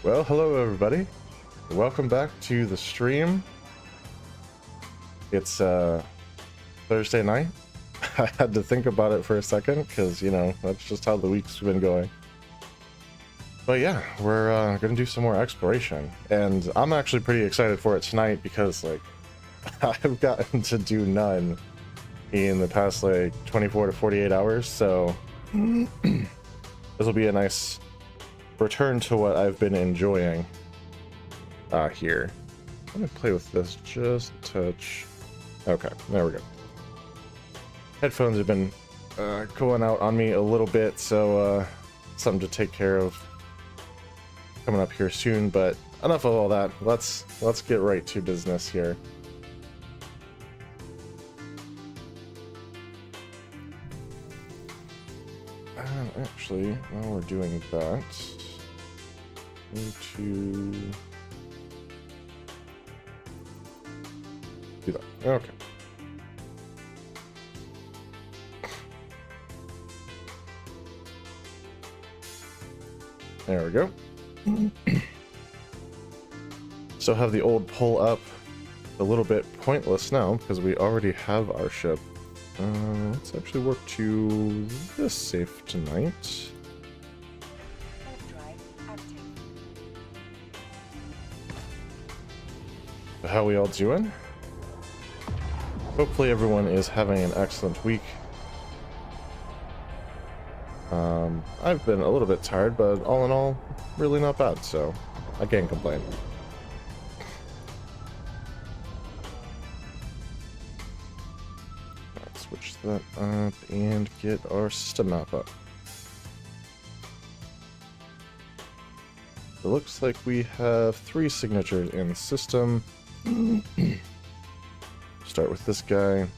Well, hello everybody. Welcome back to the stream. It's Thursday night. I had to think about it for a second because, you know, that's just how the week's been going. But yeah, we're gonna do some more exploration, and I'm actually pretty excited for it tonight because, like, I've gotten to do none in the past like 24 to 48 hours, so this will be a nice return to what I've been enjoying here. I'm gonna play with this just a touch. Okay, there we go. Headphones have been going out on me a little bit, so something to take care of coming up here soon. But enough of all that. Let's get right to business here. Actually, while we're doing that, need to do that. Okay. There we go. So have the old pull up a little bit pointless now because we already have our ship. Let's actually work to this safe tonight. How we all doing? Hopefully everyone is having an excellent week. I've been a little bit tired, but all in all, really not bad, so I can't complain. Let's switch that up and get our system map up. It looks like we have 3 signatures in the system. Start with this guy.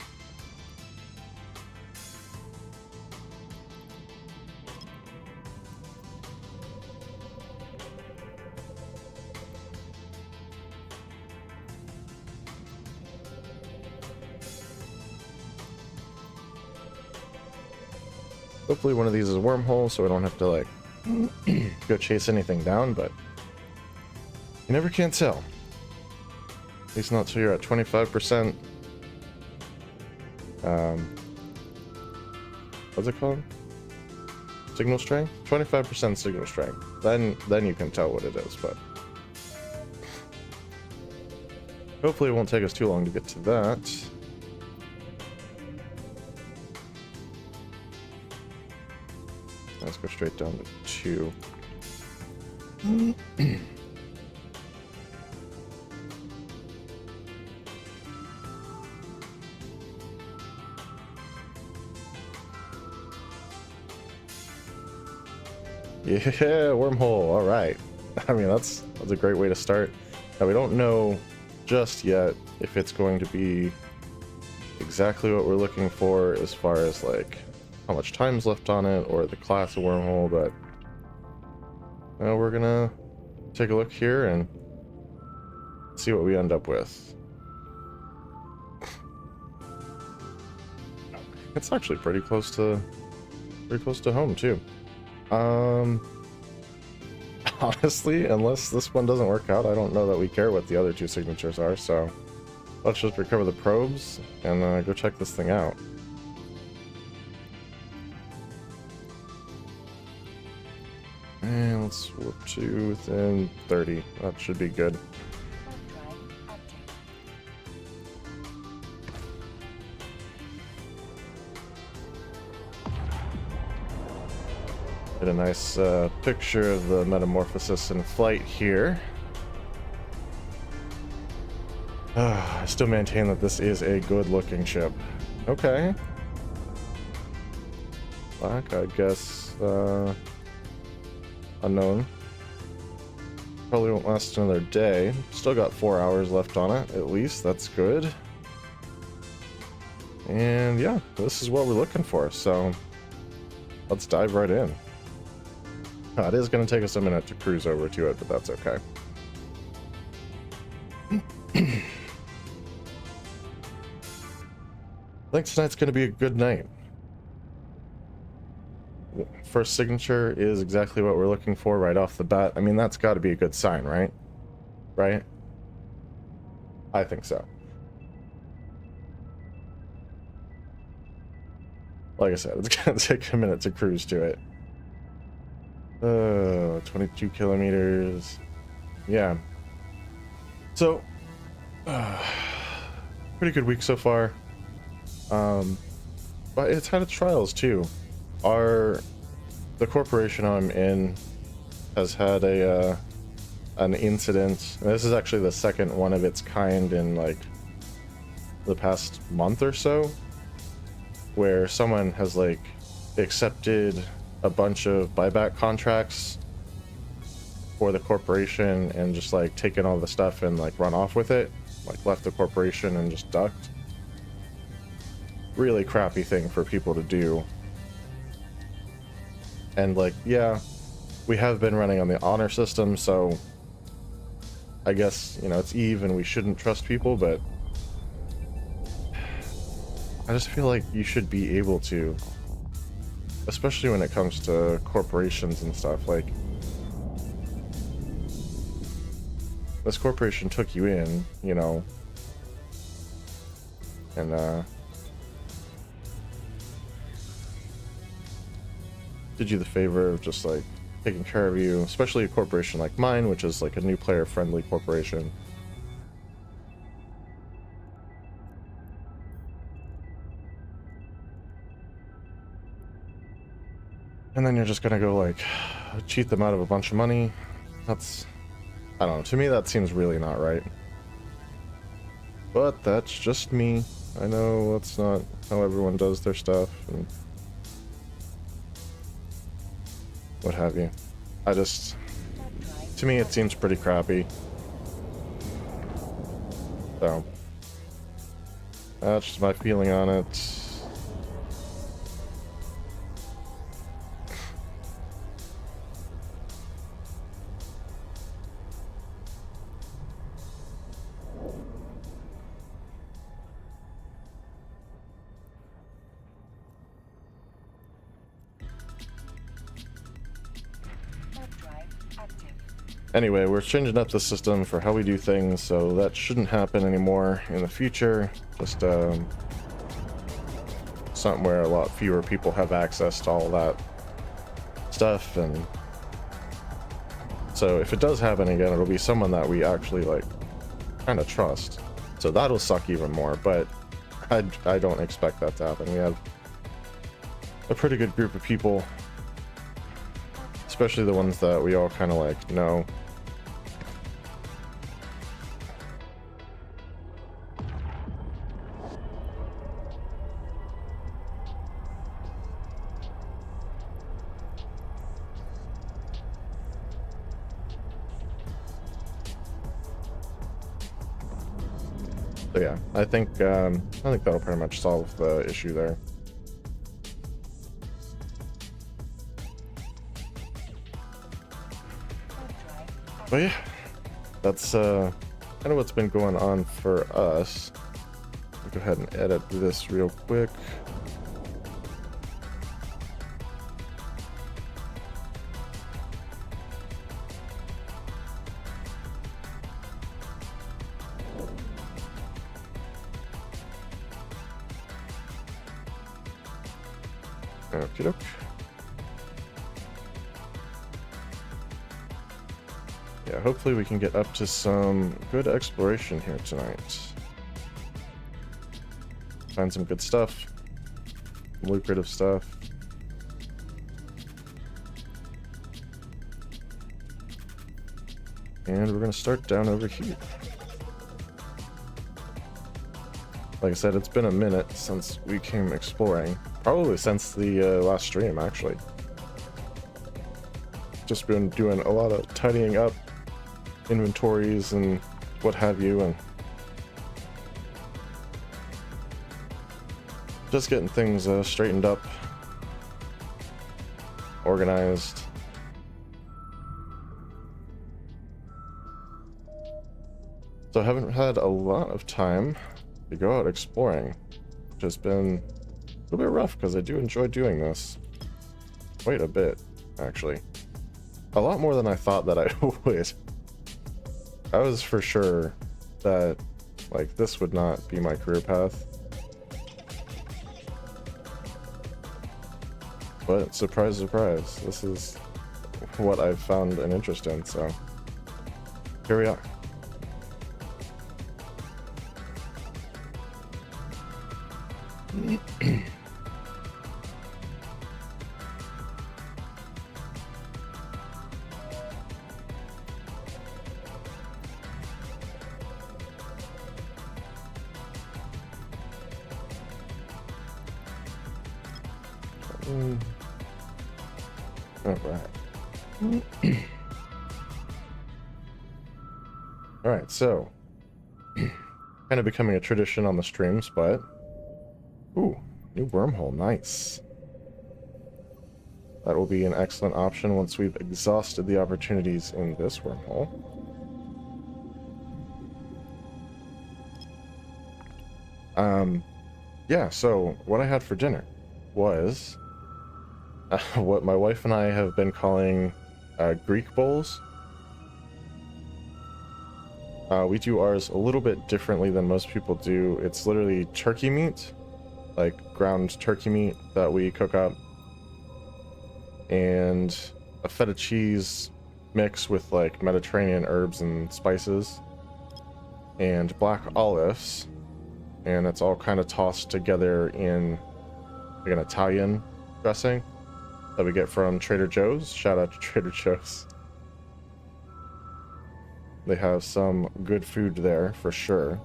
Hopefully one of these is a wormhole, so I don't have to, like, go chase anything down, but you never can tell. At least not till you're at 25%. What's it called? Signal strength? 25% signal strength. Then you can tell what it is, but hopefully it won't take us too long to get to that. Let's go straight down to 2. Yeah, wormhole. All right. I mean, that's a great way to start. Now, we don't know just yet if it's going to be exactly what we're looking for as far as, like, how much time's left on it or the class of wormhole, but we're gonna take a look here and see what we end up with. It's actually pretty close to home too. Honestly, unless this one doesn't work out, I don't know that we care what the other 2 signatures are, so let's just recover the probes and go check this thing out. And let's warp to within 30. That should be good. Get a nice picture of the metamorphosis in flight here. I still maintain that this is a good looking ship. Okay. Black, I guess, unknown. Probably won't last another day. Still got 4 hours left on it, at least. That's good. And yeah, this is what we're looking for, so let's dive right in. It is going to take us a minute to cruise over to it, but that's okay. I think tonight's going to be a good night. first signature is exactly what we're looking for right off the bat, I mean, that's got to be a good sign, right? Right? I think so. Like I said, it's gonna take a minute to cruise to it. 22 kilometers. Yeah. So, pretty good week so far. But it's had its trials too. The corporation I'm in has had an incident. And this is actually the second one of its kind in like the past month or so, where someone has like accepted a bunch of buyback contracts for the corporation and just like taken all the stuff and like run off with it, like left the corporation and just ducked. Really crappy thing for people to do. And like, yeah, we have been running on the honor system, so I guess, you know, it's Eve and we shouldn't trust people, but I just feel like you should be able to, especially when it comes to corporations and stuff. Like, this corporation took you in, you know, and did you the favor of just like taking care of you, especially a corporation like mine, which is like a new player friendly corporation. And then you're just gonna go like cheat them out of a bunch of money. That's, I don't know, to me that seems really not right. But that's just me. I know that's not how everyone does their stuff and what have you. To me it seems pretty crappy. So that's just my feeling on it. Anyway, we're changing up the system for how we do things, so that shouldn't happen anymore in the future. Just something where a lot fewer people have access to all that stuff, and so if it does happen again, it'll be someone that we actually like kind of trust. So that'll suck even more, but I don't expect that to happen. We have a pretty good group of people, especially the ones that we all kind of like know. So yeah, I think that'll pretty much solve the issue there. But yeah, that's kind of what's been going on for us. I'll go ahead and edit this real quick. Okie doke. Yeah, hopefully we can get up to some good exploration here tonight. Find some good stuff, lucrative stuff. And we're gonna start down over here. Like I said, it's been a minute since we came exploring. Probably since the last stream, actually. Just been doing a lot of tidying up inventories and what have you, and just getting things straightened up, organized. So I haven't had a lot of time to go out exploring, which has been a little bit rough because I do enjoy doing this quite a bit, actually. A lot more than I thought that I would. I was for sure that, like, this would not be my career path. But surprise, surprise, this is what I've found an interest in, so here we are. Alright, so kind of becoming a tradition on the streams, but ooh, new wormhole, nice. That will be an excellent option once we've exhausted the opportunities in this wormhole. Yeah, so what I had for dinner was what my wife and I have been calling Greek bowls. We do ours a little bit differently than most people do. It's literally turkey meat, like ground turkey meat that we cook up, and a feta cheese mix with like Mediterranean herbs and spices, and black olives, and it's all kind of tossed together in like an Italian dressing that we get from Trader Joe's. Shout out to Trader Joe's. They have some good food there for sure.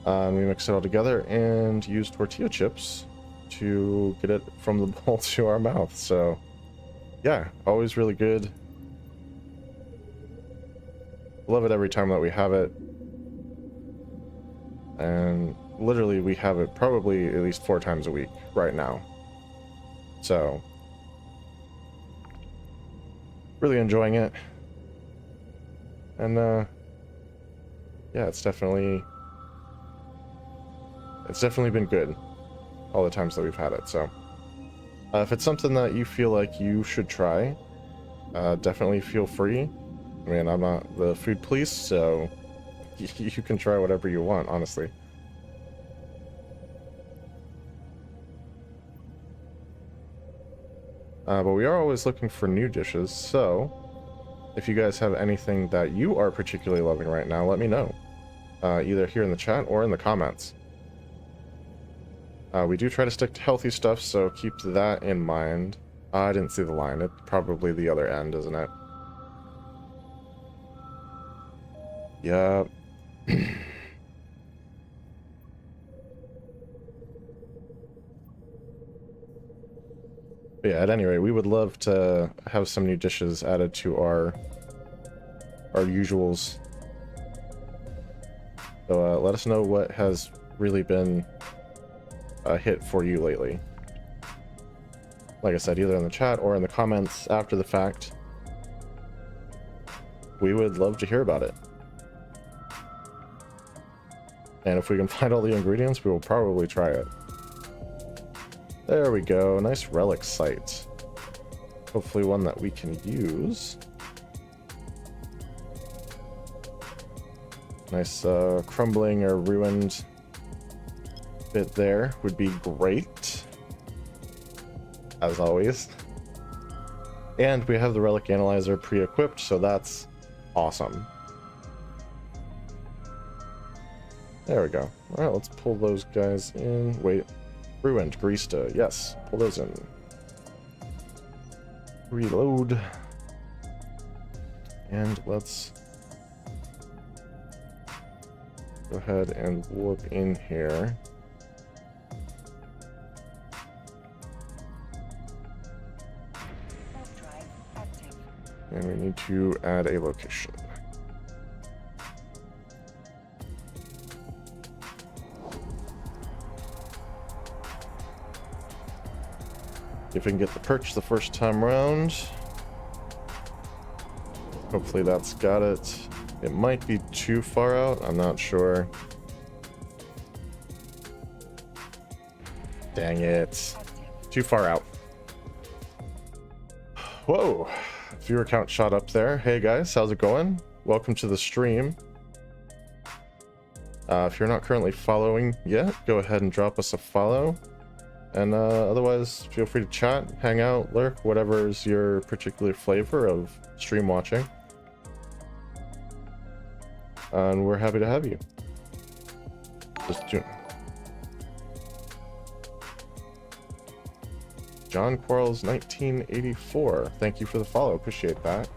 And we mix it all together and use tortilla chips to get it from the bowl to our mouth. So yeah, always really good. Love it every time that we have it. And literally we have it probably at least 4 times a week right now. So really enjoying it. And yeah, it's definitely been good all the times that we've had it. So if it's something that you feel like you should try, definitely feel free. I mean, I'm not the food police, so you can try whatever you want, honestly. But we are always looking for new dishes, so if you guys have anything that you are particularly loving right now, let me know. Either here in the chat or in the comments. We do try to stick to healthy stuff, so keep that in mind. I didn't see the line. It's probably the other end, isn't it? Yup. But yeah, at any rate, we would love to have some new dishes added to our usuals. So let us know what has really been a hit for you lately. Like I said, either in the chat or in the comments after the fact. We would love to hear about it. And if we can find all the ingredients, we will probably try it. There we go. Nice relic site. Hopefully one that we can use. Nice crumbling or ruined bit there would be great. As always. And we have the relic analyzer pre-equipped, so that's awesome. There we go. Alright, let's pull those guys in. Wait. Ruined, Greasta. Yes, pull those in. Reload. And let's go ahead and warp in here. And we need to add a location. If we can get the perch the first time around. Hopefully that's got it. It might be too far out, I'm not sure. Dang it. Too far out. Whoa. Viewer count shot up there. Hey guys, how's it going? Welcome to the stream. If you're not currently following yet, go ahead and drop us a follow. And otherwise, feel free to chat, hang out, lurk, whatever is your particular flavor of stream watching. And we're happy to have you. Just do. John Quarles 1984. Thank you for the follow. Appreciate that.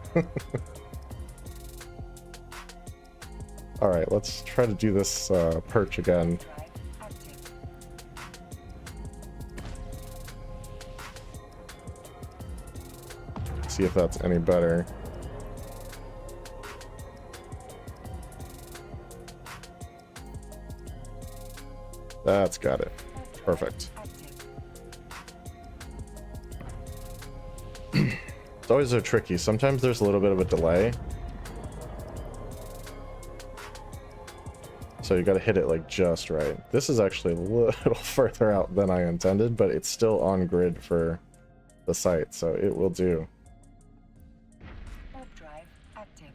All right, let's try to do this perch again. See if that's any better. That's got it. Perfect. It's always so tricky. Sometimes there's a little bit of a delay. So you got to hit it like just right. This is actually a little further out than I intended, but it's still on grid for the site, so it will do. Drive active.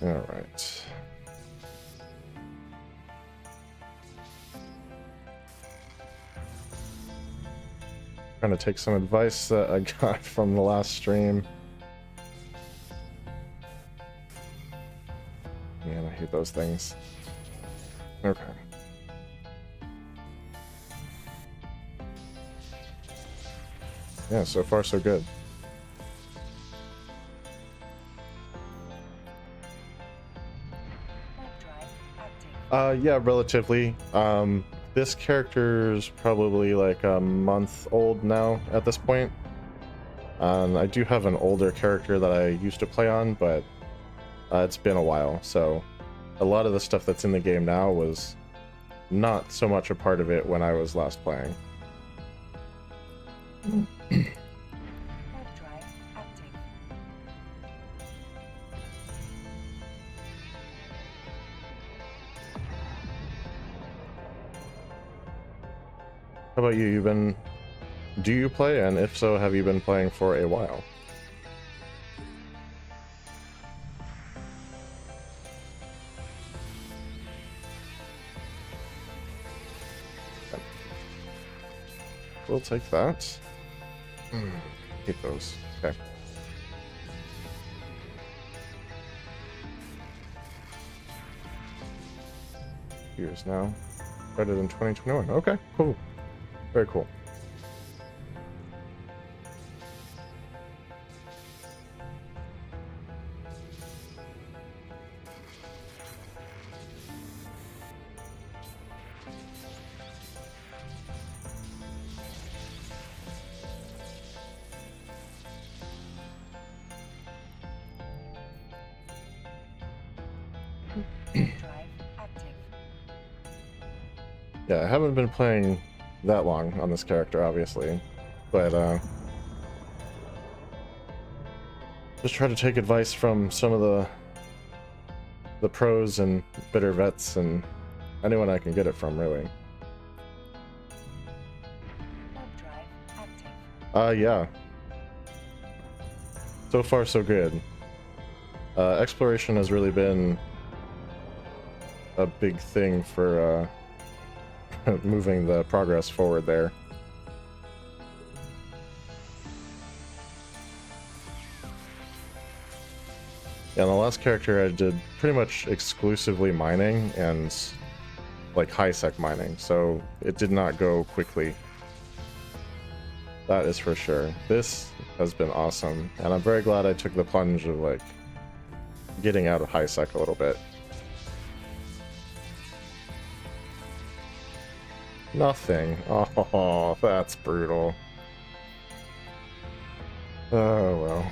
All right. Trying to take some advice that I got from the last stream. Man, I hate those things. Okay. Yeah, so far so good. Yeah, relatively. This character's probably like a month old now at this point. I do have an older character that I used to play on, but it's been a while, so a lot of the stuff that's in the game now was not so much a part of it when I was last playing. How about you? Do you play? And if so, have you been playing for a while? Okay. We'll take that. Hate those. Okay. Years now. Started in 2021. Okay, cool. Very cool. Yeah, I haven't been playing that long on this character, obviously, but just try to take advice from some of the pros and bitter vets and anyone I can get it from, really. Yeah. So far, so good. Exploration has really been a big thing for moving the progress forward there. Yeah, the last character I did pretty much exclusively mining and like high-sec mining, so it did not go quickly. That is for sure. This has been awesome, and I'm very glad I took the plunge of like getting out of high-sec a little bit. Nothing. Oh, that's brutal. Oh, well.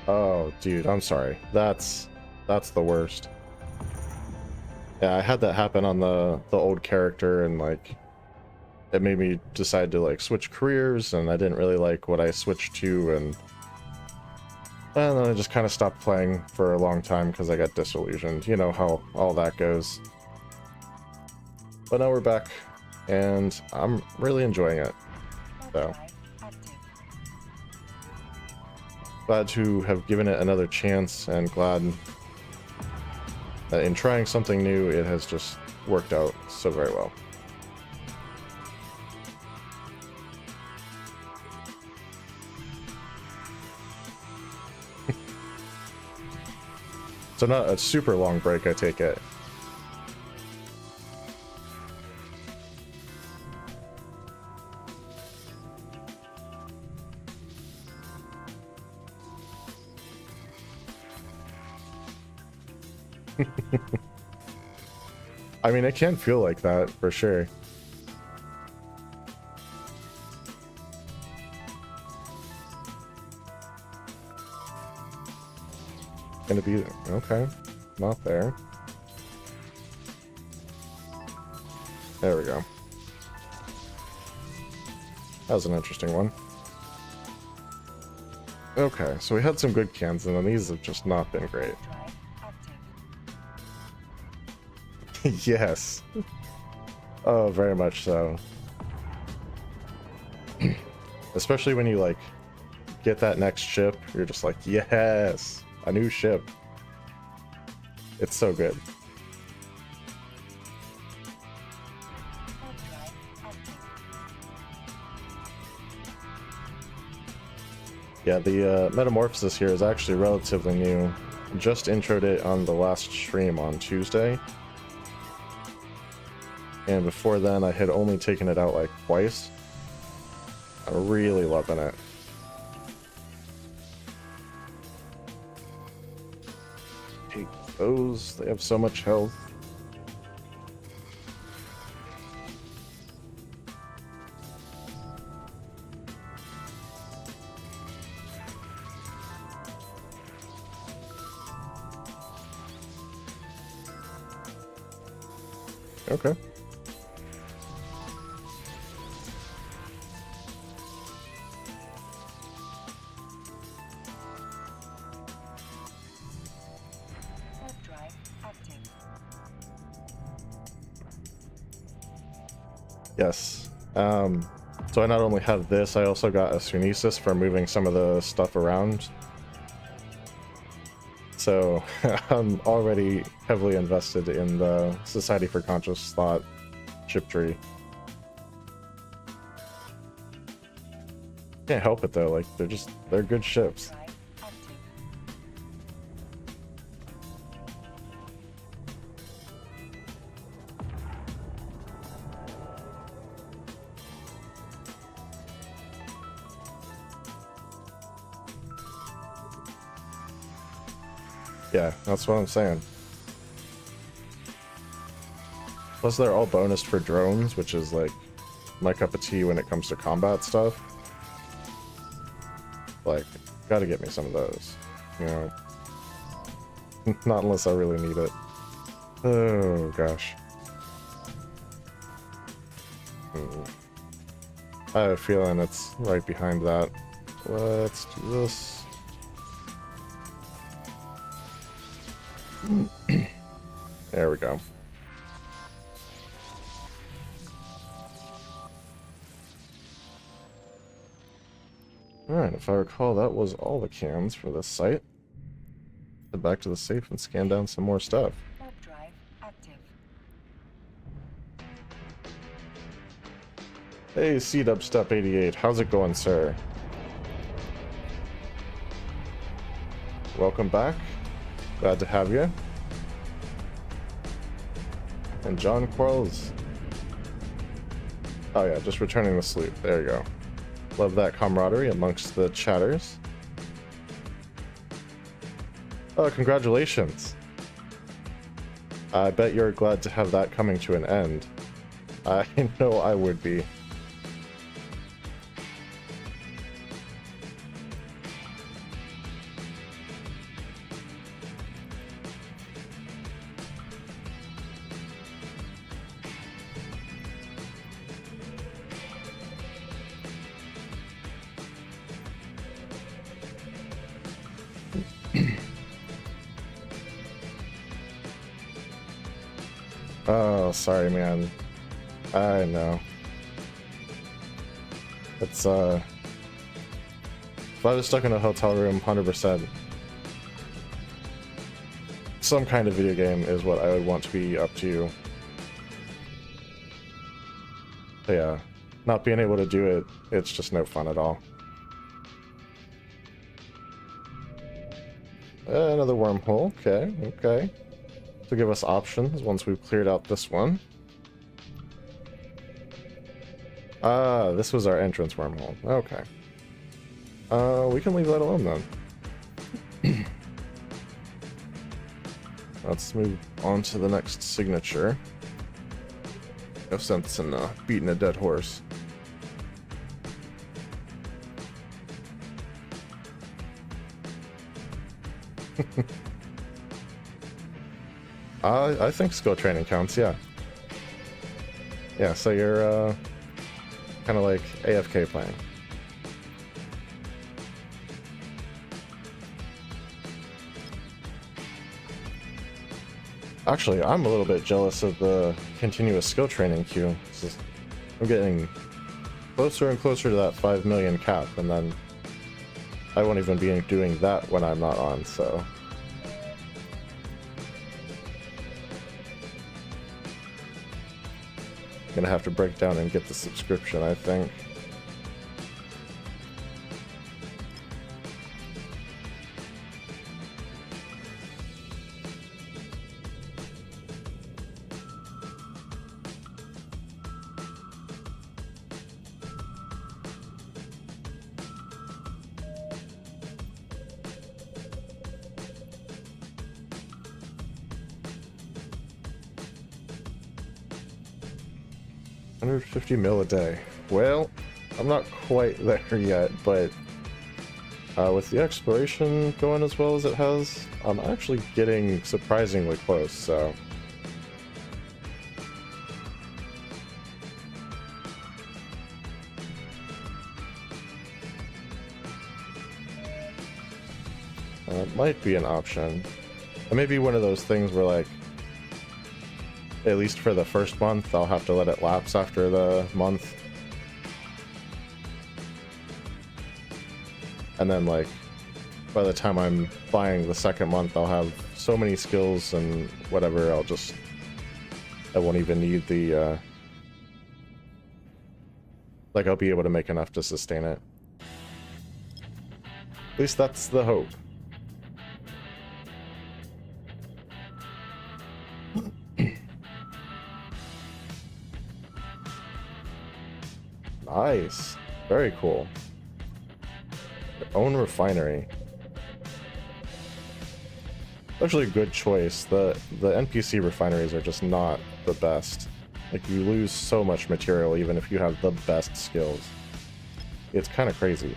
Oh, dude, I'm sorry. That's the worst. Yeah, I had that happen on the old character, and like it made me decide to like switch careers, and I didn't really like what I switched to, and then I just kind of stopped playing for a long time because I got disillusioned. You know how all that goes. But now we're back, and I'm really enjoying it. So glad to have given it another chance, and glad that in trying something new, it has just worked out so very well. So not a super long break, I take it. I mean, it can feel like that for sure. Gonna be okay. Not there. There we go. That was an interesting one. Okay, so we had some good cans, and then these have just not been great. Yes. Oh, very much so. Especially when you like get that next ship, you're just like, yes, a new ship. It's so good. Yeah, the metamorphosis here is actually relatively new. Just introed it on the last stream on Tuesday. And before then, I had only taken it out like twice. I'm really loving it. Take those, they have so much health. Okay. Yes. So I not only have this, I also got a Sunesis for moving some of the stuff around. So I'm already heavily invested in the Society for Conscious Thought ship tree. Can't help it though, like they're good ships. Yeah, that's what I'm saying. Plus they're all bonused for drones, which is like my cup of tea when it comes to combat stuff. Like, gotta get me some of those, you know. Not unless I really need it. Oh gosh. I have a feeling it's right behind that. Let's do this. There we go. Alright, if I recall, that was all the cans for this site. Head back to the safe and scan down some more stuff. Drive active. Hey, C-Dubstep88, how's it going, sir? Welcome back. Glad to have you. And John Quarles. Oh yeah, just returning the salute. There you go. Love that camaraderie amongst the chatters. Oh, congratulations. I bet you're glad to have that coming to an end. I know I would be. Oh, sorry, man. I know. It's, if I was stuck in a hotel room, 100%, some kind of video game is what I would want to be up to. But yeah, not being able to do it, it's just no fun at all. Another wormhole, okay, okay. To give us options once we've cleared out this one. Ah, this was our entrance wormhole, okay. We can leave that alone then. Let's move on to the next signature. No sense in beating a dead horse. I think skill training counts, yeah. Yeah, so you're kind of like AFK playing. Actually, I'm a little bit jealous of the continuous skill training queue. I'm getting closer and closer to that 5 million cap, and then I won't even be doing that when I'm not on, so... Gonna have to break down and get the subscription, I think. $150 mil a day. Well, I'm not quite there yet, but with the exploration going as well as it has, I'm actually getting surprisingly close, so... It might be an option. It may be one of those things where, like, at least for the first month, I'll have to let it lapse after the month. And then, like, by the time I'm buying the second month, I'll have so many skills and whatever, I won't even need the, like, I'll be able to make enough to sustain it. At least that's the hope. Nice. Very cool. Your own refinery. Actually a good choice. The NPC refineries are just not the best. Like, you lose so much material even if you have the best skills. It's kind of crazy.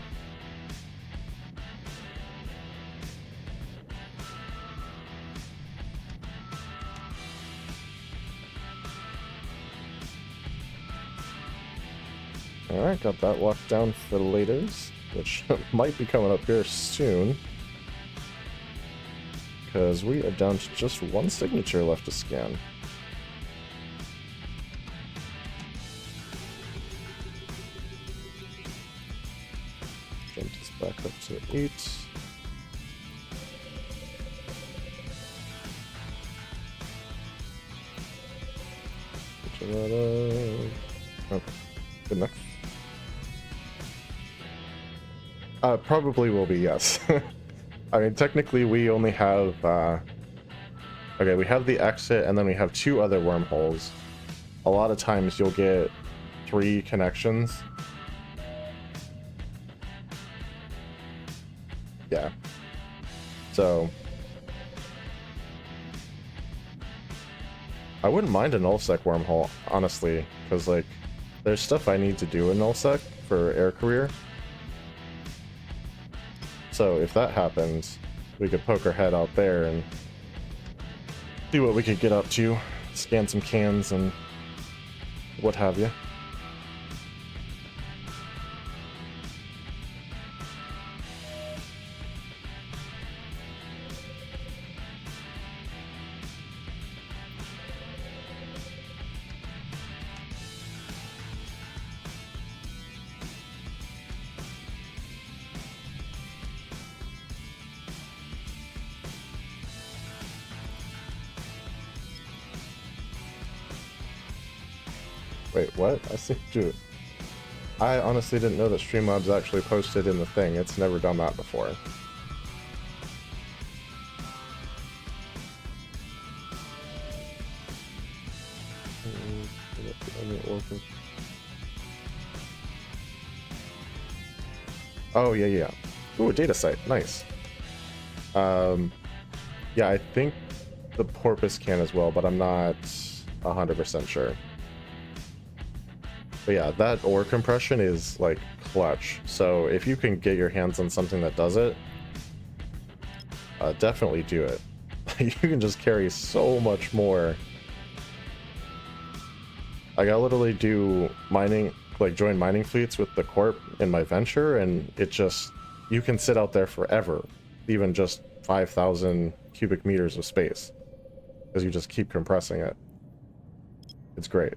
Alright, got that locked down for later, which might be coming up here soon. Because we are down to just one signature left to scan. Jump this back up to 8. Okay, good enough. Probably will be, yes. I mean, technically we only have, okay, we have the exit and then we have 2 other wormholes. A lot of times you'll get 3 connections. Yeah. So... I wouldn't mind a nullsec wormhole, honestly, because, like, there's stuff I need to do in nullsec for air career. So if that happens, we could poke our head out there and see what we could get up to, scan some cans and what have you. Wait, what? I see you. I honestly didn't know that Streamlabs actually posted in the thing. It's never done that before. Oh, yeah, yeah. Ooh, a data site. Nice. Yeah, I think the porpoise can as well, but I'm not 100% sure. But yeah, that ore compression is like clutch. So if you can get your hands on something that does it, definitely do it. You can just carry so much more. Like I literally do mining, like join mining fleets with the corp in my venture, and it just, you can sit out there forever, even just 5,000 cubic meters of space, because you just keep compressing it. It's great.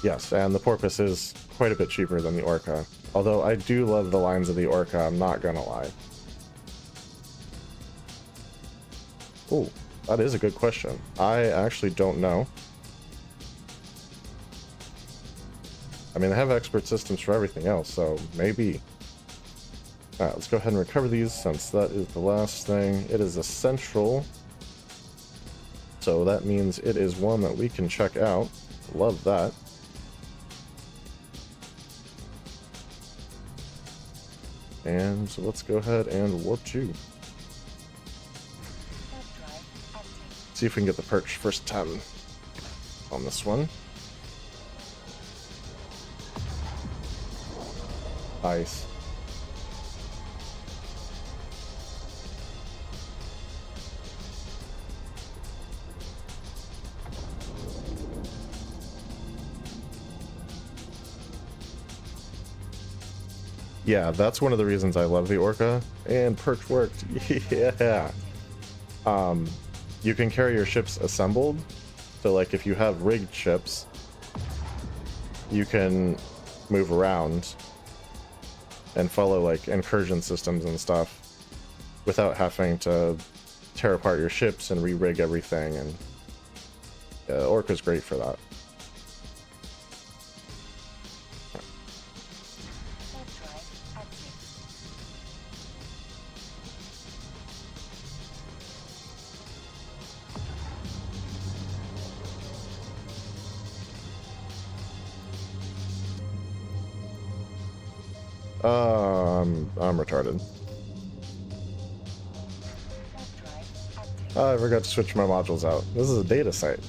Yes, and the porpoise is quite a bit cheaper than the orca. Although I do love the lines of the orca, I'm not gonna lie. Oh, that is a good question. I actually don't know. I mean, they have expert systems for everything else, so maybe. Alright, let's go ahead and recover these since that is the last thing. It is essential. So that means it is one that we can check out. Love that. And so let's go ahead and warp you. See if we can get the perch first time on this one. Nice. Yeah, that's one of the reasons I love the orca. And perch worked. Yeah. You can carry your ships assembled. So like if you have rigged ships, you can move around and follow like incursion systems and stuff without having to tear apart your ships and re-rig everything. And yeah, orca's great for that. I'm retarded. I forgot to switch my modules out. This is a data site.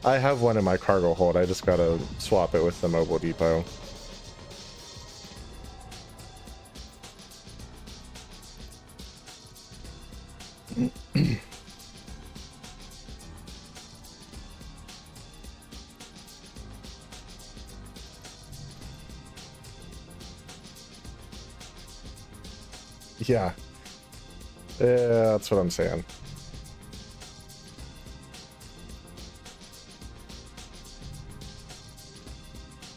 I have one in my cargo hold. I just gotta swap it with the mobile depot. Yeah. Yeah, that's what I'm saying.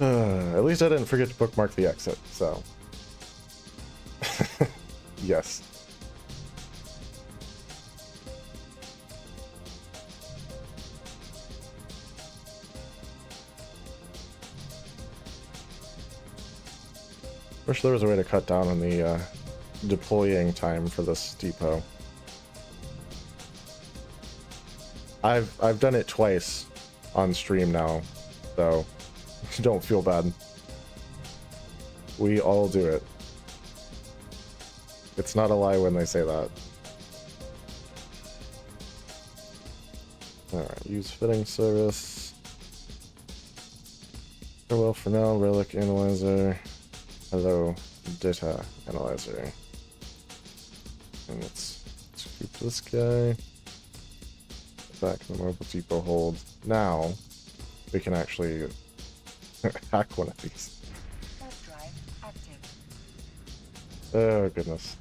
At least I didn't forget to bookmark the exit, so. Yes. Wish there was a way to cut down on the deploying time for this depot. I've done it twice on stream now, so don't feel bad. We all do it. It's not a lie when they say that. Alright, use fitting service. Farewell for now, relic analyzer. Hello, data analyzer. And let's keep this guy back in the mobile depot hold. Now we can actually hack one of these. Drive active. Oh goodness.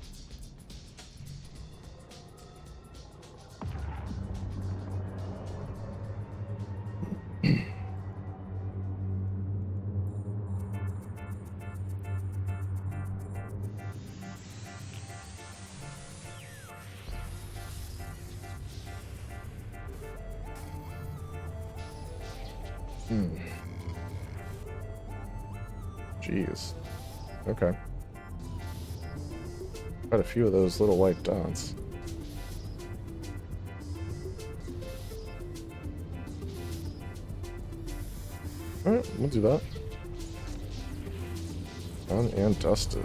Jeez. Okay. Quite a few of those little white dots. Alright, we'll do that. Done and dusted.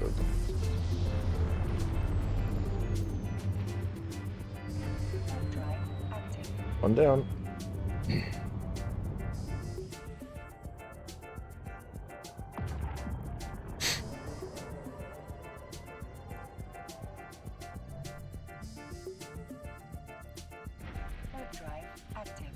Drive active. One down. Third drive active.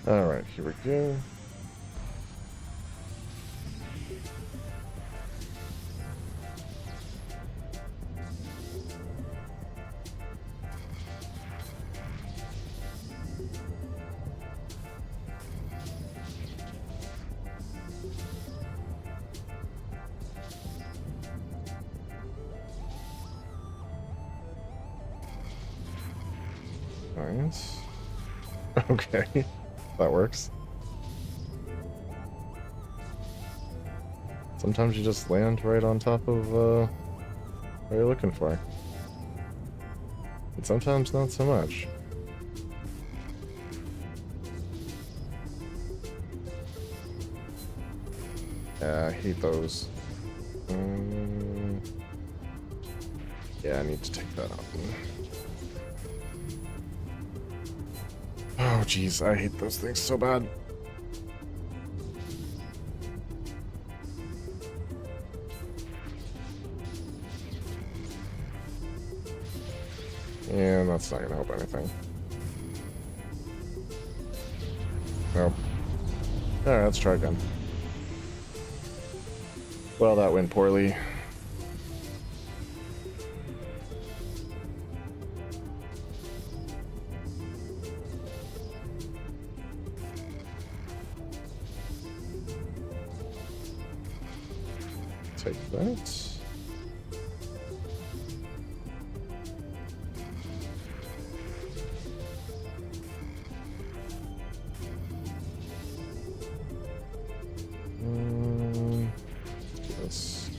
Alright, here we go. Nice. Okay, that works. Sometimes you just land right on top of what you're looking for. And sometimes not so much. Yeah, I hate those. Yeah, I need to take that out. Oh, jeez, I hate those things so bad. And that's not gonna help anything. Nope. Alright, let's try again. Well, that went poorly. Take that. Yes.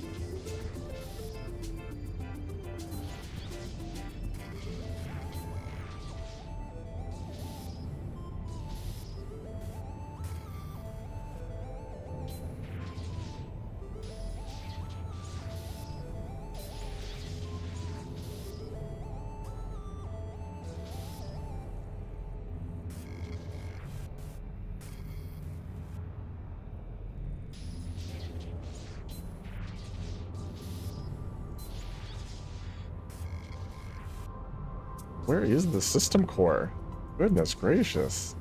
Where is the system core? Goodness gracious.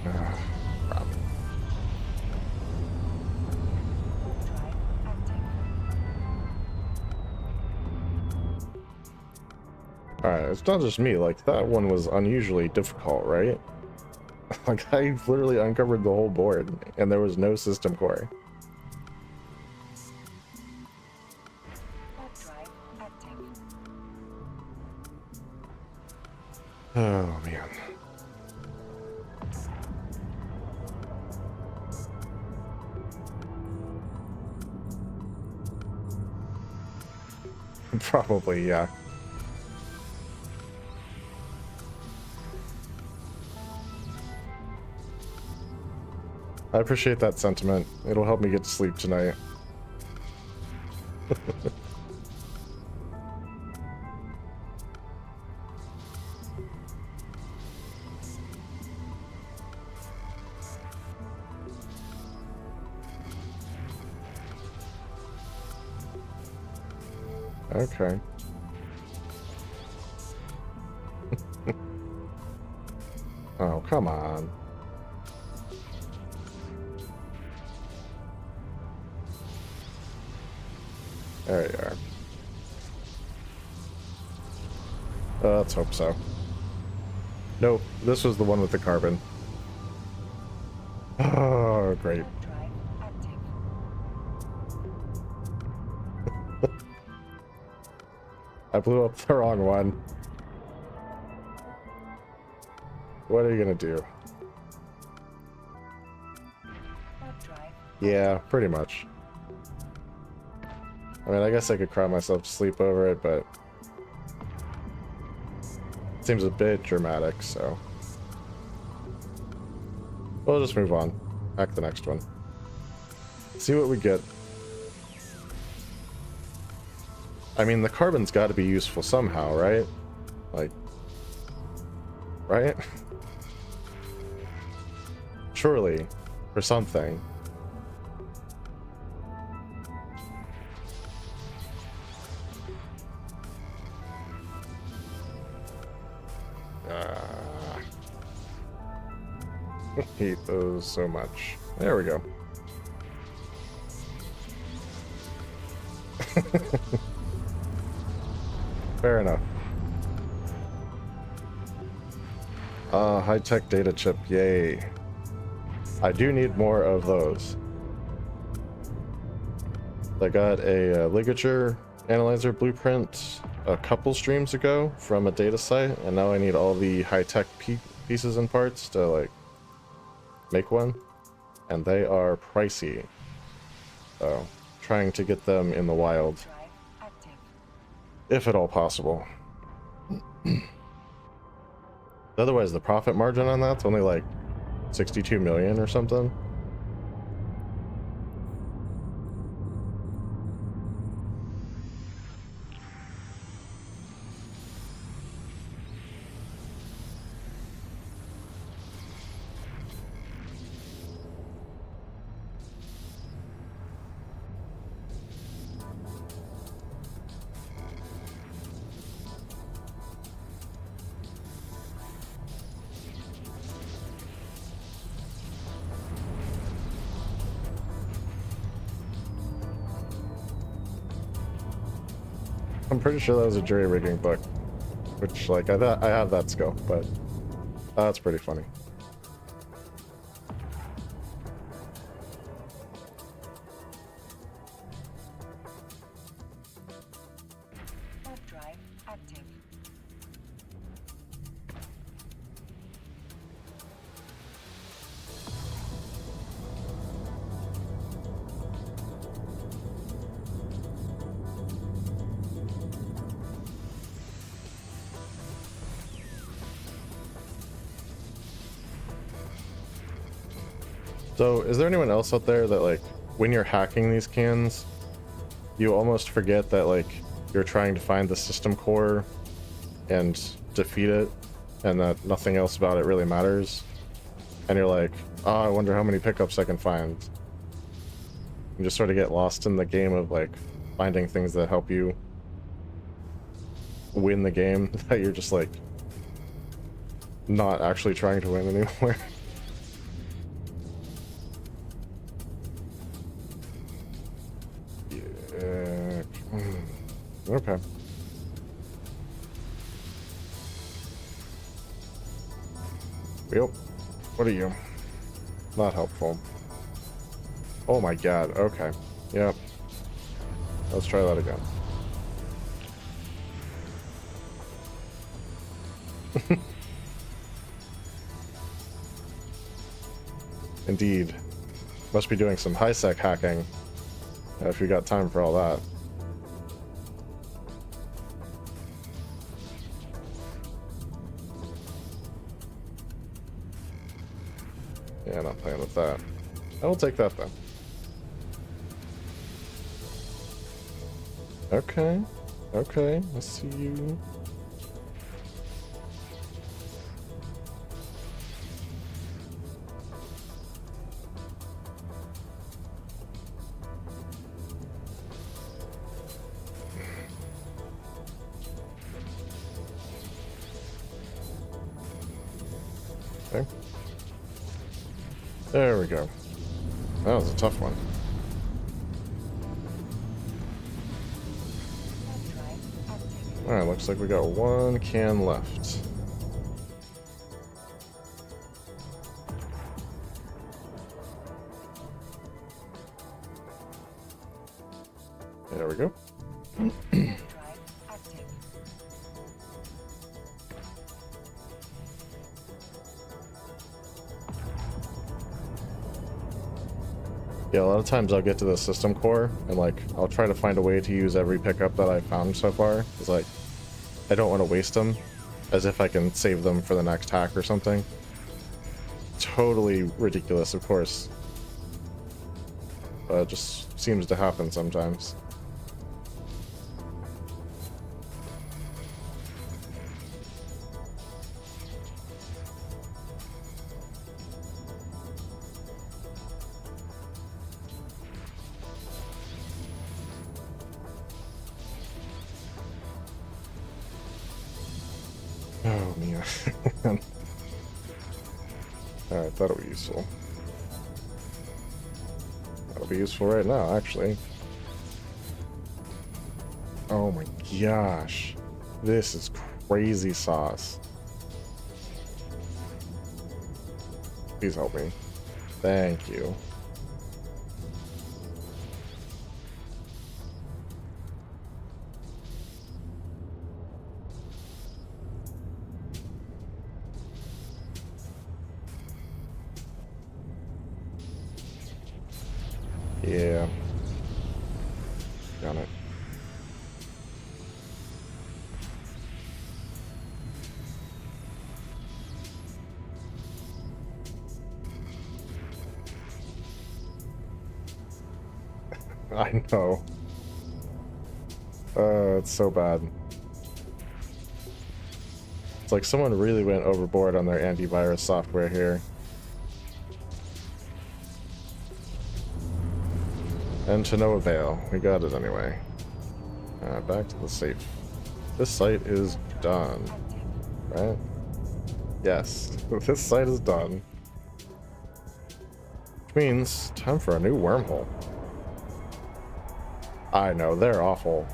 Crap. Drive active. Alright, it's not just me, like, that one was unusually difficult, right? Like, I literally uncovered the whole board, and there was no system core. Third drive active. Oh, man. Probably, yeah. I appreciate that sentiment. It'll help me get to sleep tonight. Okay. Oh, come on. There you are. Let's hope so. Nope, this was the one with the carbon. Oh, great. Warp drive active. I blew up the wrong one. What are you gonna do? Warp drive. Yeah, pretty much. I mean, I guess I could cry myself to sleep over it, but it seems a bit dramatic, so we'll just move on. Hack the next one. See what we get. I mean, the carbon's got to be useful somehow, right? Like, right? Surely, for something. I hate those so much. There we go. Fair enough. High-tech data chip, yay. I do need more of those. I got a ligature analyzer blueprint a couple streams ago from a data site, and now I need all the high-tech pieces and parts to like make one, and they are pricey. So, trying to get them in the wild, Drive active. if at all possible. Otherwise, the profit margin on that's only like 62 million or something. I'm pretty sure that was a jury rigging book, which like I have that skill, but that's pretty funny. Warp drive active. So, is there anyone else out there that like when you're hacking these cans, you almost forget that like you're trying to find the system core and defeat it, and that nothing else about it really matters, and you're like, oh, I wonder how many pickups I can find. You just sort of get lost in the game of like finding things that help you win the game that you're just like not actually trying to win anymore. Yeah. Okay. Yep. What are you? Not helpful. Oh my god, okay. Yep. Let's try that again. Indeed. Must be doing some high-sec hacking. If you got time for all that. Yeah, not playing with that. I will take that then. Okay. Okay, I see you. Okay. There we go. That was a tough one. Alright, looks like we got one can left. There we go. Drive active. Yeah, a lot of times I'll get to the system core and like I'll try to find a way to use every pickup that I've found so far. It's like I don't want to waste them, as if I can save them for the next hack or something. Totally ridiculous, of course. But it just seems to happen sometimes. Oh, man. Alright, that'll be useful. That'll be useful right now, actually. Oh my gosh. This is crazy sauce. Please help me. Thank you. Yeah. Got it. I know. It's so bad. It's like someone really went overboard on their antivirus software here. And to no avail. We got it anyway. Back to the safe. This site is done. Right? Yes. This site is done. Which means time for a new wormhole. I know, they're awful.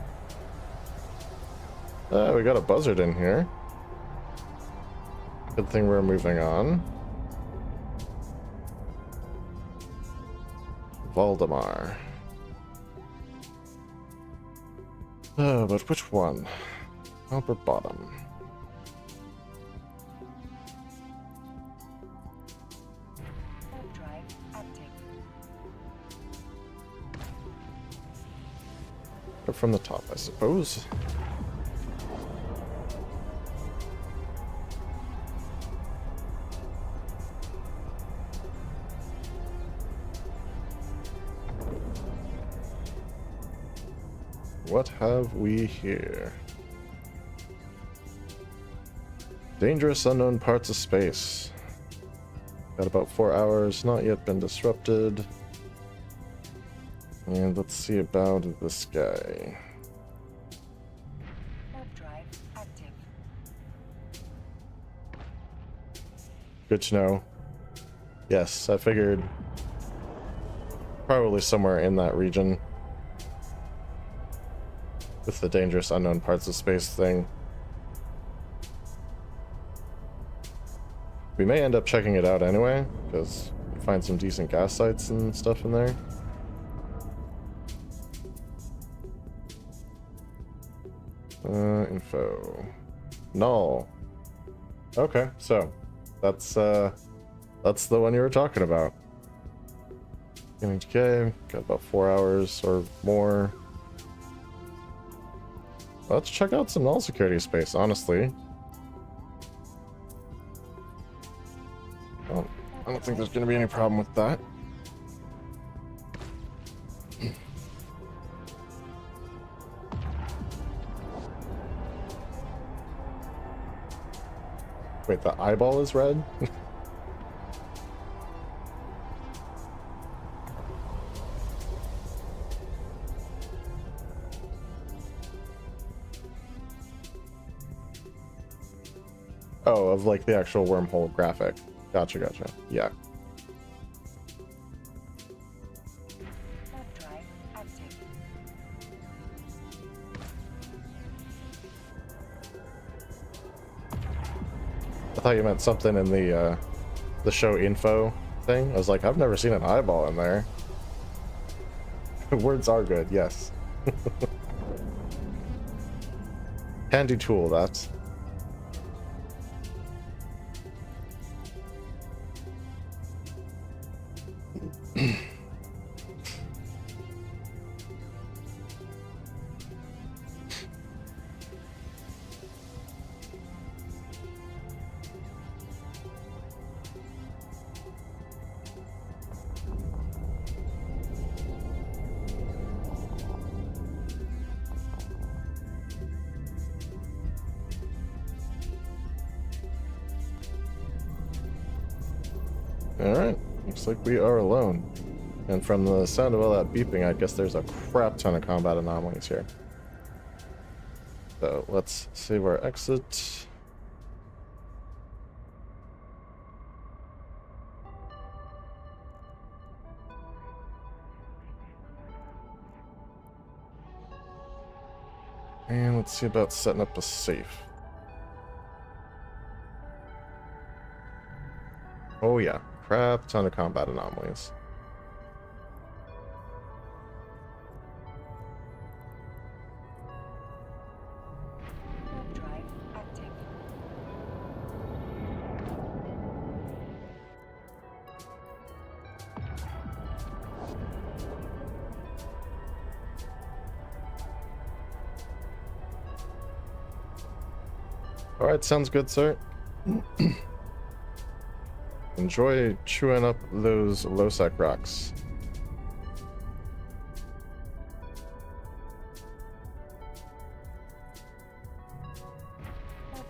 We got a buzzard in here. Good thing we're moving on. Valdemar. But which one? Top or bottom? Drive active. Or from the top, I suppose. What have we here? Dangerous unknown parts of space. Got about 4 hours, not yet been disrupted. And let's see about this guy. Drive active. Good to know. Yes, I figured probably somewhere in that region. With the dangerous unknown parts of space thing. We may end up checking it out anyway, because we find some decent gas sites and stuff in there. Info. Null. Okay, so that's the one you were talking about. NHK, got about 4 hours or more. Let's check out some null security space, honestly. Well, I don't think there's going to be any problem with that. Wait, the eyeball is red? Oh, of like the actual wormhole graphic. Gotcha, gotcha. Yeah. Drive active. I thought you meant something in the show info thing. I was like, I've never seen an eyeball in there. Words are good, yes. Handy tool, that's. Alright, looks like we are alone. And from the sound of all that beeping, I guess there's a crap ton of combat anomalies here. So let's save our exit. And let's see about setting up a safe. Oh yeah, crap ton of combat anomalies. Drive active. Alright, sounds good, sir. Enjoy chewing up those low-sec rocks.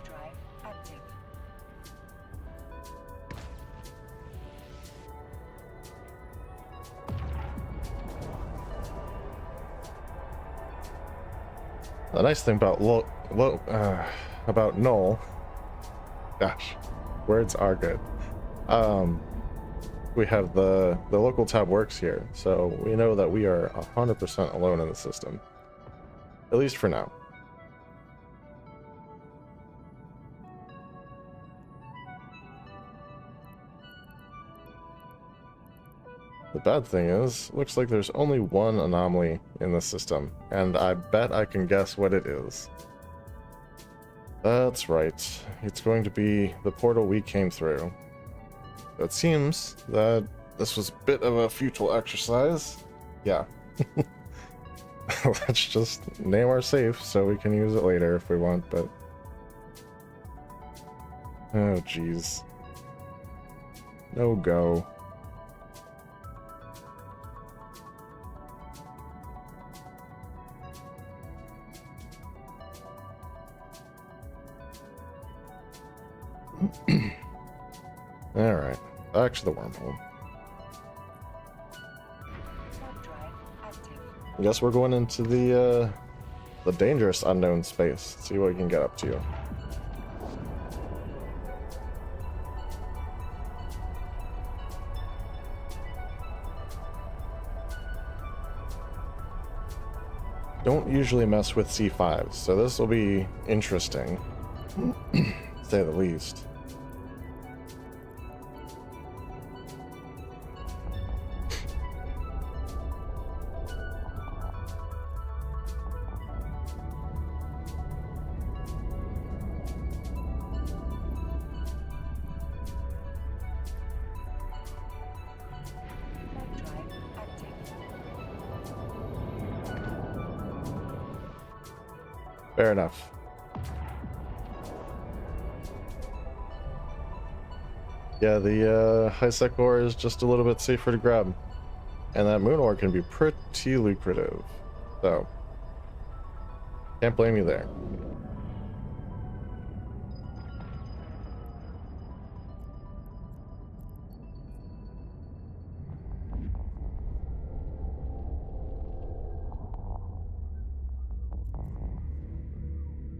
Drive active. The nice thing about about Null, gosh, words are good. We have the local tab works here, so we know that we are 100% alone in the system, at least for now. The bad thing is, looks like there's only one anomaly in the system, and I bet I can guess what it is. That's right, it's going to be the portal we came through. It seems that this was a bit of a futile exercise. Yeah. Let's just name our safe so we can use it later if we want, but... Oh, jeez. No go. Alright, back to the wormhole. Drive active. I guess we're going into the dangerous unknown space. See what we can get up to. Don't usually mess with C5s, so this will be interesting, to say the least. Drive active. Fair enough. Yeah, the high-sec ore is just a little bit safer to grab. And that moon ore can be pretty lucrative. So, can't blame you there.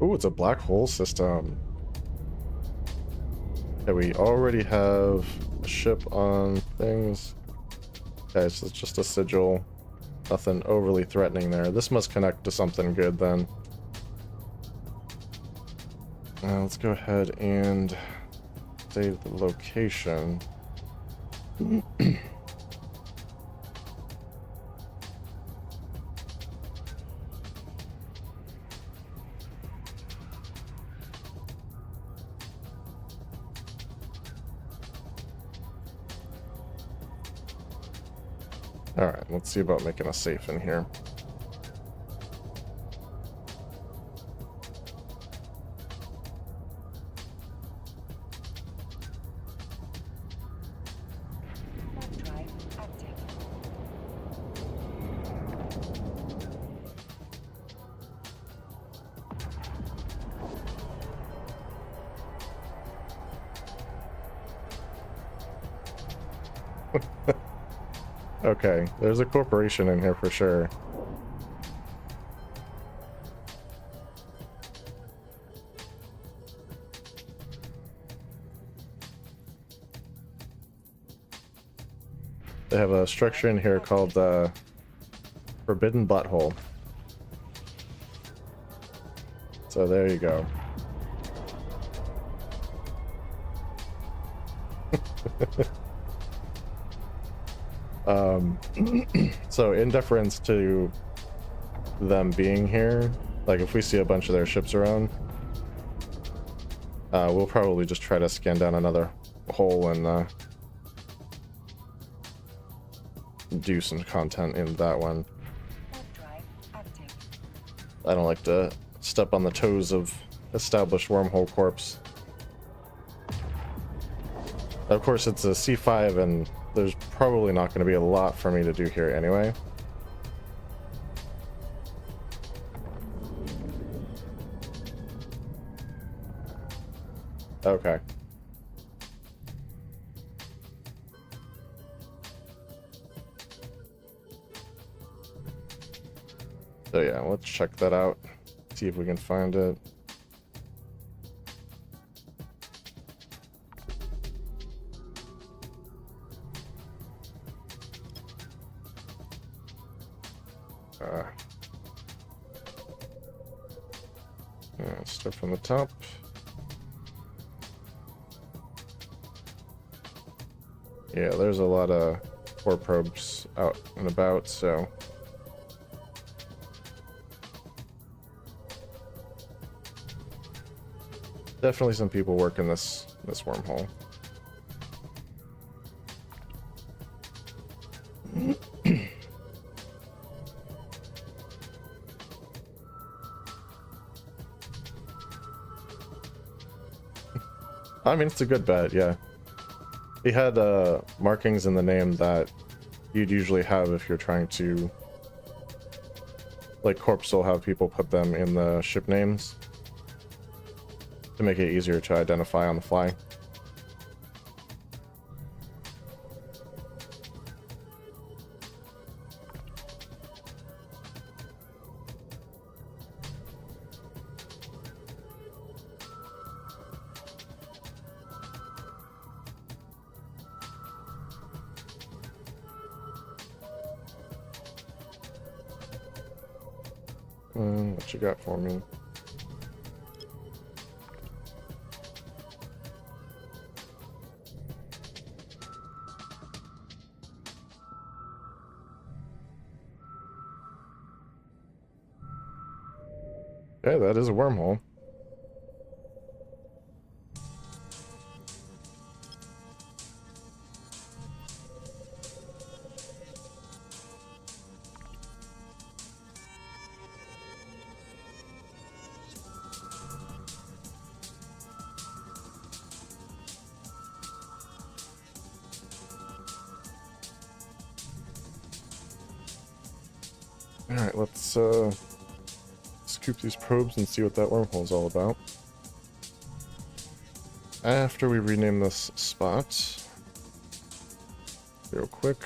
Ooh, it's a black hole system. Yeah, we already have a ship on things. Okay, so it's just a sigil. Nothing overly threatening there. This must connect to something good then. Let's go ahead and save the location. Alright, let's see about making a safe in here. Thumb drive active. Okay, there's a corporation in here for sure. They have a structure in here called the Forbidden Butthole. So there you go. So in deference to them being here, like if we see a bunch of their ships around, we'll probably just try to scan down another hole and do some content in that one. Thumb drive active. I don't like to step on the toes of established Wormhole corps. Of course, it's a C5, and there's probably not going to be a lot for me to do here anyway. Okay. So yeah, let's check that out. See if we can find it. Yeah, start from the top. Yeah, there's a lot of core probes out and about, so definitely some people working this wormhole. I mean, it's a good bet, yeah. He had markings in the name that you'd usually have if you're trying to, like, Corps will have people put them in the ship names to make it easier to identify on the fly. What you got for me? Okay, that is a wormhole. Alright, let's scoop these probes and see what that wormhole is all about. After we rename this spot, real quick.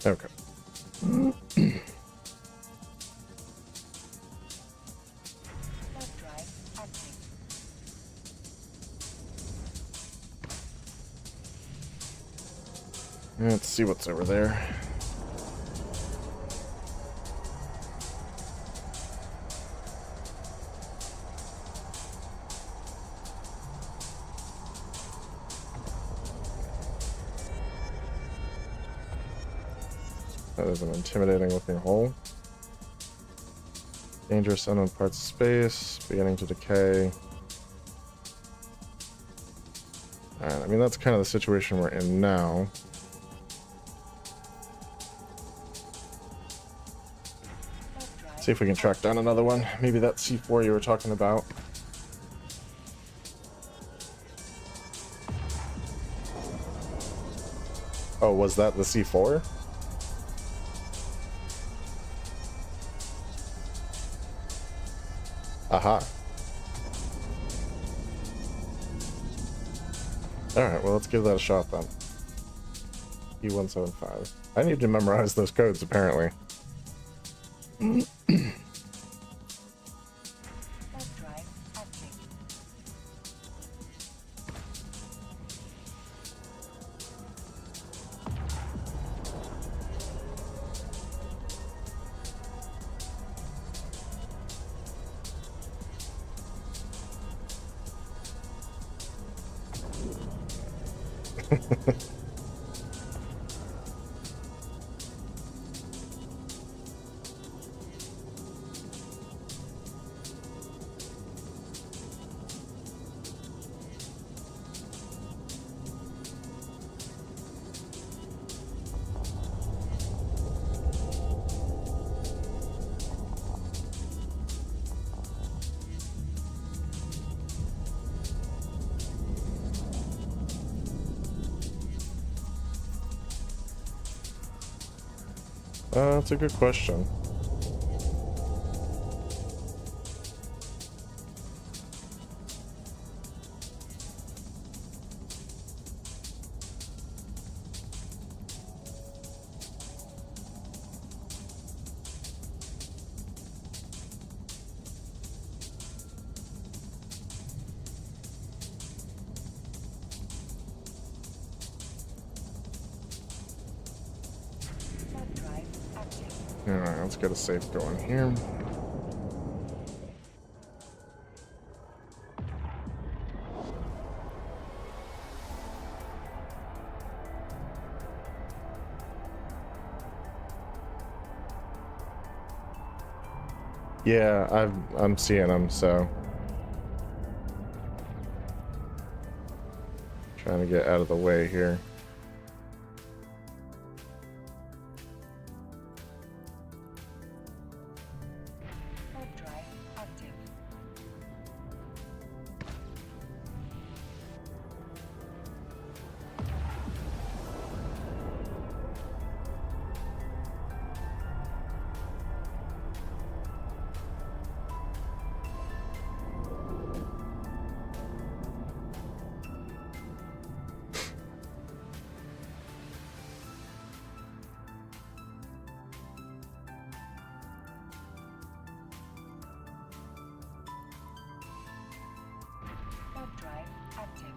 Okay. Thumb drive active. Let's see what's over there. That is an intimidating looking hole. Dangerous unknown parts of space, beginning to decay. Alright, I mean, that's kind of the situation we're in now. See if we can track down another one. Maybe that C4 you were talking about. Oh, was that the C4? Aha. Alright, well, let's give that a shot then. E175. I need to memorize those codes, apparently. Third drive active. That's a good question. Third drive active. Alright, let's get a safe going here. Yeah, I'm seeing them, so trying to get out of the way here. Third drive active. Third drive active.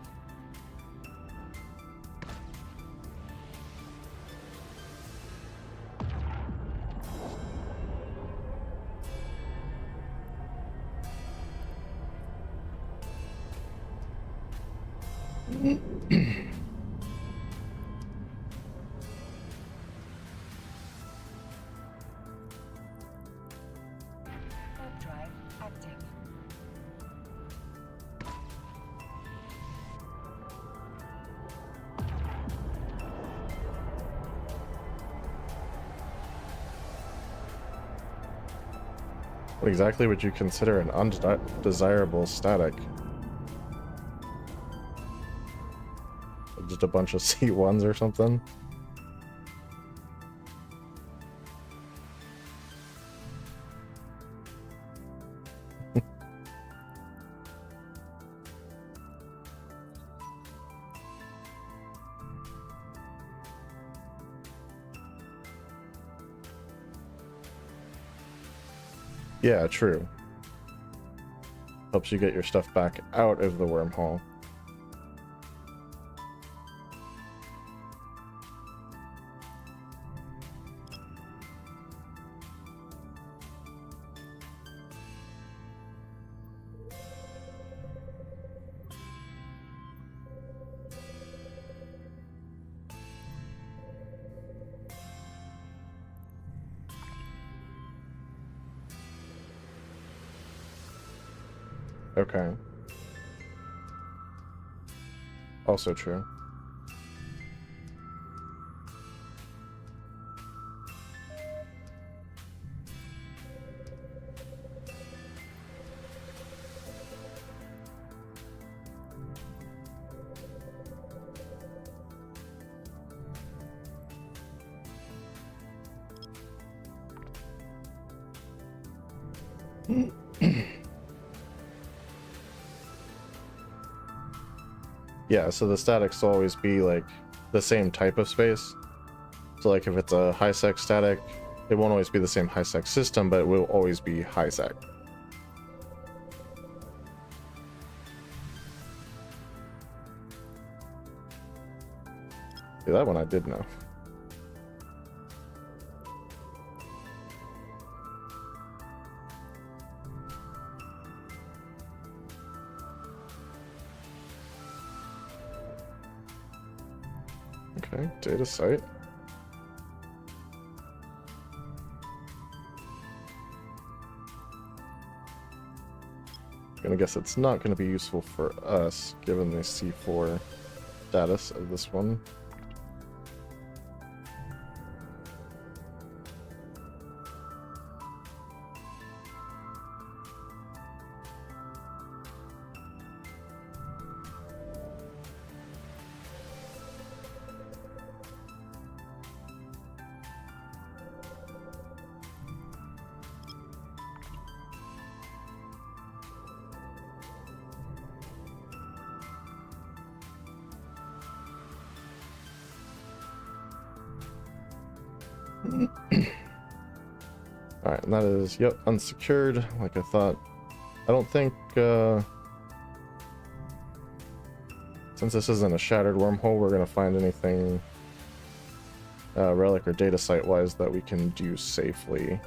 Third drive active. What exactly would you consider an undesirable static? Just a bunch of C1s or something? Yeah, true. Helps you get your stuff back out of the wormhole. Okay. Also true. Yeah, so the statics will always be like the same type of space. So like if it's a high sec static, it won't always be the same high sec system, but it will always be high sec. Yeah, that one I did know. Okay, data site. I'm gonna guess it's not gonna be useful for us, given the C4 status of this one. Alright, and that is, yep, unsecured, like I thought. I don't think, since this isn't a shattered wormhole, we're gonna find anything relic or data site wise that we can do safely.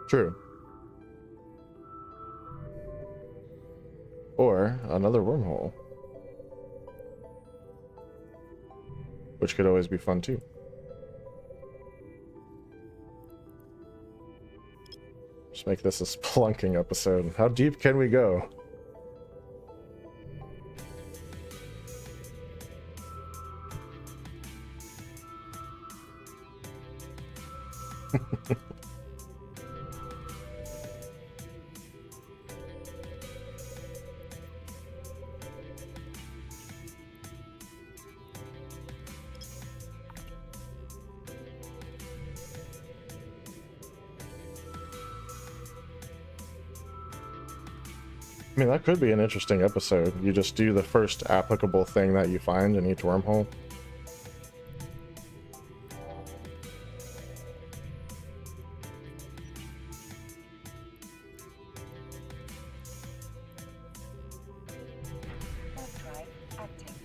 True. Or another wormhole, which could always be fun too. Just make this a spelunking episode. How deep can we go? I mean, that could be an interesting episode. You just do the first applicable thing that you find in each wormhole. Warp drive active.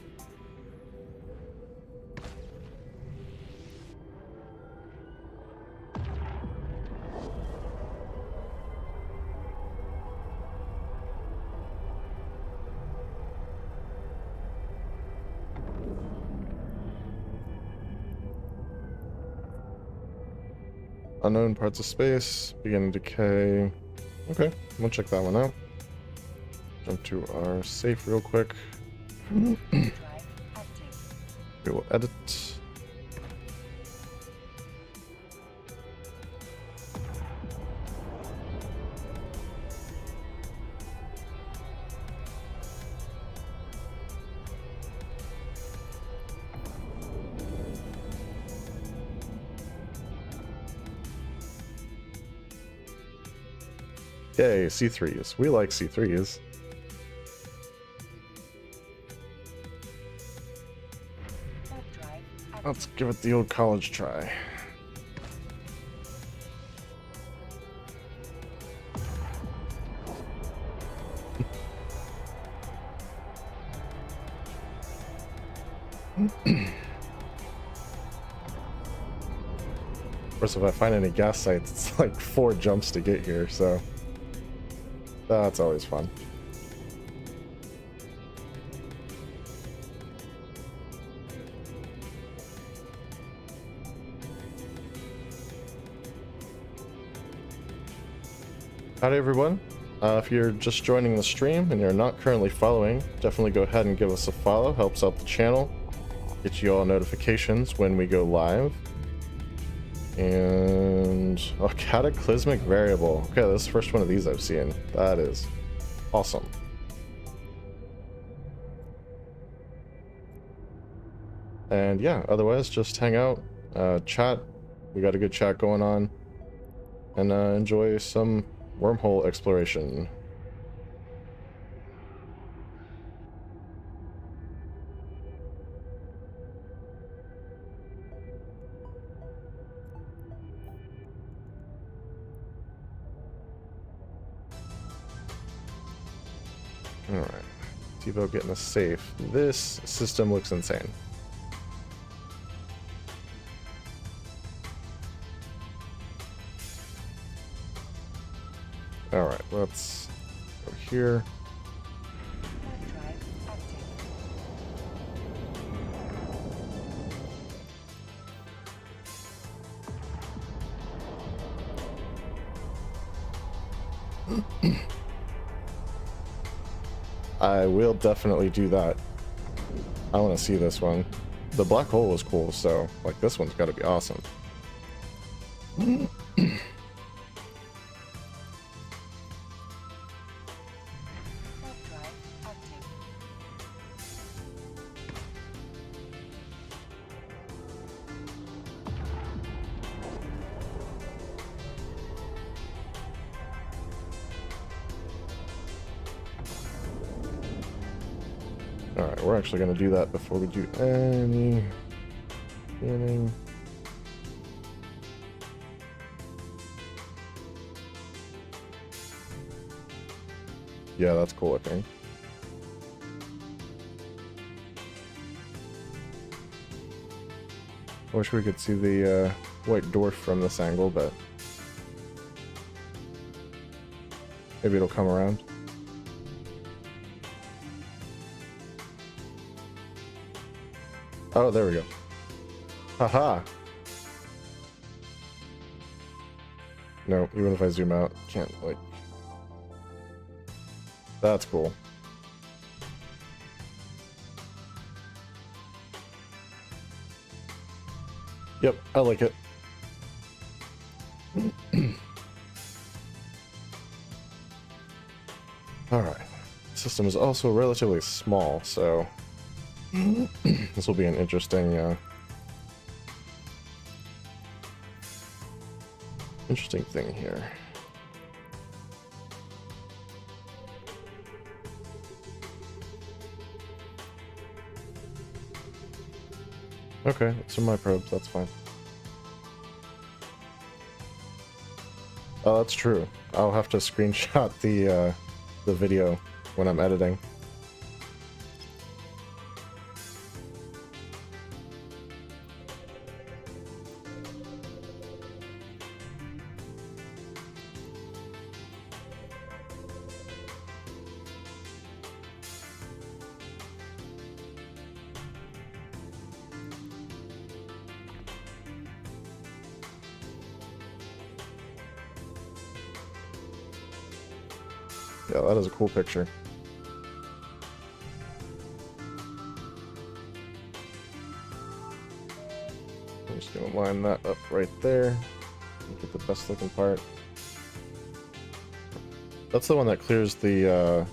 Unknown parts of space, begin to decay. Okay, we'll check that one out. Jump to our safe real quick. Drive active. We will edit. Yay, C3s. We like C3s. Warp drive active. Let's give it the old college try. Of course, if I find any gas sites, it's like 4 jumps to get here, so that's always fun. Howdy everyone. If you're just joining the stream and you're not currently following, definitely go ahead and give us a follow. Helps out the channel. Get you all notifications when we go live. And a cataclysmic variable. Okay, this is the first one of these I've seen. That is awesome. And yeah, otherwise just hang out, chat. We got a good chat going on, and enjoy some wormhole exploration. Alright. TiVo getting a safe. This system looks insane. Alright, let's go here. Drive active. I will definitely do that. I want to see this one. The black hole was cool, so like this one's got to be awesome. Drive active. Alright, we're actually going to do that before we do any scanning. Yeah, that's cool looking. I wish we could see the white dwarf from this angle, but maybe it'll come around. Oh, there we go. Haha. No, even if I zoom out, can't, like... That's cool. Yep, I like it. Alright. System is also relatively small, so... this will be an interesting, interesting thing here. Okay, some of my probes, that's fine. Oh, that's true. I'll have to screenshot the video when I'm editing. Yeah, that is a cool picture. I'm just gonna line that up right there. Get the best looking part. That's the one that clears the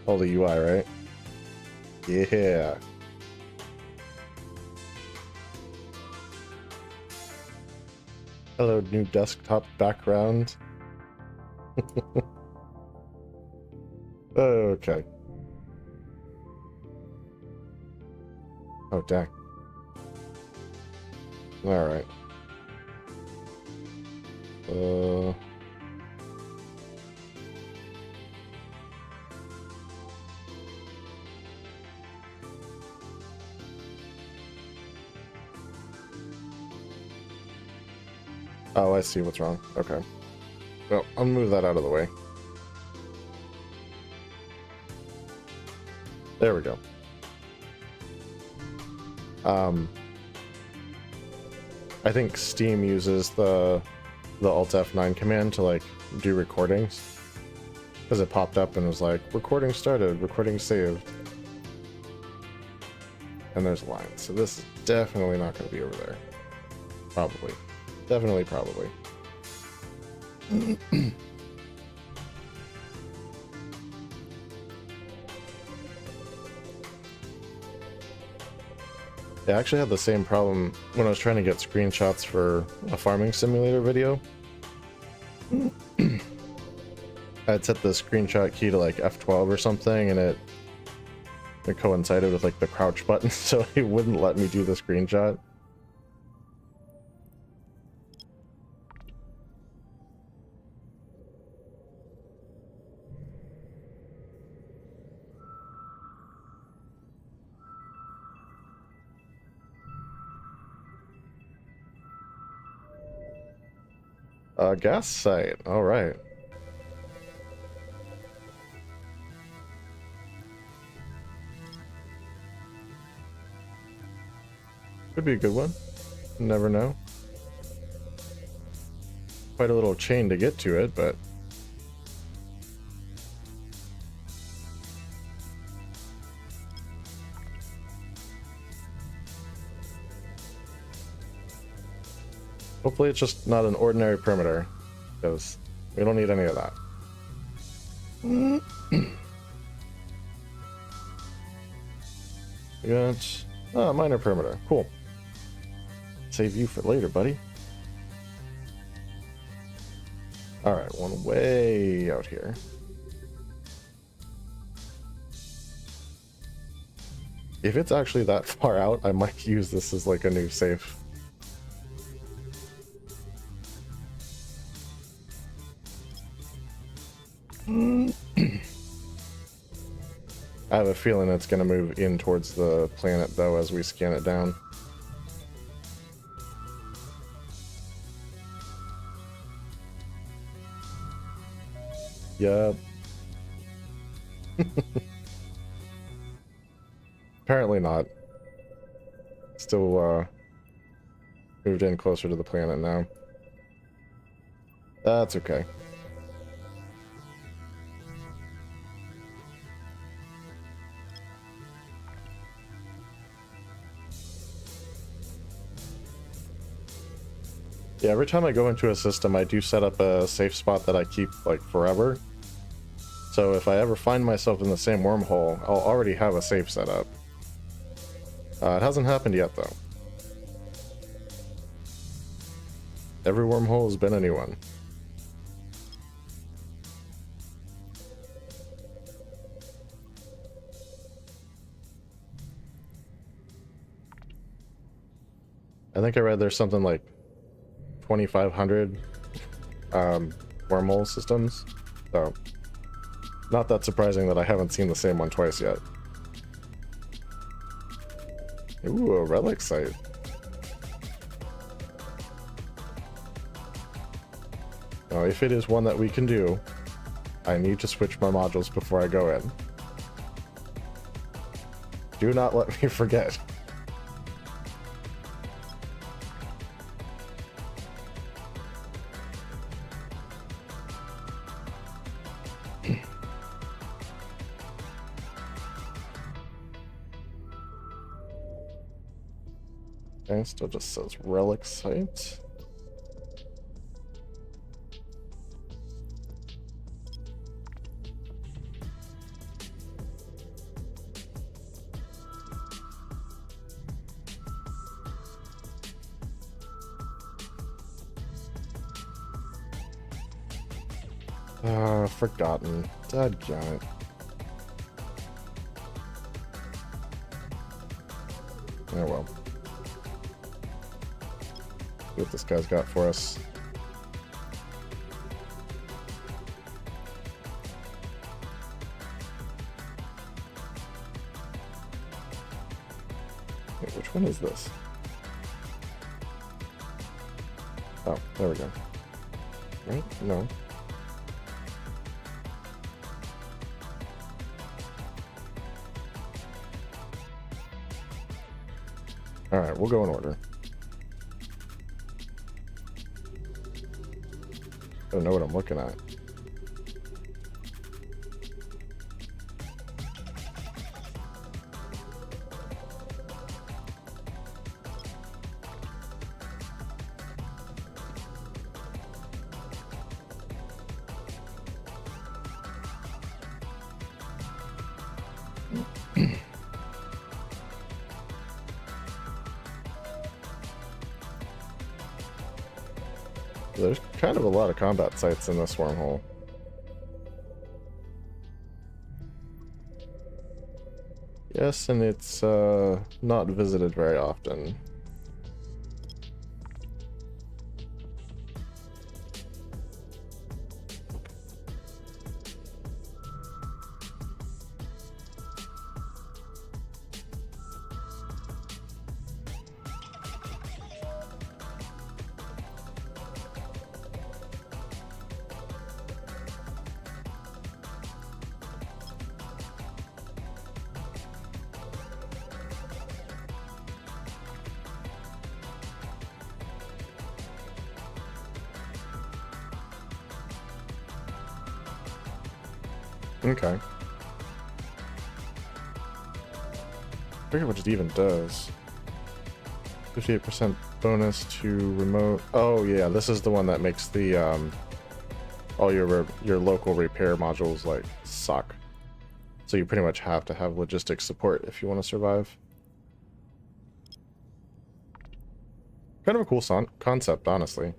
all the UI, right? Yeah. Hello, new desktop background. Okay. Oh, dang. Alright. Oh, I see what's wrong. Okay. Well, I'll move that out of the way. There we go. I think Steam uses the Alt F9 command to like do recordings, because it popped up and was like, recording started, recording saved. And there's a line. So this is definitely not going to be over there. Probably. Definitely, probably. I actually had the same problem when I was trying to get screenshots for a farming simulator video. I had set the screenshot key to like F12 or something, and it coincided with like the crouch button, so it wouldn't let me do the screenshot. Gas site. All right. Could be a good one. Never know. Quite a little chain to get to it, but hopefully it's just not an ordinary perimeter, because we don't need any of that. We got minor perimeter. Cool. Save you for later, buddy. Alright, one way out here. If it's actually that far out, I might use this as like a new safe. I have a feeling it's going to move in towards the planet, though, as we scan it down. Yup. Apparently not. Still, moved in closer to the planet now. That's okay. Yeah, every time I go into a system, I do set up a safe spot that I keep, like, forever. So if I ever find myself in the same wormhole, I'll already have a safe set up. It hasn't happened yet, though. Every wormhole has been a new one. I think I read there's something like 2,500 wormhole systems, so not that surprising that I haven't seen the same one twice yet. Ooh, a relic site. Now, if it is one that we can do, I need to switch my modules before I go in. Do not let me forget. Okay, still just says relic site. Forgotten. Dadgummit. Oh well. See what this guy's got for us. Wait, which one is this? Oh, there we go. Right? No. Alright, we'll go in order. I don't know what I'm looking at. There's kind of a lot of combat sites in this wormhole. Yes, and it's not visited very often. Okay. I forget what it even does. 58% bonus to remote. Oh yeah, this is the one that makes the all your local repair modules like suck. So you pretty much have to have logistics support if you want to survive. Kind of a cool concept, honestly.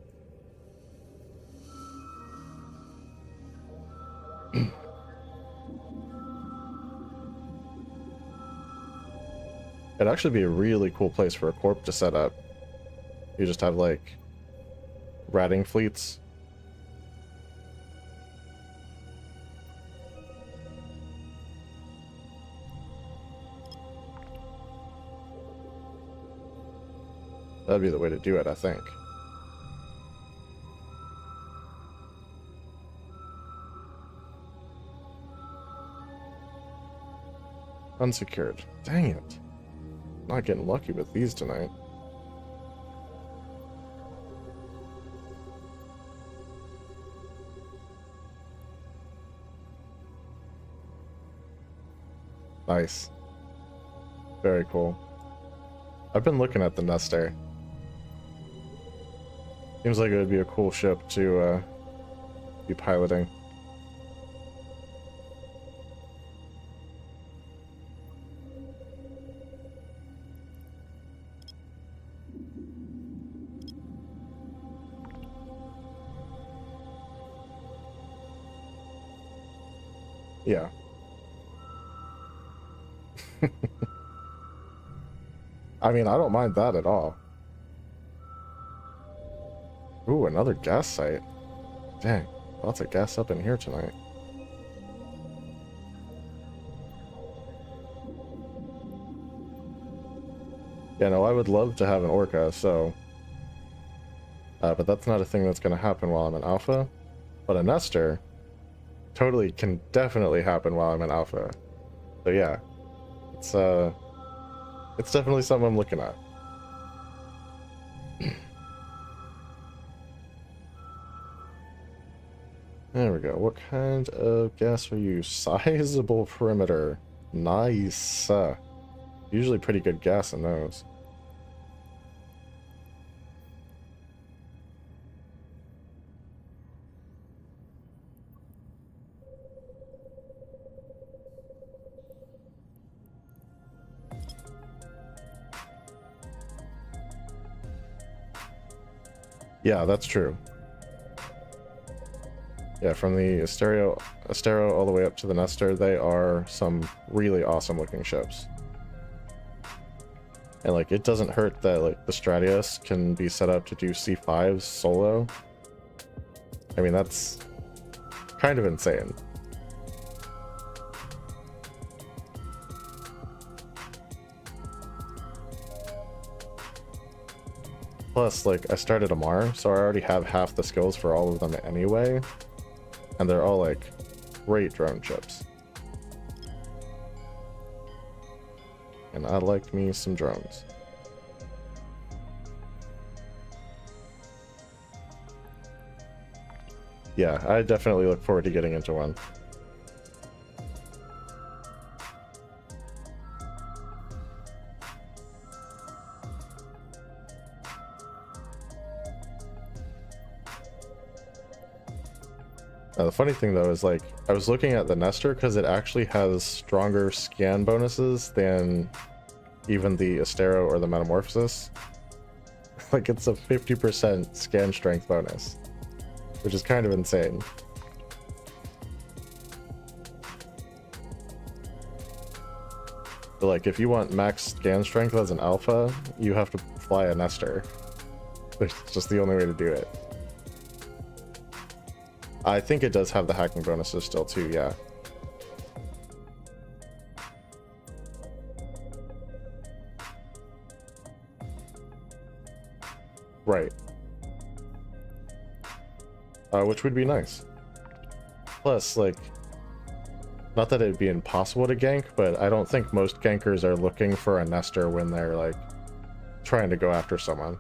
It'd actually be a really cool place for a corp to set up. You just have like ratting fleets. That'd be the way to do it, I think. Unsecured. Dang it. Not getting lucky with these tonight. Nice. Very cool. I've been looking at the Nestor. Seems like it would be a cool ship to be piloting. Yeah. I mean, I don't mind that at all. Ooh, another gas site. Dang, lots of gas up in here tonight. Yeah, no, I would love to have an Orca, so... but that's not a thing that's going to happen while I'm in Alpha. But a Nestor totally can definitely happen while I'm in Alpha. So yeah, it's definitely something I'm looking at. There we go. What kind of gas are you? Sizable perimeter. Nice. Usually pretty good gas in those. Yeah, that's true. Yeah, from the Astero all the way up to the Nestor, they are some really awesome looking ships. And like, it doesn't hurt that like the Stratius can be set up to do C5s solo. I mean, that's kind of insane. Plus, like, I started Amar, so I already have half the skills for all of them anyway. And they're all, like, great drone chips. And I like me some drones. Yeah, I definitely look forward to getting into one. The funny thing though is, like, I was looking at the Nestor because it actually has stronger scan bonuses than even the Astero or the Metamorphosis. Like, it's a 50% scan strength bonus, which is kind of insane. But, like, if you want max scan strength as an alpha, you have to fly a Nestor. It's just the only way to do it. I think it does have the hacking bonuses still too, yeah. Right. Which would be nice. Plus, like, not that it'd be impossible to gank, but I don't think most gankers are looking for a Nestor when they're, like, trying to go after someone.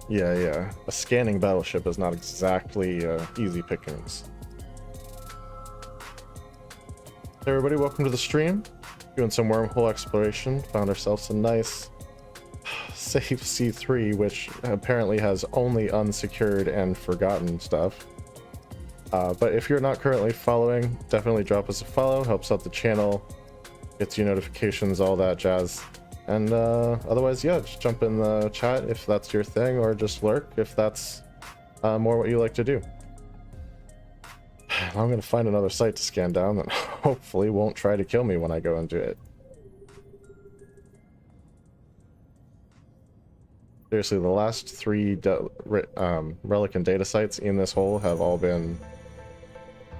Yeah. A scanning battleship is not exactly easy pickings. Hey everybody, welcome to the stream. Doing some wormhole exploration. Found ourselves a nice safe C3, which apparently has only unsecured and forgotten stuff. But if you're not currently following, definitely drop us a follow. Helps out the channel, gets you notifications, all that jazz. And otherwise, yeah, just jump in the chat if that's your thing, or just lurk if that's more what you like to do. I'm going to find another site to scan down that hopefully won't try to kill me when I go into it. Seriously, the last 3 relic and data sites in this hole have all been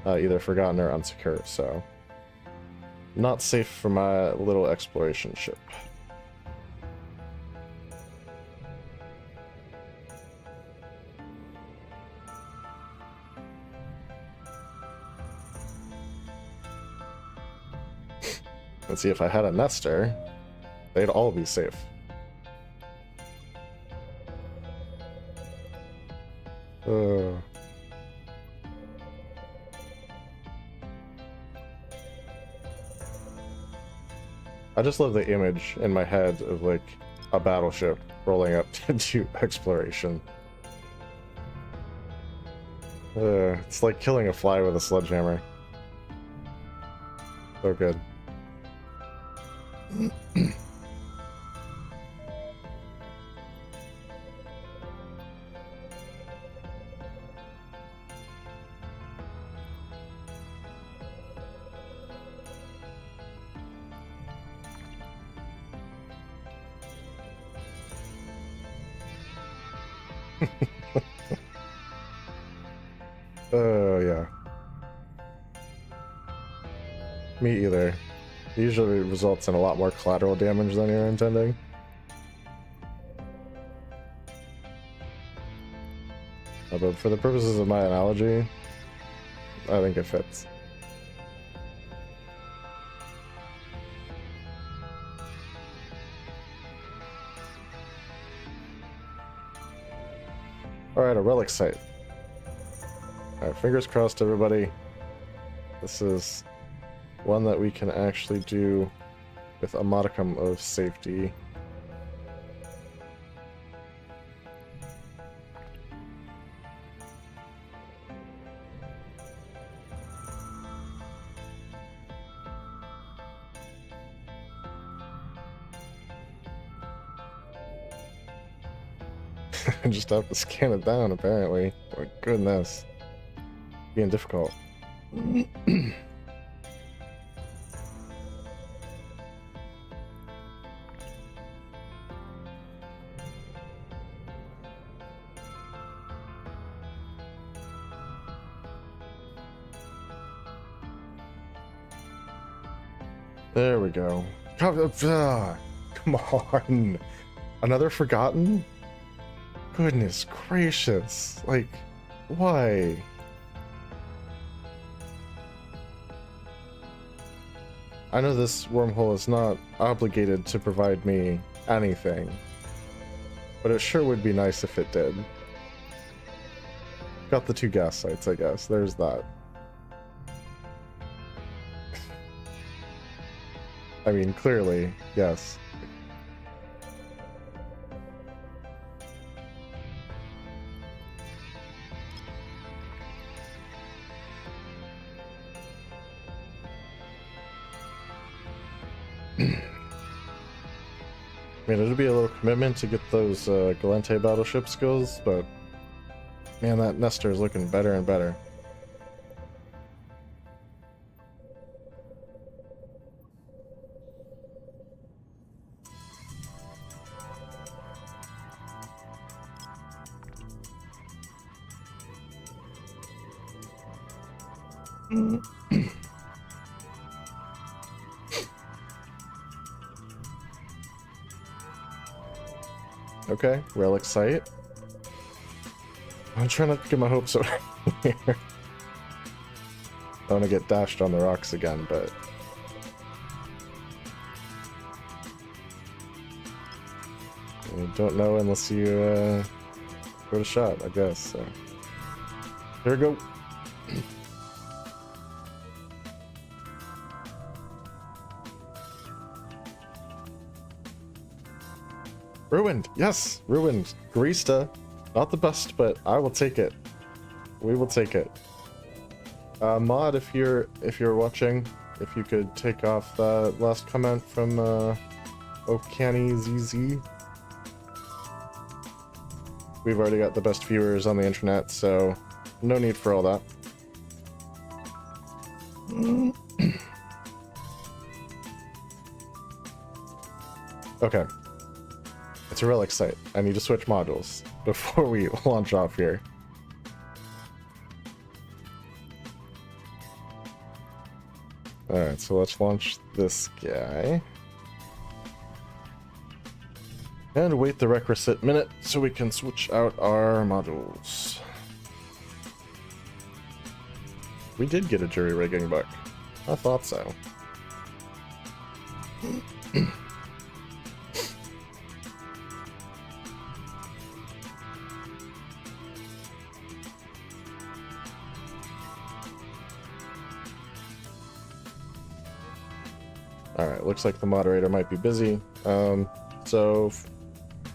either forgotten or unsecure, so not safe for my little exploration ship. Let's see, if I had a Nestor, they'd all be safe. I just love the image in my head of, like, a battleship rolling up to do exploration. It's like killing a fly with a sledgehammer. So good. Oh, yeah. Me either. It usually results in a lot more collateral damage than you're intending. But for the purposes of my analogy, I think it fits. Alright, a relic site. Alright, fingers crossed, everybody. This is one that we can actually do with a modicum of safety. I just have to scan it down, apparently. My goodness. Being difficult. There we go. Come on. Another forgotten? Goodness gracious. Like, why? I know this wormhole is not obligated to provide me anything, but it sure would be nice if it did. Got the 2 gas sites, I guess. There's that. I mean, clearly, yes. I mean, it'll be a little commitment to get those Galente battleship skills, but man, that Nestor is looking better and better. Okay, relic site. I'm trying not to get my hopes up here. I want to get dashed on the rocks again, but you don't know unless you give it a shot, I guess. So here we go. Ruined, yes, ruined. Garista, not the best, but I will take it. We will take it. Mod, if you're watching, if you could take off that last comment from Okani ZZ. We've already got the best viewers on the internet, so no need for all that. Okay. It's a relic site. I need to switch modules before we launch off here. Alright, so let's launch this guy. And wait the requisite minute so we can switch out our modules. We did get a jury rigging book. I thought so. Alright, looks like the moderator might be busy. So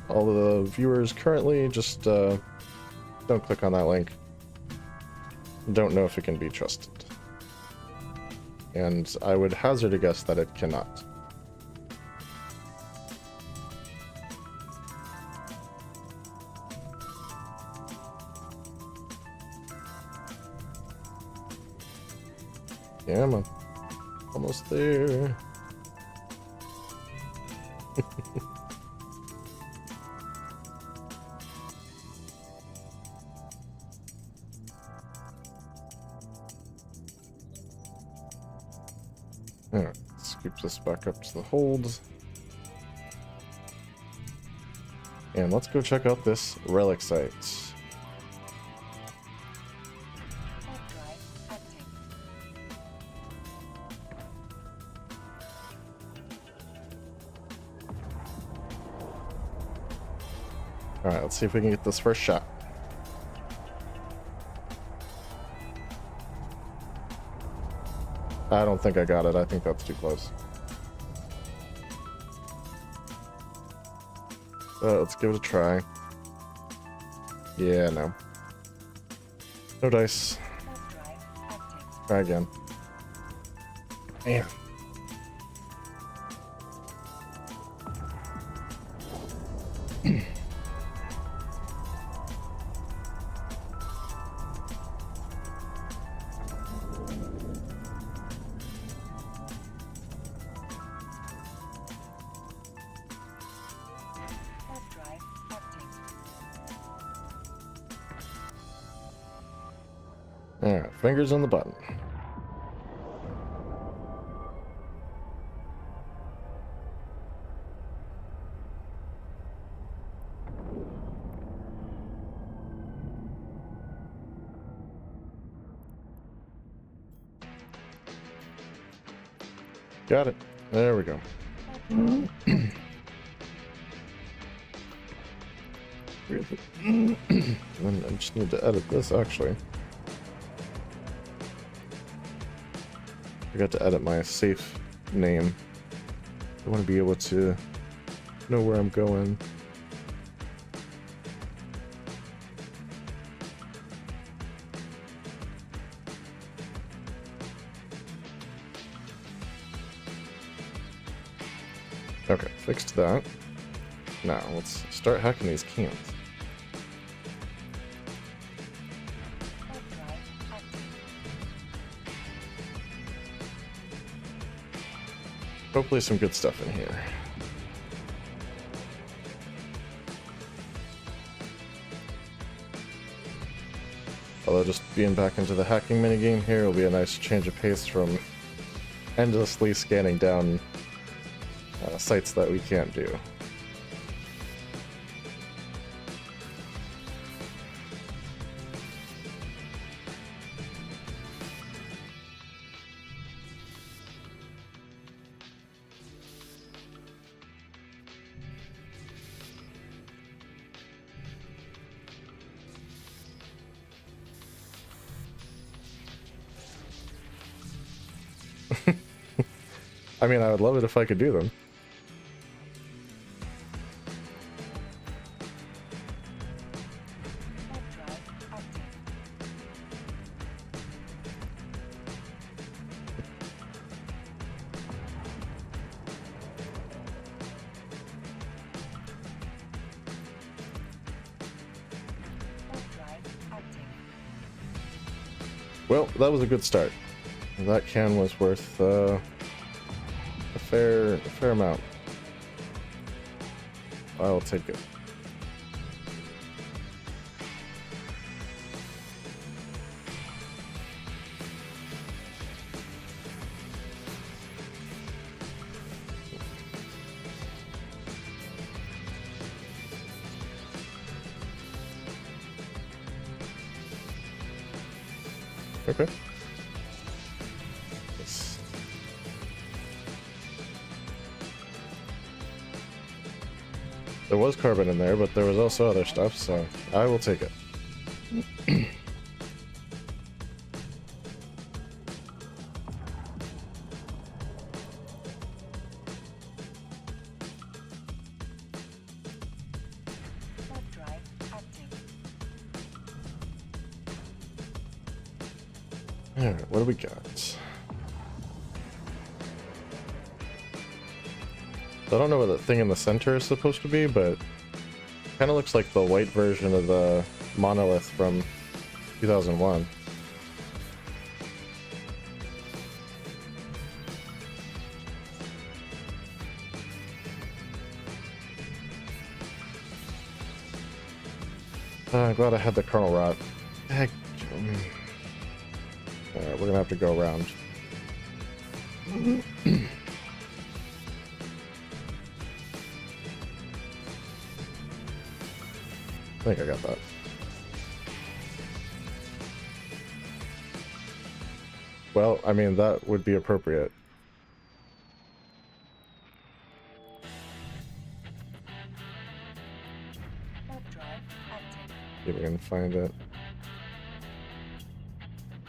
all of the viewers currently, just don't click on that link. Don't know if it can be trusted. And I would hazard a guess that it cannot. Yeah, man. Almost there. Alright, scoop this back up to the hold. And let's go check out this relic site. Warp drive active. Alright, let's see if we can get this first shot. I don't think I got it. I think that's too close. Let's give it a try. Yeah, no. No dice. Warp drive active. Try again. Man. Warp drive active. Alright, fingers on the button. Got it. There we go. Hard drive active. And I just need to edit this actually. I got to edit my safe name. I want to be able to know where I'm going. Okay, fixed that. Now let's start hacking these cans. Hard drive active. Hopefully some good stuff in here. Although just being back into the hacking minigame here will be a nice change of pace from endlessly scanning down sites that we can't do. I mean, I would love it if I could do them. Hard drive active. Hard drive active. Well, that was a good start. That can was worth a fair amount. I'll take it. Okay. Yes. There was carbon in there, but there was also other stuff, so I will take it. Hard drive active. Alright, what do we got? I don't know what that thing in the center is supposed to be, but kind of looks like the white version of the monolith from 2001. I'm glad I had the kernel rot. Heck. Alright, we're gonna have to go around. I think I got that. Well, I mean, that would be appropriate. Hard drive active. See if we can find it.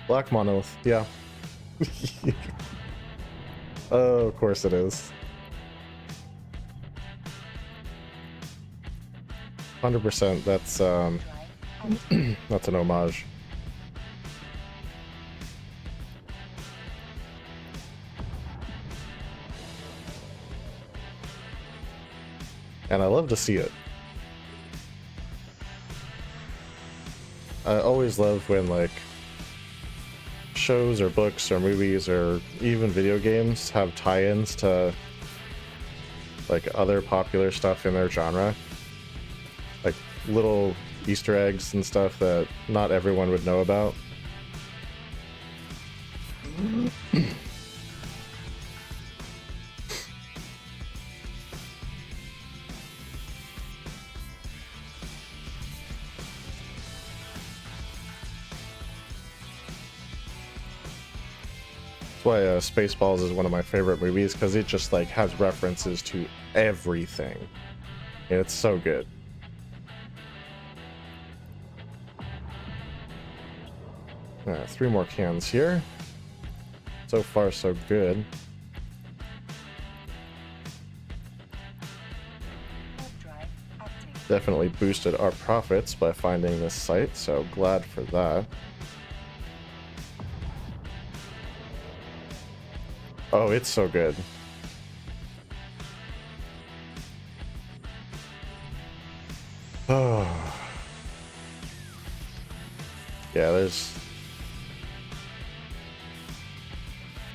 Black monolith, yeah. Oh, of course it is. 100%, that's Drive active. that's an homage. And I love to see it. I always love when like shows or books or movies or even video games have tie-ins to like other popular stuff in their genre. Like little Easter eggs and stuff that not everyone would know about. That's why Spaceballs is one of my favorite movies, because it just like has references to everything. And it's so good. Three more cans here. So far, so good. Warp drive active. Definitely boosted our profits by finding this site, so glad for that. Oh, it's so good. Oh. Yeah, there's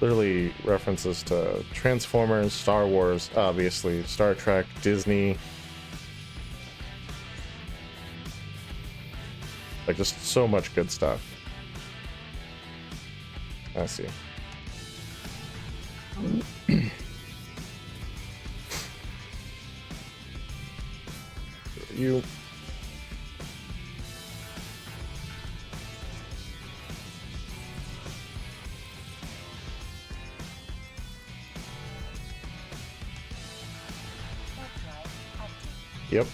literally references to Transformers, Star Wars, obviously, Star Trek, Disney. Like, just so much good stuff. I see. You. Warp drive active. Yep.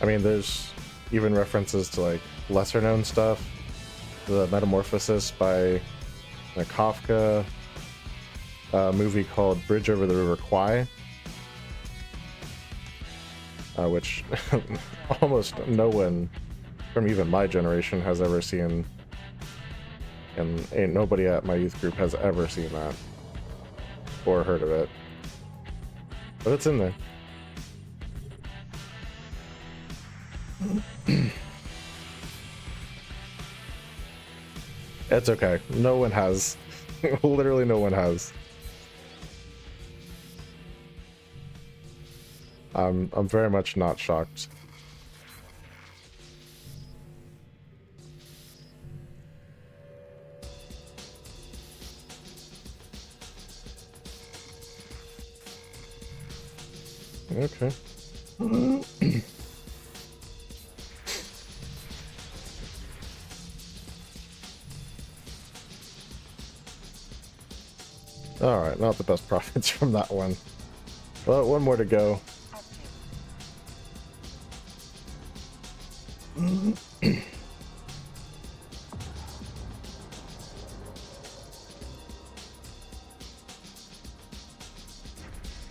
I mean, there's even references to like lesser known stuff. The Metamorphosis by a Kafka movie called Bridge Over the River Kwai, which almost no one from even my generation has ever seen, and ain't nobody at my youth group has ever seen that or heard of it, but it's in there. It's okay. No one has. Literally no one has. I'm very much not shocked. Okay. Alright, not the best profits from that one. Well, one more to go. Active.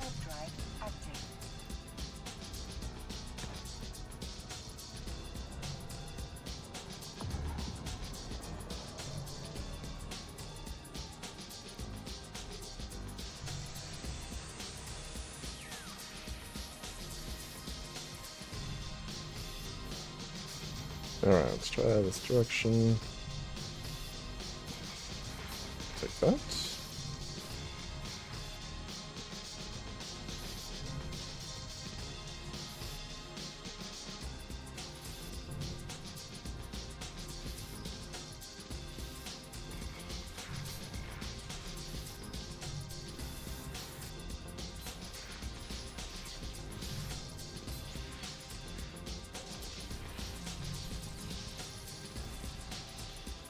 Warp drive active. Alright, let's try this direction. Take that.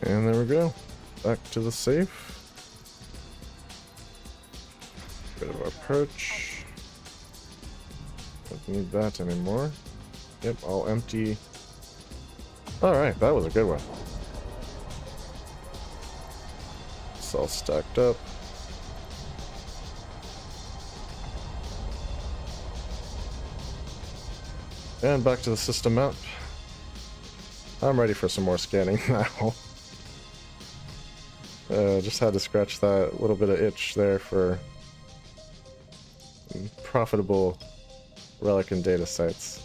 And there we go. Back to the safe. Bit of our perch. Don't need that anymore. Yep, all empty. Alright, that was a good one. It's all stacked up. And back to the system map. I'm ready for some more scanning now. Just had to scratch that little bit of itch there for profitable relic and data sites.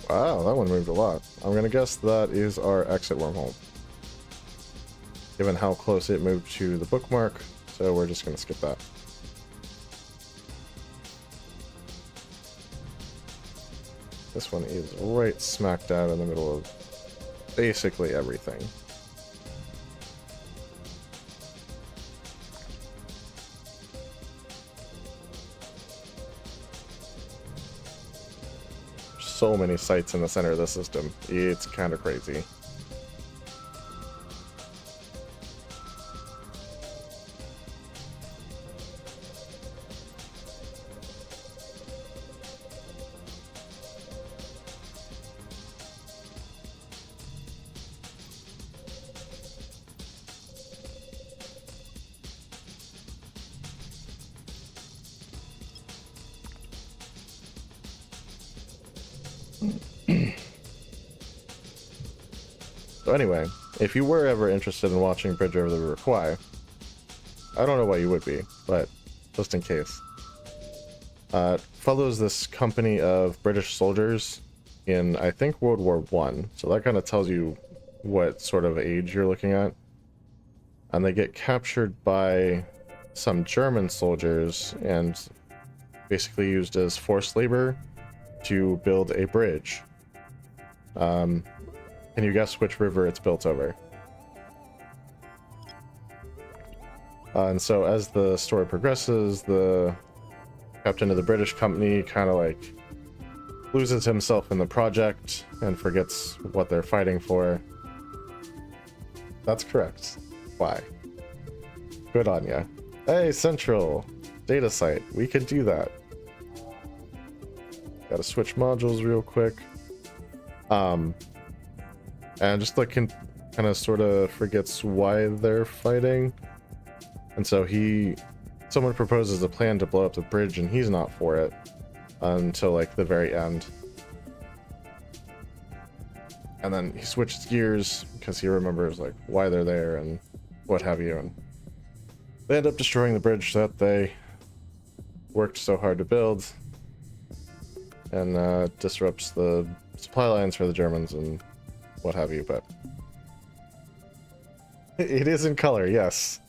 Wow, that one moved a lot. I'm gonna guess that is our exit wormhole. given how close it moved to the bookmark, so we're just going to skip that. This one is right smack dab in the middle of basically everything. So many sites in the center of the system. It's kind of crazy. So anyway, if you were ever interested in watching Bridge over the River Kwai, I don't know why you would be, but just in case. Follows this company of British soldiers in, I think, World War I. So that kind of tells you what sort of age you're looking at. And they get captured by some German soldiers and basically used as forced labor to build a bridge. Can you guess which river it's built over? And so as the story progresses, the captain of the British company kind of like loses himself in the project and forgets what they're fighting for. That's correct. Why? Good on ya. Hey, Central data site. We can do that. Gotta switch modules real quick. And just like kind of sort of forgets why they're fighting. And so someone proposes a plan to blow up the bridge and he's not for it until like the very end. And then he switches gears because he remembers like why they're there and what have you. And they end up destroying the bridge that they worked so hard to build, and disrupts the supply lines for the Germans and what have you. But it is in color, yes.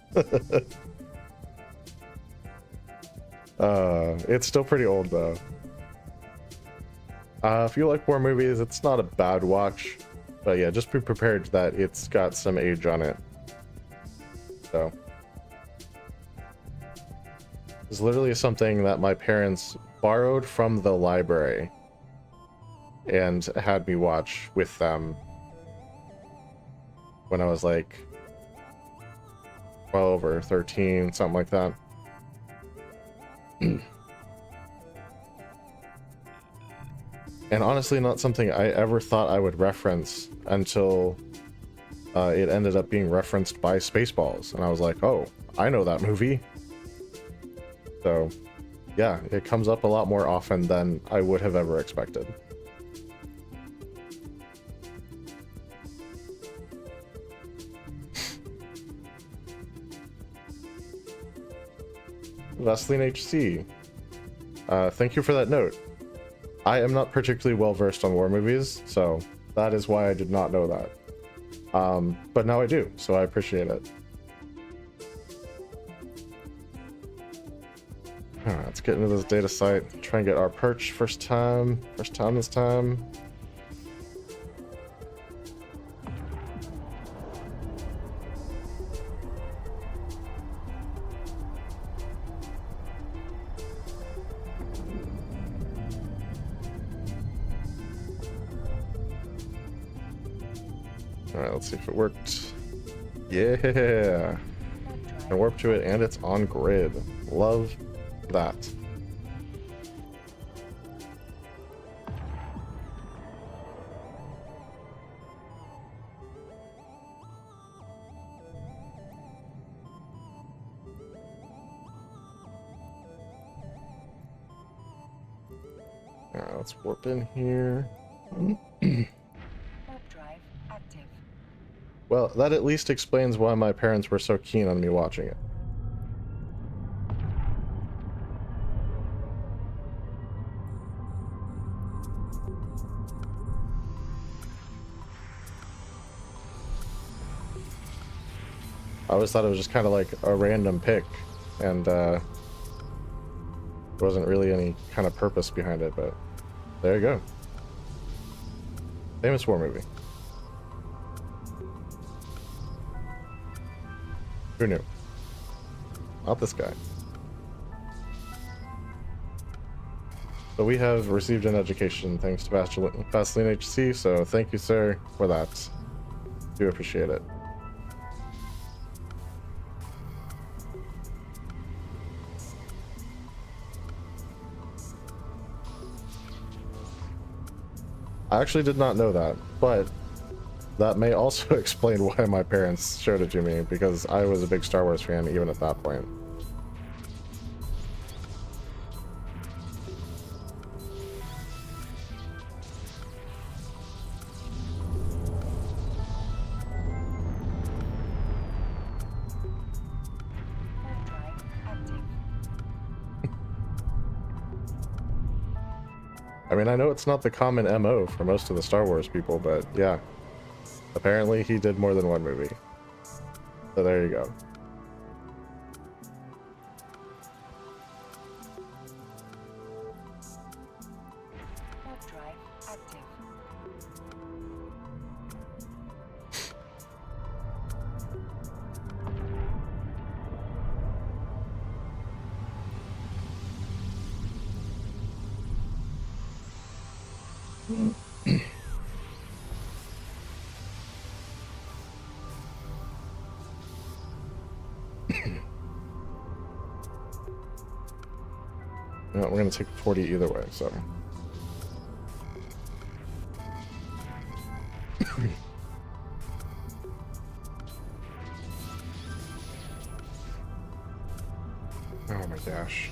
It's still pretty old though. If you like war movies, it's not a bad watch, but yeah, just be prepared that it's got some age on it. So it's literally something that my parents borrowed from the library and had me watch with them when I was like 12 or 13, something like that. And honestly, not something I ever thought I would reference until it ended up being referenced by Spaceballs. And I was like, oh, I know that movie. So yeah, it comes up a lot more often than I would have ever expected. Vaseline HC, thank you for that note. I am not particularly well versed on war movies, so that is why I did not know that. But now I do, so I appreciate it. Alright, let's get into this data site. Try and get our perch first time this time. Alright, let's see if it worked. Yeah! I warp to it and it's on grid. Love that. Alright, let's warp in here. Well, that at least explains why my parents were so keen on me watching it. I always thought it was just kind of like a random pick, and there wasn't really any kind of purpose behind it, but there you go. Famous war movie. Who knew? Not this guy. So we have received an education thanks to Vaseline HC, so thank you, sir, for that. Do appreciate it. I actually did not know that, but that may also explain why my parents showed it to me, because I was a big Star Wars fan even at that point. Warp drive active. I mean, I know it's not the common MO for most of the Star Wars people, but yeah. Apparently he did more than one movie. So there you go. Warp drive active. No, we're gonna take 40 either way, so. Oh my gosh.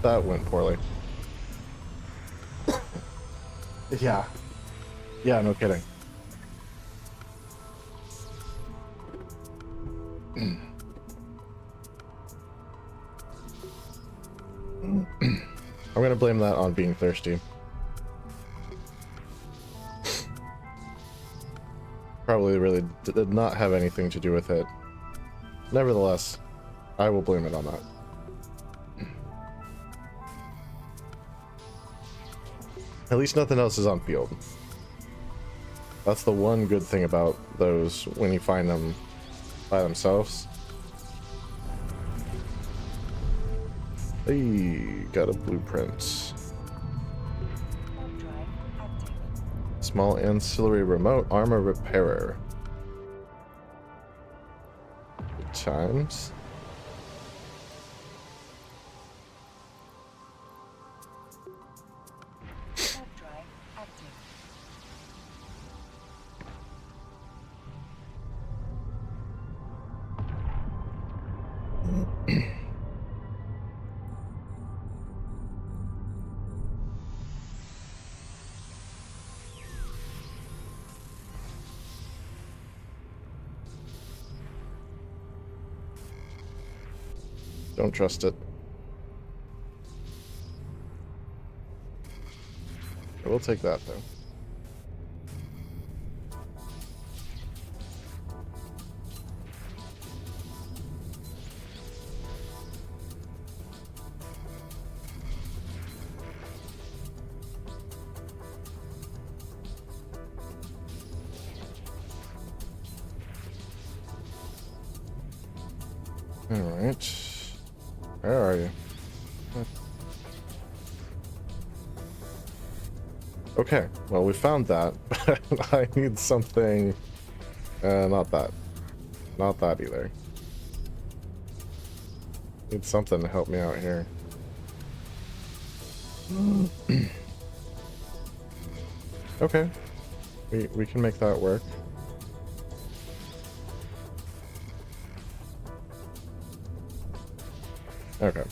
That went poorly. Yeah. Yeah, no kidding. I'm gonna blame that on being thirsty. Probably really did not have anything to do with it. Nevertheless, I will blame it on that. At least nothing else is on field. That's the one good thing about those when you find them by themselves. Hey, got a blueprint. Warp drive active. Small ancillary remote armor repairer. Good times. Warp drive active. Don't trust it. I will take that though. All right. Where are you? Okay, well, we found that, but I need something. Not that. Not that either. Need something to help me out here. Okay. We can make that work. Okay.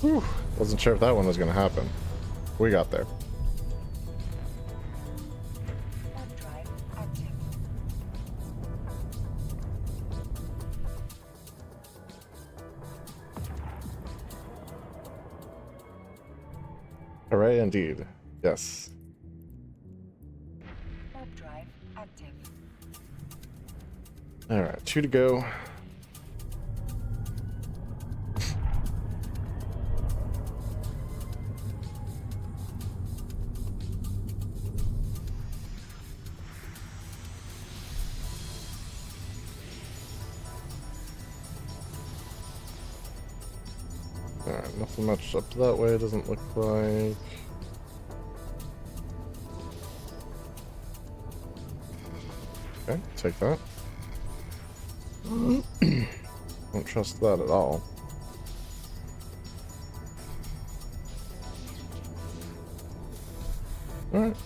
Whew. Wasn't sure if that one was going to happen. We got there. Warp drive active. Hooray indeed. Yes. Warp drive active. Alright, 2 to go. Alright, nothing much up that way, doesn't look like. Okay, take that. Don't trust that at all. Alright.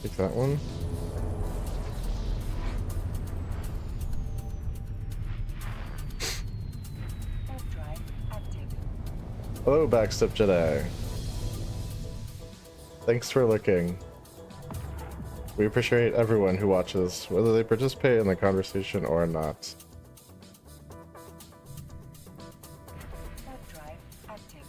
Take that one. Warp drive active. Hello, Backstep Jedi. Thanks for looking. We appreciate everyone who watches, whether they participate in the conversation or not. Warp drive active.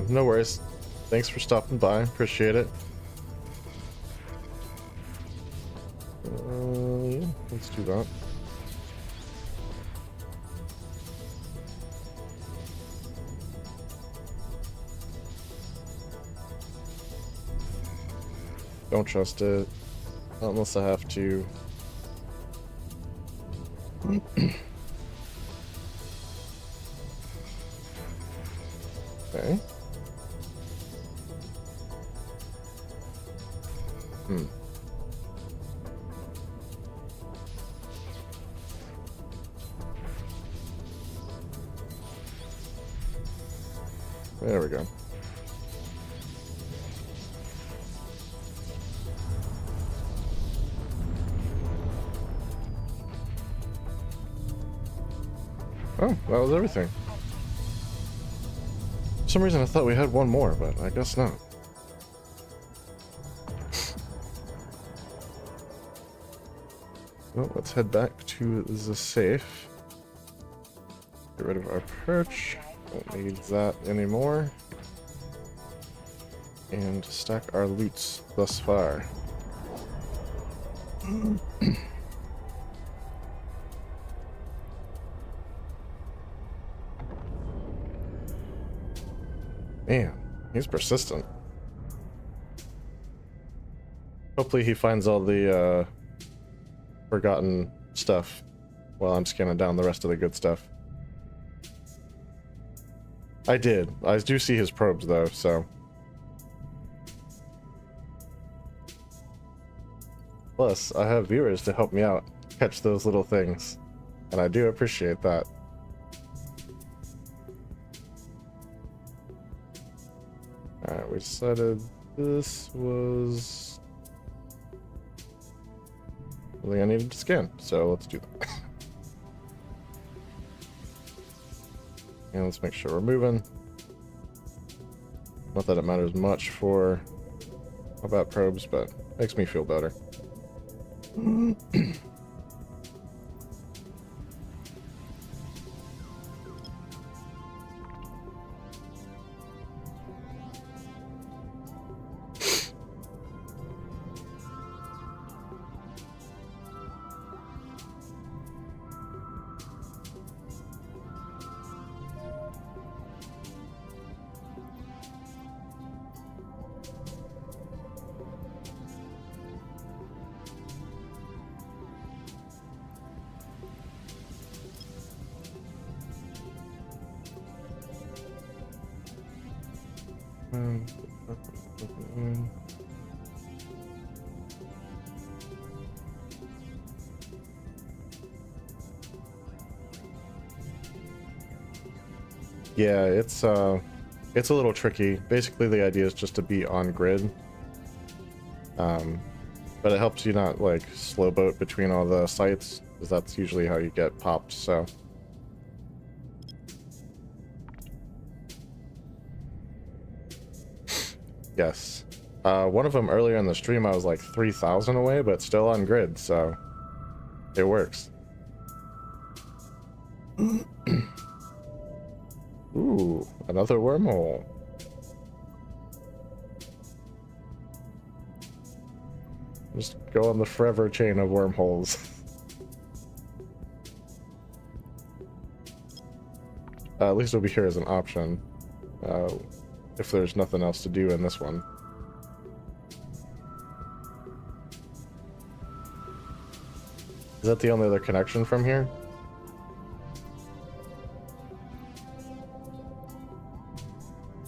No worries. Thanks for stopping by. Appreciate it. Yeah, let's do that. Don't trust it. Not unless I have to. Okay. There we go. Oh, that was everything. For some reason I thought we had one more, but I guess not. Well, let's head back to the safe. Get rid of our perch. Don't need that anymore. And stack our loots thus far. Man, he's persistent. Hopefully he finds all the forgotten stuff while I'm scanning down the rest of the good stuff. I did. I do see his probes though, so. Plus, I have viewers to help me out catch those little things, and I do appreciate that. Alright, we decided this was something I needed to scan, so let's do that. And let's make sure we're moving. Not that it matters much for about probes, but makes me feel better. Yeah, it's a little tricky. Basically, the idea is just to be on grid. But it helps you not like slow boat between all the sites, because that's usually how you get popped, so. Yes. One of them earlier in the stream I was like 3,000 away, but still on grid, so it works. Ooh, another wormhole. Just go on the forever chain of wormholes. At least it'll be here as an option, if there's nothing else to do in this one. Is that the only other connection from here?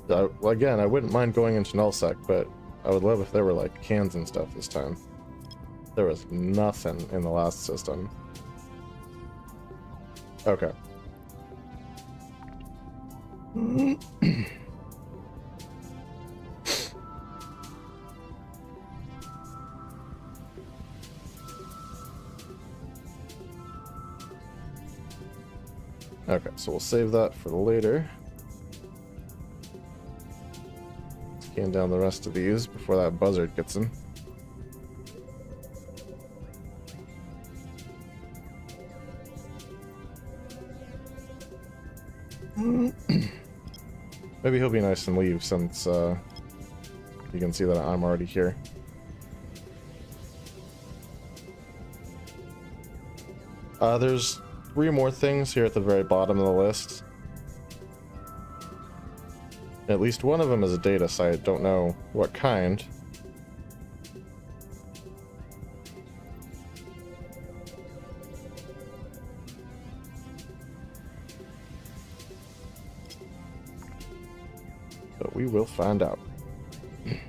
Well, again, I wouldn't mind going into nullsec, but I would love if there were like cans and stuff this time. There was nothing in the last system. Okay. Okay, so we'll save that for later. Scan down the rest of these before that buzzard gets in. Maybe he'll be nice and leave, since you can see that I'm already here. There's 3 more things here at the very bottom of the list. At least one of them is a data site, don't know what kind. But we will find out. And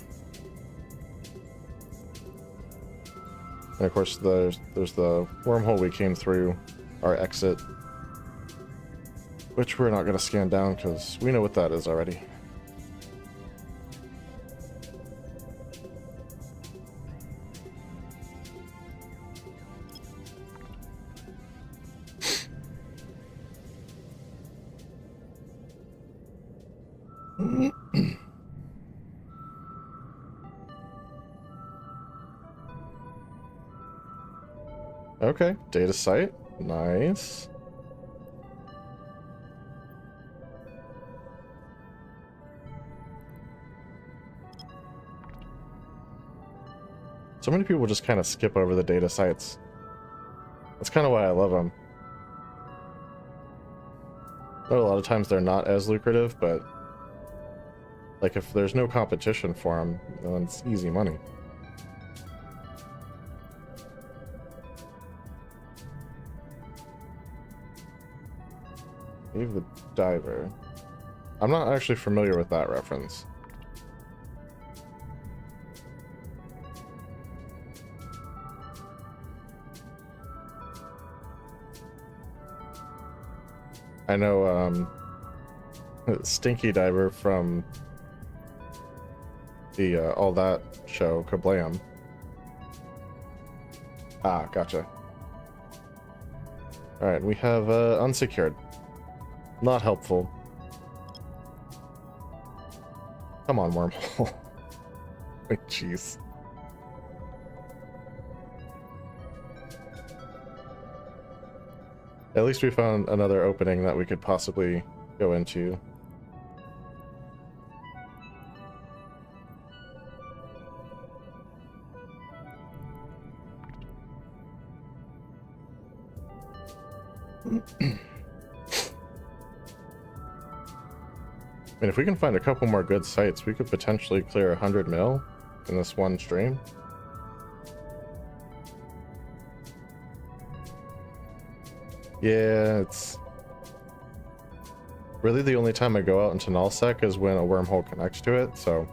of course, there's the wormhole we came through, our exit, which we're not going to scan down because we know what that is already. Okay, data site. Nice. So many people just kind of skip over the data sites. That's kind of why I love them. A lot of times they're not as lucrative, but like if there's no competition for them, then it's easy money. Leave the diver. I'm not actually familiar with that reference. I know Stinky Diver from the All That show, Kablam. Ah, gotcha. Alright, we have unsecured. Not helpful. Come on, wormhole. Jeez. At least we found another opening that we could possibly go into. And if we can find a couple more good sites, we could potentially clear 100 mil in this one stream. Yeah, it's really the only time I go out into nullsec is when a wormhole connects to it, so.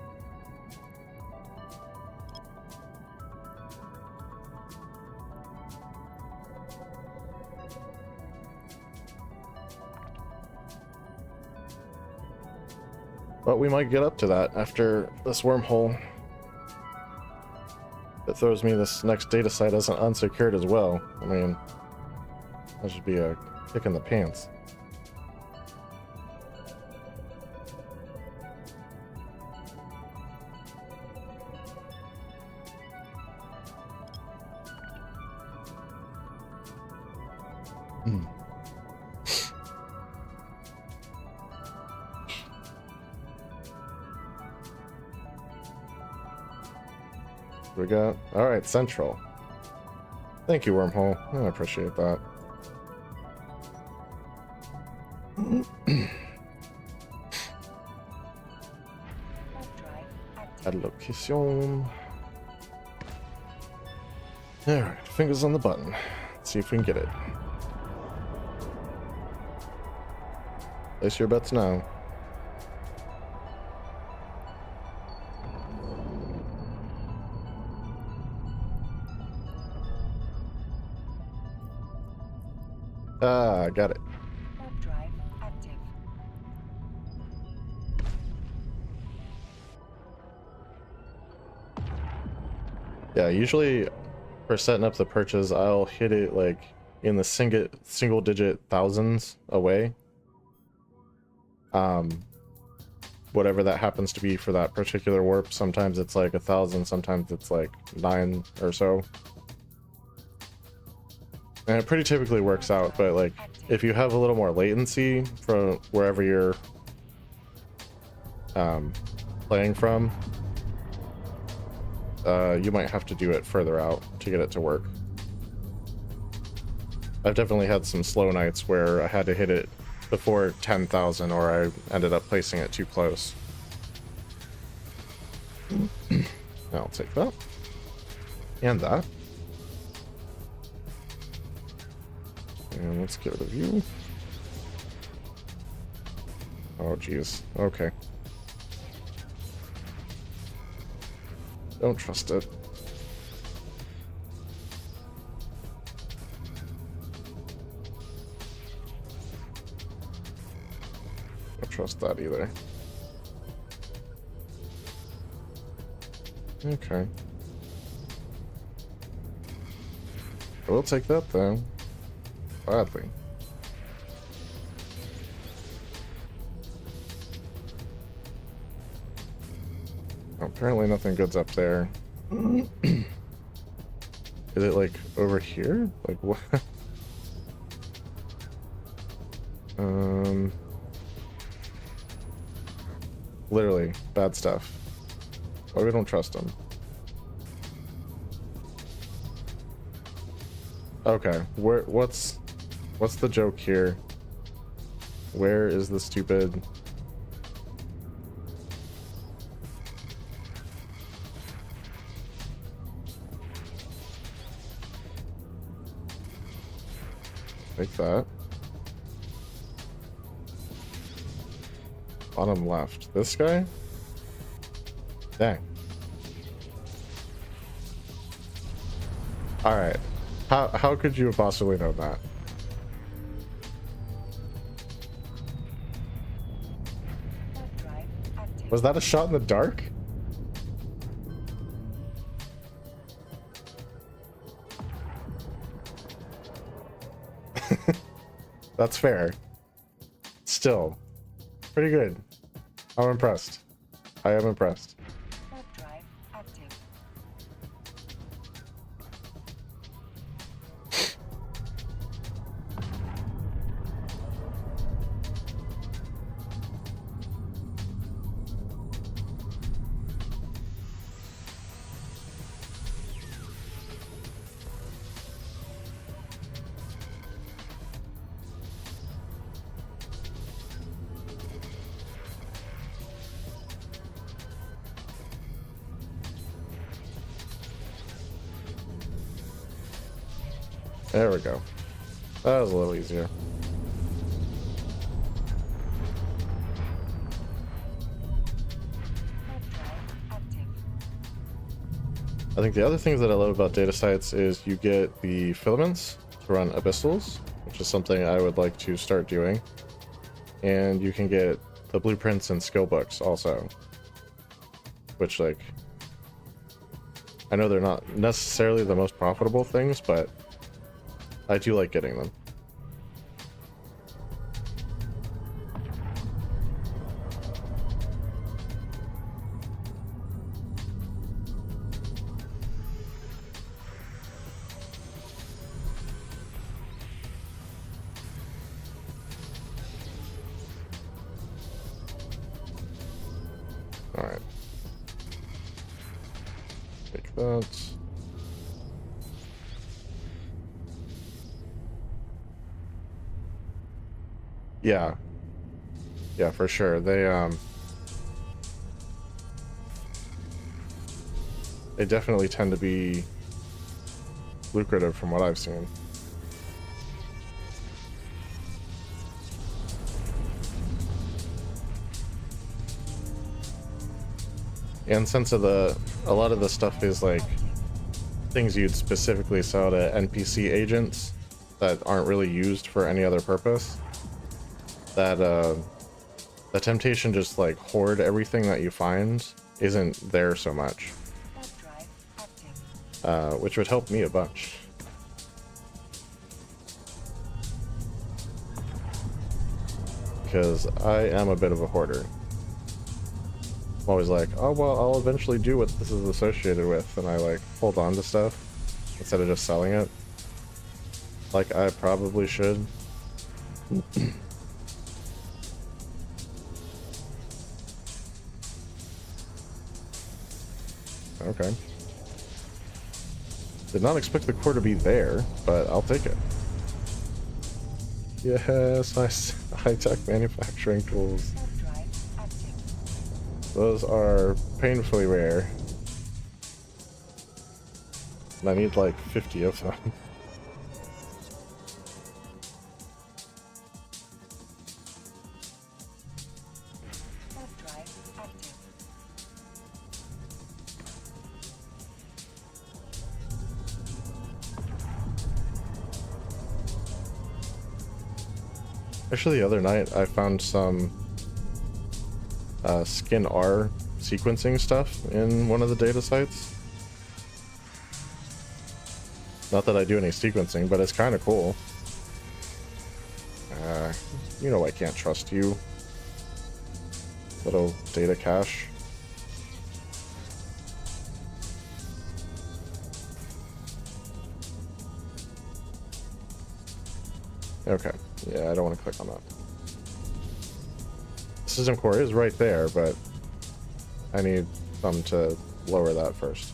But we might get up to that after this wormhole. But throws me this next data site as an unsecured as well. I mean, that should be a kick in the pants. We got, all right, Central. Thank you, Wormhole. I appreciate that. Add location. All right, fingers on the button. Let's see if we can get it. Place your bets now. Ah, got it. Warp drive active. Yeah, usually for setting up the perches, I'll hit it like in the single digit thousands away. Whatever that happens to be for that particular warp. Sometimes it's like 1,000, sometimes it's like 9 or so. And it pretty typically works out, but like if you have a little more latency from wherever you're playing from, you might have to do it further out to get it to work. I've definitely had some slow nights where I had to hit it before 10,000 or I ended up placing it too close. I'll take that. And that. And let's get rid of you. Oh, geez. Okay. Don't trust it. Don't trust that either. Okay. I will take that though. Gladly. Apparently nothing good's up there. Is it like over here? Like what? Literally bad stuff. Why we don't trust them? Okay, what's the joke here? Where is the stupid? Like that. Bottom left. This guy? Dang. Alright. How could you have possibly known that? Was that a shot in the dark? That's fair. Still, pretty good. I'm impressed. I am impressed. Warp drive active. There we go. That was a little easier. Warp drive active. I think the other things that I love about data sites is you get the filaments to run abyssals, which is something I would like to start doing. And you can get the blueprints and skill books also, which like I know they're not necessarily the most profitable things, but I do like getting them. All right. Take that. Yeah. Yeah, for sure. They definitely tend to be lucrative from what I've seen. And since a lot of the stuff is like things you'd specifically sell to NPC agents that aren't really used for any other purpose, that the temptation just like hoard everything that you find isn't there so much, which would help me a bunch. Because I am a bit of a hoarder. I'm always like, oh well, I'll eventually do what this is associated with, and I like hold on to stuff instead of just selling it. Like I probably should. Okay. Did not expect the core to be there, but I'll take it. Yes, nice high-tech manufacturing tools. Those are painfully rare. And I need like 50 of them. Actually, the other night I found some skin R sequencing stuff in one of the data sites. Not that I do any sequencing, but it's kind of cool. You know I can't trust you. Little data cache. Okay, yeah, I don't want to click on that. System core is right there, but I need them to lower that first.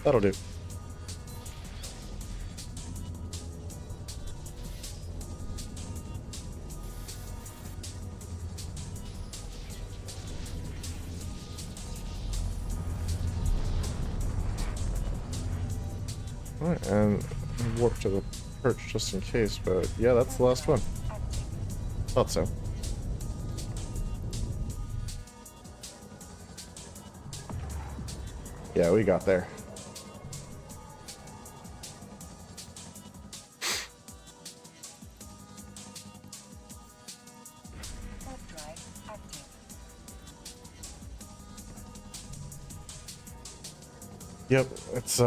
That'll do. Alright, and warp to the perch just in case, but yeah, that's the last one. Thought so. Yeah, we got there. Yep, it's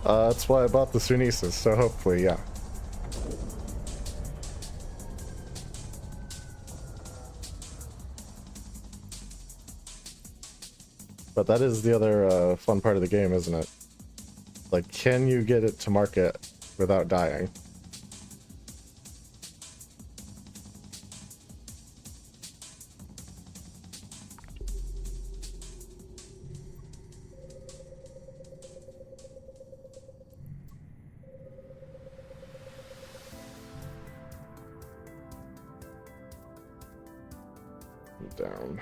that's why I bought the Sunesis, so hopefully, yeah. But that is the other fun part of the game, isn't it? Like, can you get it to market without dying? Down.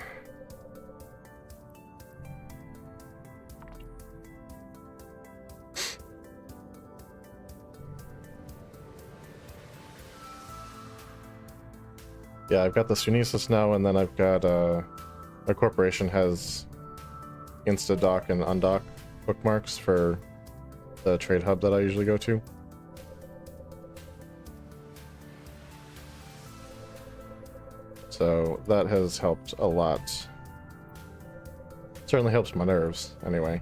Yeah, I've got the Sunesis now, and then I've got my corporation has insta-dock and undock bookmarks for the trade hub that I usually go to. So that has helped a lot. Certainly helps my nerves, anyway.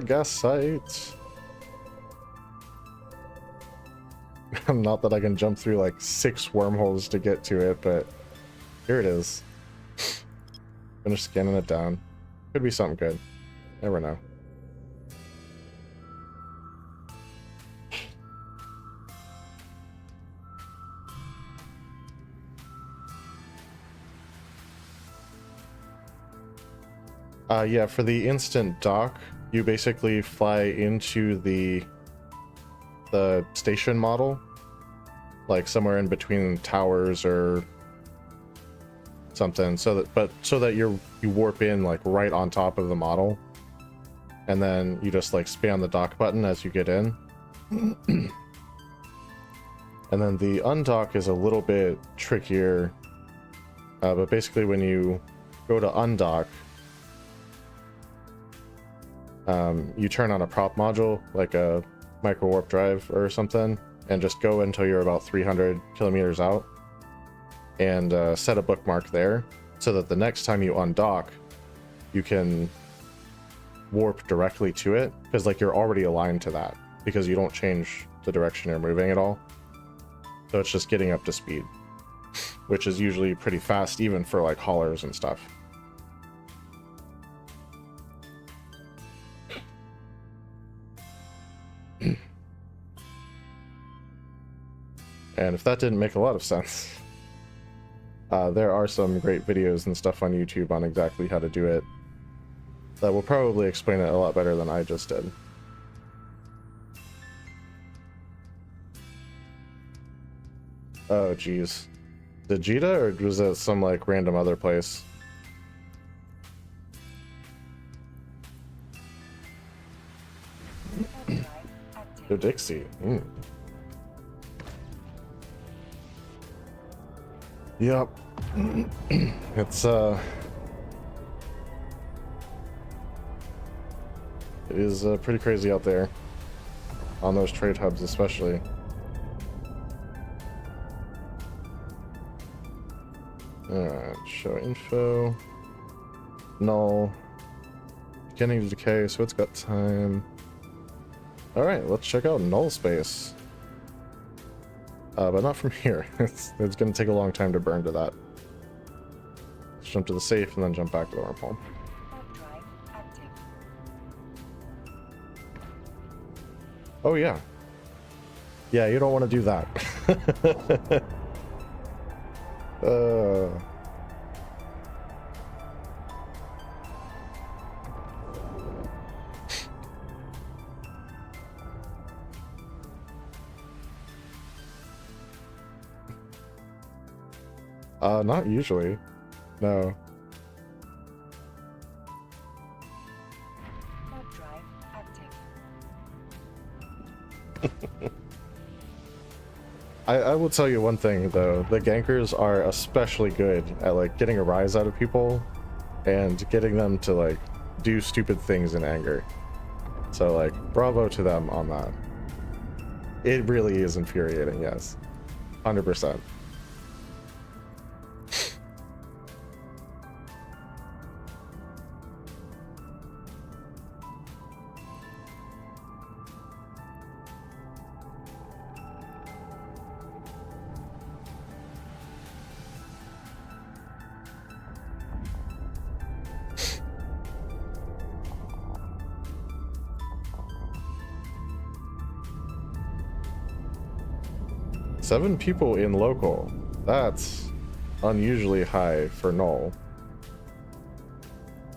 Gas site. Not that I can jump through like 6 wormholes to get to it, but here it is. Finish scanning it down. Could be something good. Never know. Yeah, for the instant dock, you basically fly into the station model, like somewhere in between towers or something, so that you warp in like right on top of the model, and then you just like spam the dock button as you get in. And then the undock is a little bit trickier, but basically when you go to undock, you turn on a prop module like a micro warp drive or something, and just go until you're about 300 kilometers out, and set a bookmark there so that the next time you undock, you can warp directly to it, because like you're already aligned to that, because you don't change the direction you're moving at all. So it's just getting up to speed, which is usually pretty fast even for like haulers and stuff. And if that didn't make a lot of sense, there are some great videos and stuff on YouTube on exactly how to do it that will probably explain it a lot better than I just did. Oh geez. Vegeta, or was it some like random other place? Oh, Dixie. Yep. It's it is pretty crazy out there on those trade hubs, especially. Alright, show info. Null. Beginning to decay, so it's got time. Alright, let's check out null space. But not from here. It's gonna take a long time to burn to that. Let's jump to the safe and then jump back to the wormhole. Oh yeah. Yeah, you don't want to do that. Not usually. No. I will tell you one thing though, the gankers are especially good at like getting a rise out of people and getting them to like do stupid things in anger. So like, bravo to them on that. It really is infuriating, yes. 100%. Seven people in local. That's unusually high for null.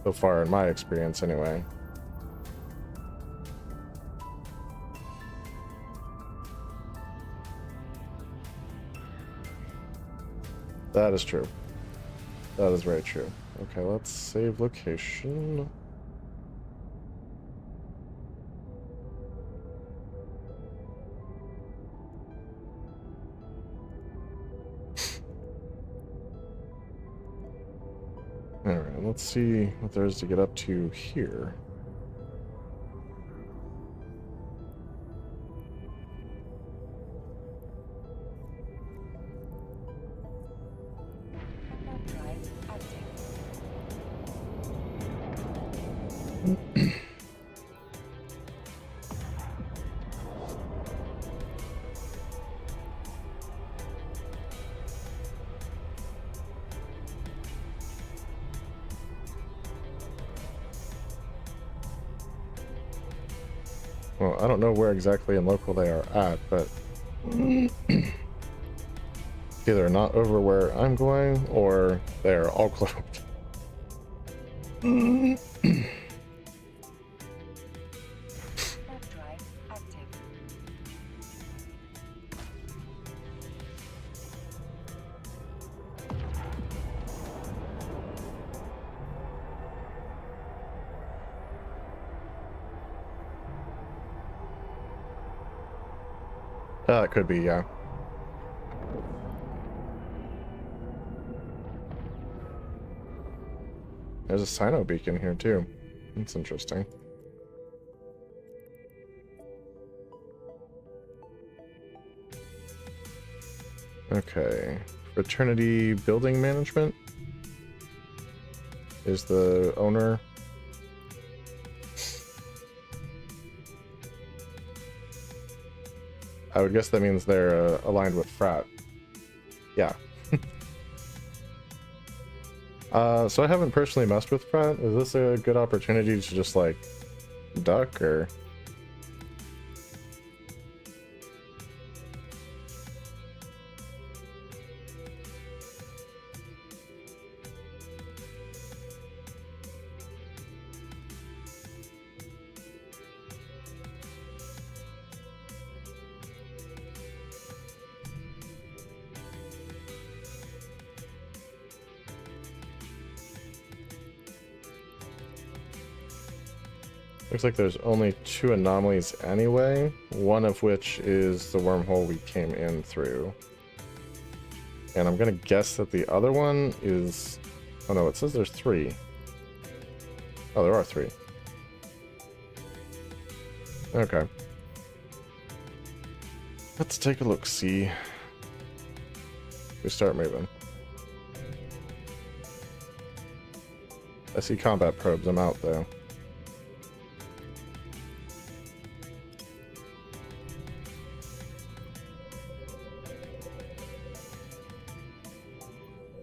So far in my experience, anyway. That is true. That is very true. Okay, let's save location. Alright, let's see what there is to get up to here. Warp drive active. Well, I don't know where exactly in local they are at, but either not over where I'm going or they're all cloaked. Warp drive active. It could be, yeah. There's a Sino beacon here too. That's interesting. Okay. Fraternity Building Management is the owner. I would guess that means they're aligned with Frat. Yeah. So I haven't personally messed with Frat. Is this a good opportunity to just like duck or? Looks like there's only 2 anomalies anyway, one of which is the wormhole we came in through. And I'm gonna guess that the other one is... Oh no, it says there's 3. Oh, there are 3. Okay. Let's take a look-see. We start moving. I see combat probes, I'm out though.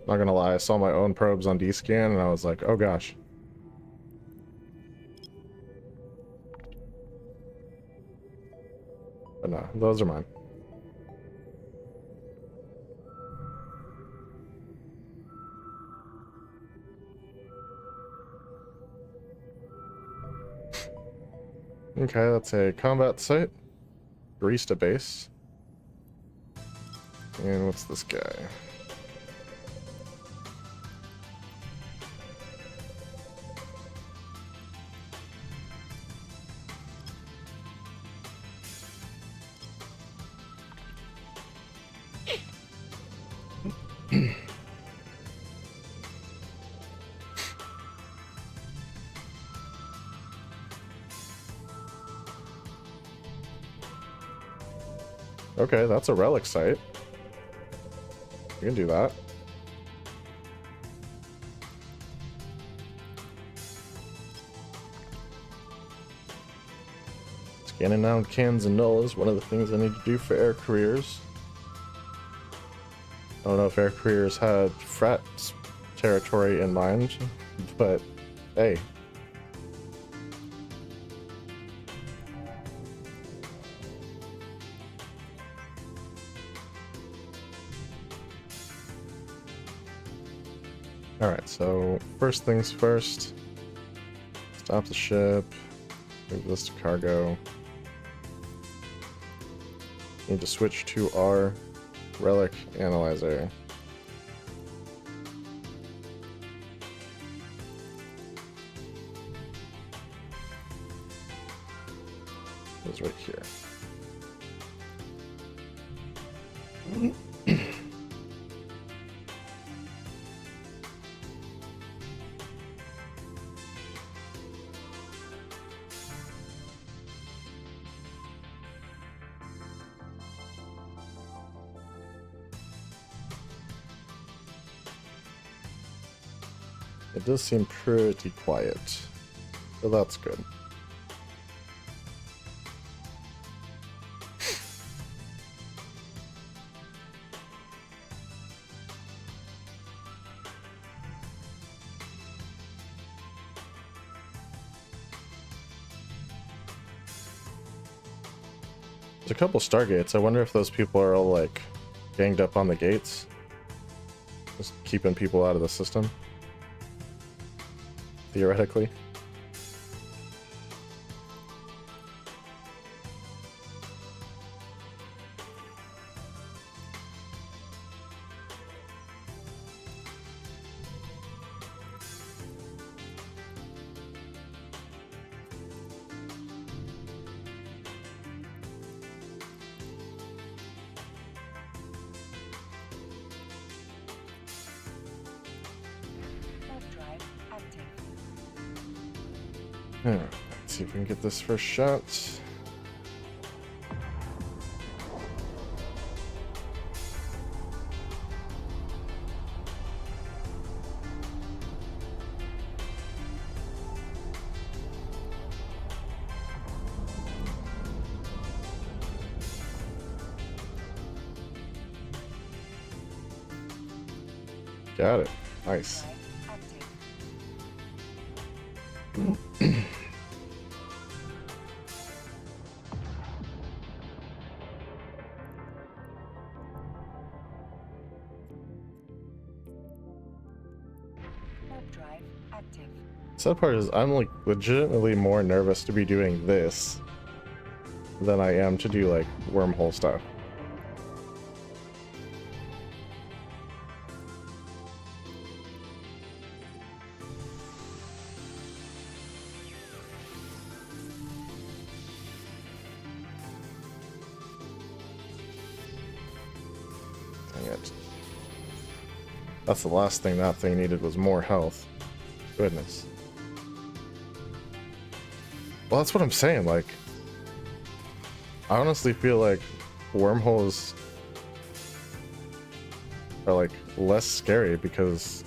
Not gonna lie, I saw my own probes on D-scan and I was like, oh gosh. But no, those are mine. Okay, that's a combat site. Barista base. And what's this guy? Okay, that's a relic site. You can do that. Scanning down cans and null is one of the things I need to do for air careers. I don't know if air careers had frat territory in mind, but hey. Alright, so first things first. Stop the ship. Move this to cargo. Need to switch to our relic analyzer. It's right here. It does seem pretty quiet, so that's good. There's a couple Stargates. I wonder if those people are all like ganged up on the gates, just keeping people out of the system. Theoretically. Warp drive active. Alright, let's see if we can get this first shot. Got it. Nice. Drive active. Warp drive active. Sad part is I'm like legitimately more nervous to be doing this than I am to do like wormhole stuff. Dang it. That's the last thing that thing needed was more health. Goodness. Well, that's what I'm saying. Like, I honestly feel like wormholes are like less scary because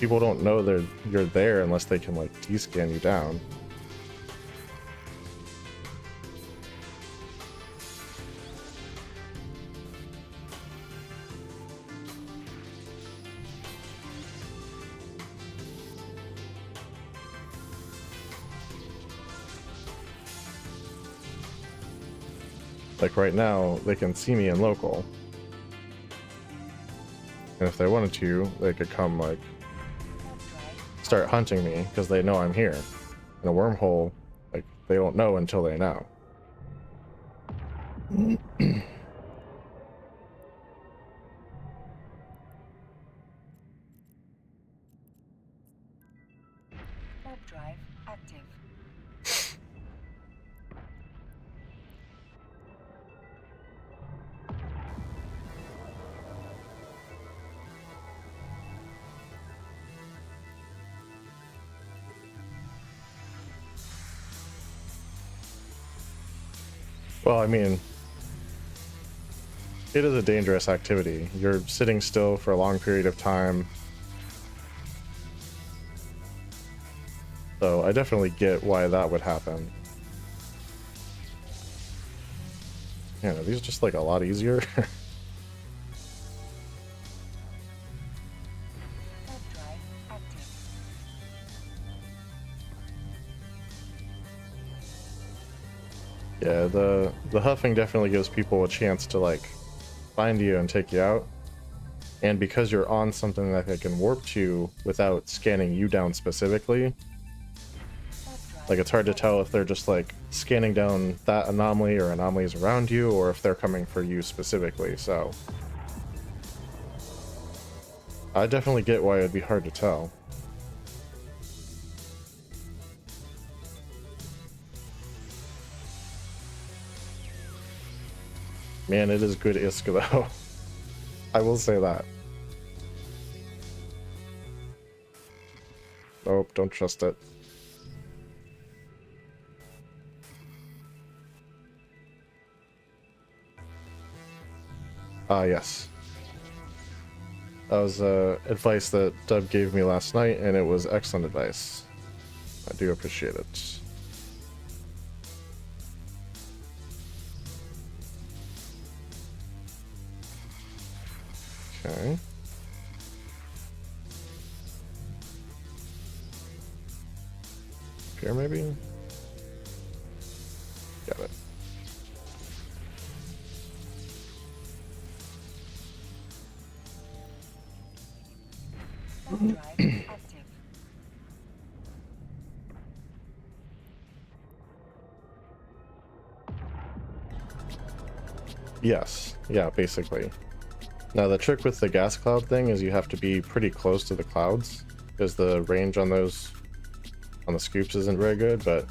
people don't know you're there unless they can like descan you down. Like right now, they can see me in local. And if they wanted to, they could come like Warp drive. start hunting me because they know I'm here. In a wormhole, like they don't know until they know. Warp drive active. Well, I mean, it is a dangerous activity. You're sitting still for a long period of time. So I definitely get why that would happen. Man, are these just like a lot easier? Warp drive active. Yeah, the huffing definitely gives people a chance to like find you and take you out. And because you're on something that they can warp to without scanning you down specifically, Warp drive. like it's hard to tell if they're just like scanning down that anomaly or anomalies around you, or if they're coming for you specifically. So I definitely get why it'd be hard to tell. Man, it is good ISK though. I will say that. Nope, don't trust it. Ah, yes. That was advice that Dub gave me last night, and it was excellent advice. I do appreciate it. Okay. Here, maybe? Got it. Warp drive active. Yes. Yeah, basically. Now, the trick with the gas cloud thing is you have to be pretty close to the clouds, because the range on those, on the scoops isn't very good, but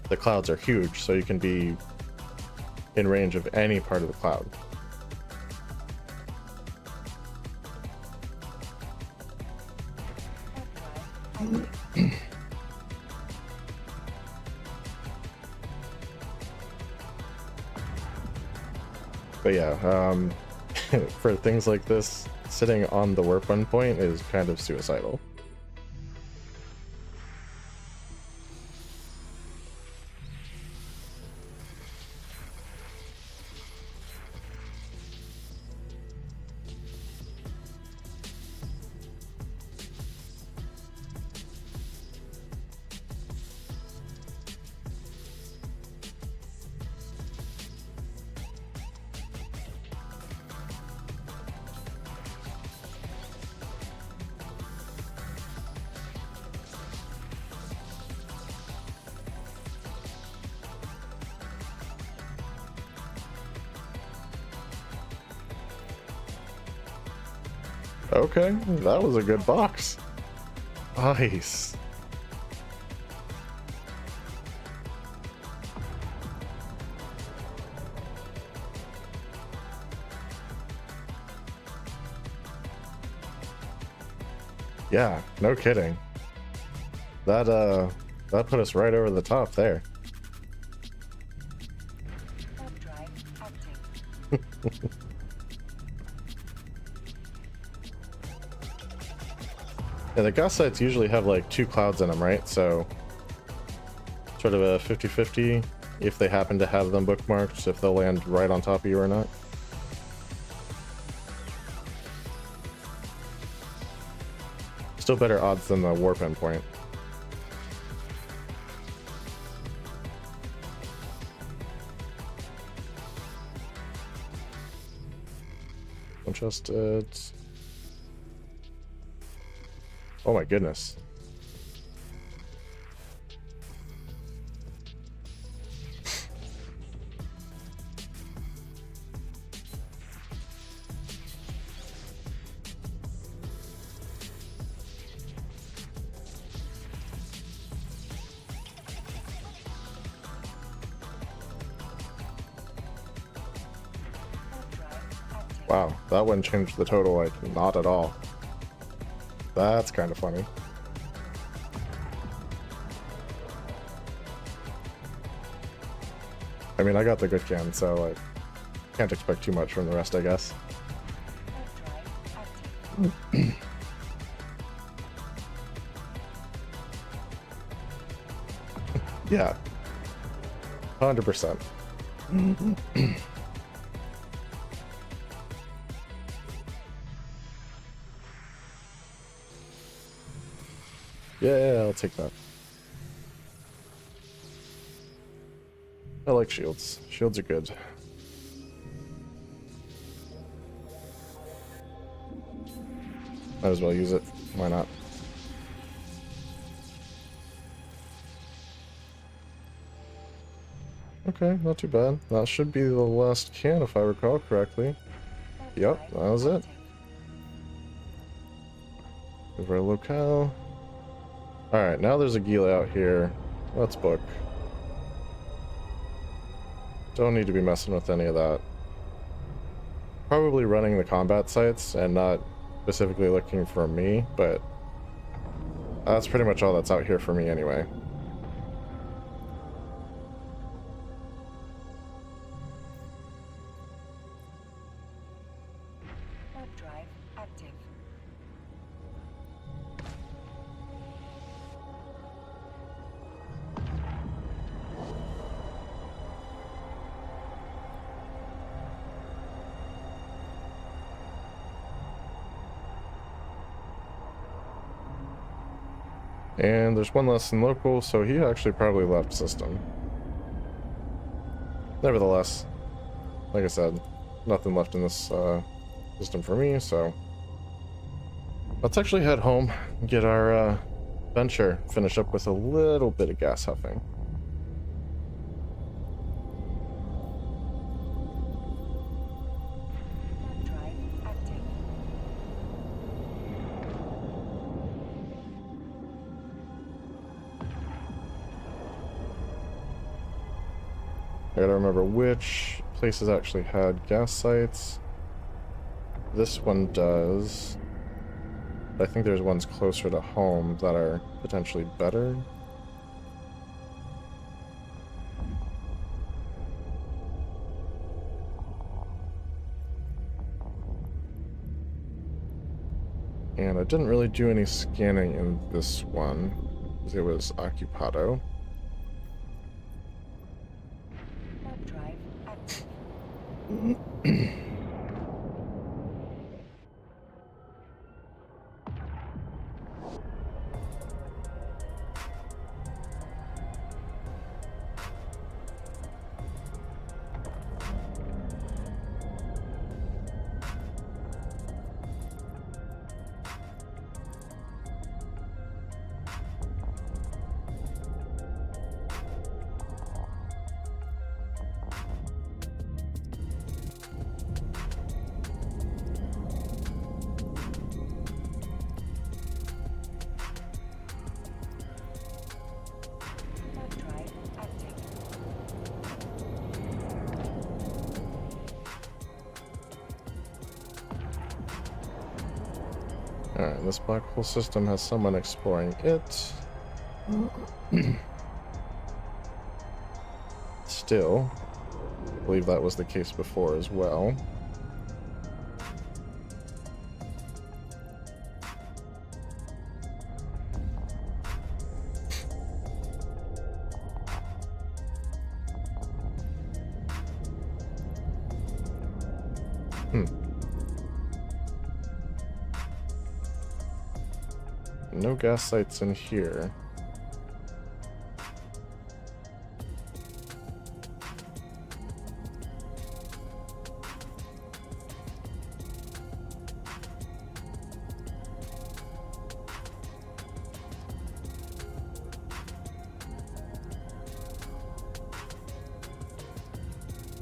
the clouds are huge, so you can be in range of any part of the cloud. Warp drive active. But yeah, for things like this, sitting on the warp endpoint is kind of suicidal. Okay, that was a good box. Nice. Yeah, no kidding. That put us right over the top there. Warp drive active. Yeah, the gas sites usually have like 2 clouds in them, right? So sort of a 50-50 if they happen to have them bookmarked, if they'll land right on top of you or not. Still better odds than the warp endpoint. Untrusted. Oh my goodness. Warp drive active. Wow, that one changed the total like not at all. That's kind of funny. I mean, I got the good can, so like can't expect too much from the rest, I guess. Warp drive active. Yeah. 100%. Yeah, I'll take that. I like shields. Shields are good. Might as well use it. Why not? Okay, not too bad. That should be the last can if I recall correctly. Warp Yep, drive that was it. active. Over a locale. Alright, now there's a Gila out here. Let's book. Don't need to be messing with any of that. Probably running the combat sites and not specifically looking for me, but that's pretty much all that's out here for me anyway. Warp drive active. And there's one less in local, so he actually probably left system. Nevertheless, like I said, nothing left in this system for me, so let's actually head home and get our venture finished up with a little bit of gas huffing. Warp drive active. I gotta remember which places actually had gas sites. This one does. But I think there's ones closer to home that are potentially better. And I didn't really do any scanning in this one, because it was Occupado. Warp drive active. Warp drive active. Alright, this black hole system has someone exploring it. Still, I believe that was the case before as well. No gas sites in here.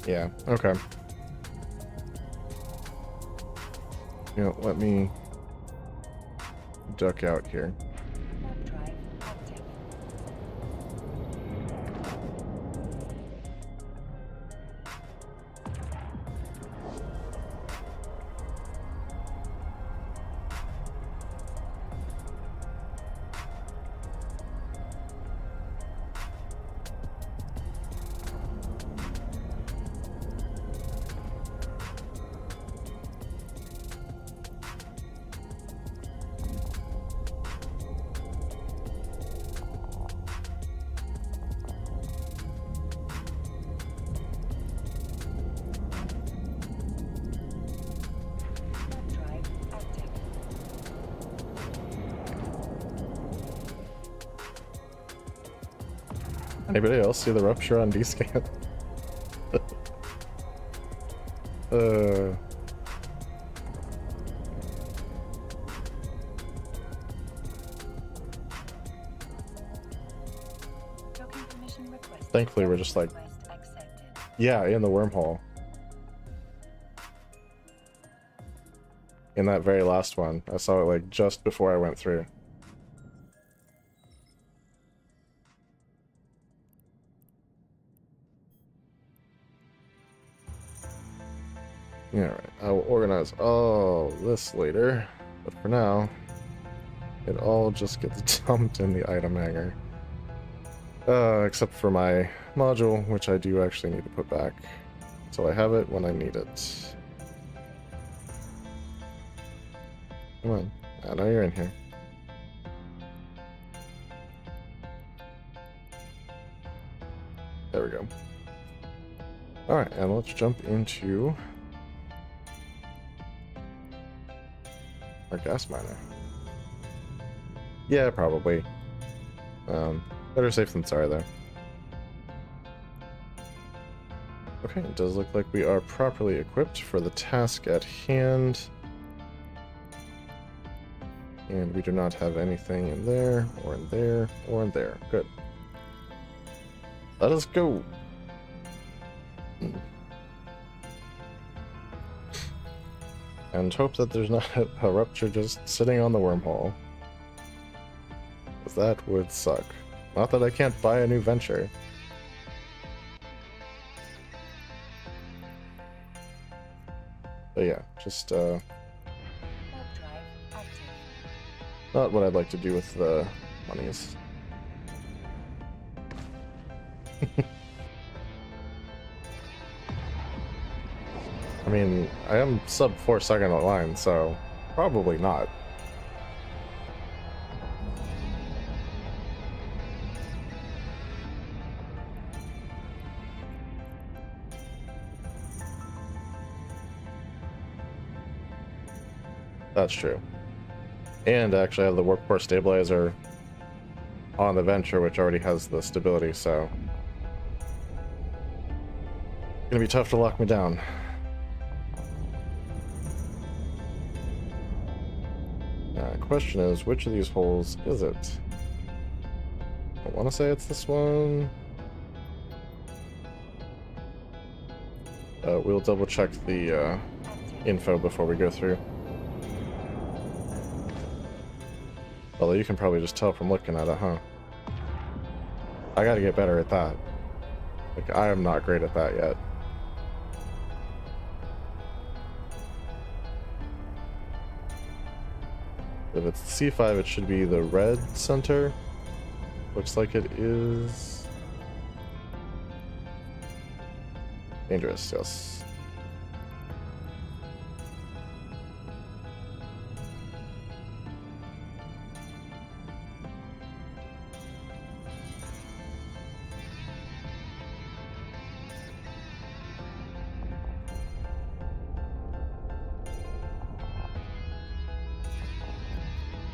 Yeah, okay. You know, let me duck out here. Warp drive active. Warp drive active. Anybody else see the rupture on D-scan? uh, Docking permission requested. Thankfully, we're just like, Request accepted. yeah, in the wormhole. In that very last one. I saw it like just before I went through. Yeah, right. I will organize all this later, but for now, it all just gets dumped in the item hanger. Except for my module, which I do actually need to put back, so I have it when I need it. Come on, I know you're in here. There we go. Alright, and let's jump into our gas miner. Yeah, probably. Better safe than sorry there. Okay, it does look like we are properly equipped for the task at hand. And we do not have anything in there, or in there, or in there. Good. Let us go! And hope that there's not a rupture just sitting on the wormhole. Because that would suck. Not that I can't buy a new venture. But yeah, just Warp drive active. not what I'd like to do with the monies. I mean, I am sub 4 second line, so probably not. That's true. And actually I have the warp core stabilizer on the venture, which already has the stability, so gonna be tough to lock me down. Question is, which of these holes is it? I want to say it's this one. We'll double check the info before we go through. Although you can probably just tell from looking at it, huh? I gotta get better at that. Like, I am not great at that yet. If it's C5, it should be the red center. Looks like it is dangerous, yes.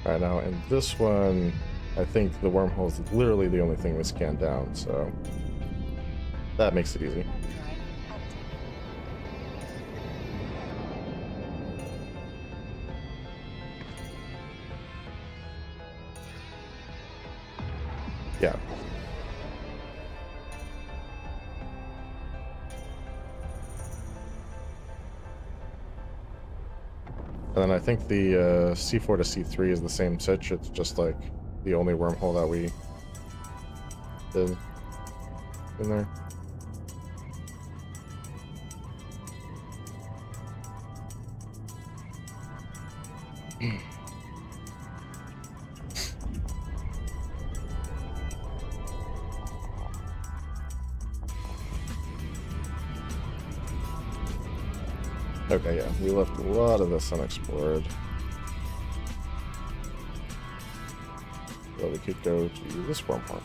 Alright, now in this one, I think the wormhole is literally the only thing we scanned down, so that makes it easy. Yeah. And then I think the C4 to C3 is the same sitch. It's just like the only wormhole that we did in there. Okay, yeah, we left a lot of this unexplored. So we could go to this wormhole.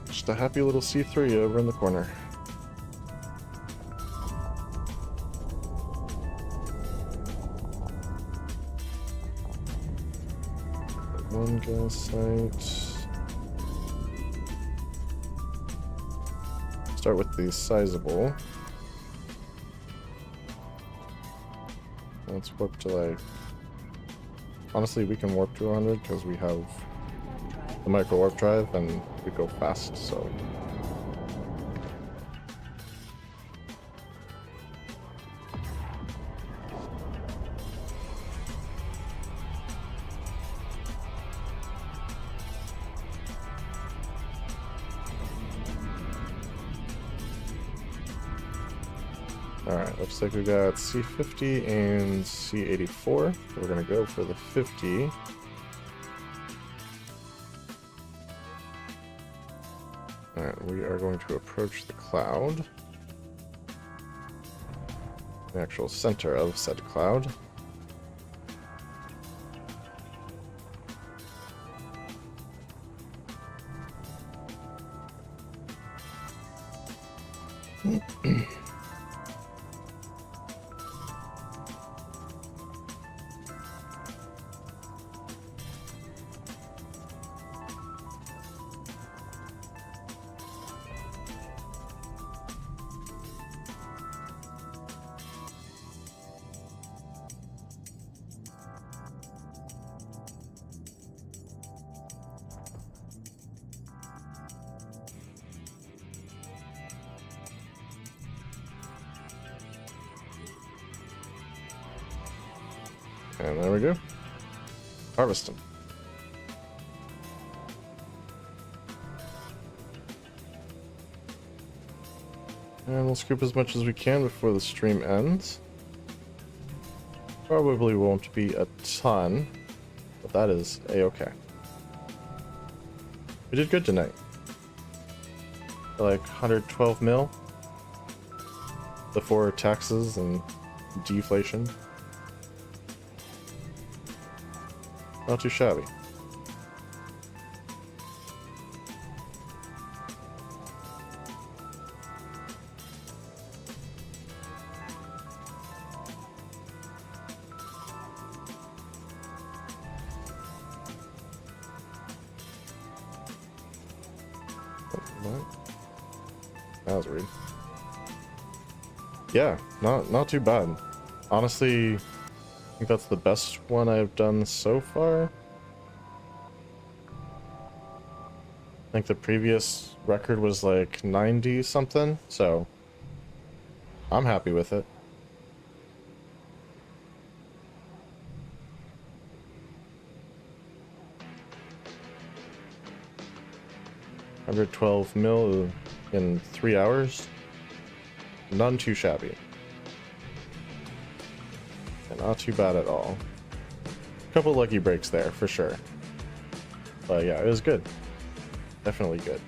Just a happy little C3 over in the corner. One gas site. Start with the sizable. Let's warp to like... Honestly, we can warp to 100 because we have the micro warp drive and we go fast, so... Alright, looks like we got C50 and C84. We're gonna go for the 50. Alright, we are going to approach the cloud. the actual center of said cloud. And there we go. Harvest them. And we'll scoop as much as we can before the stream ends. Probably won't be a ton, but that is a-okay. We did good tonight. Like 112 mil before taxes and deflation. Not too shabby. That was weird. Yeah, not too bad. Honestly, I think that's the best one I've done so far. I think the previous record was like 90 something, so I'm happy with it. $112 mil in 3 hours. None too shabby. And not too bad at all. Couple lucky breaks there, for sure. But yeah, it was good. Definitely good.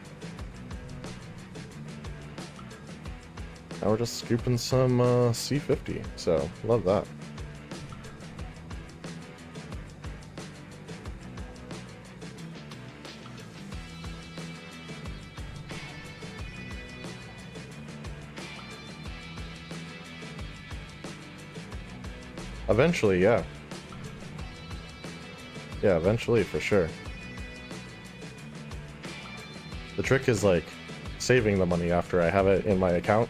Now we're just scooping some C50, so love that. Eventually, yeah. Yeah, eventually, for sure. The trick is, like, saving the money after I have it in my account.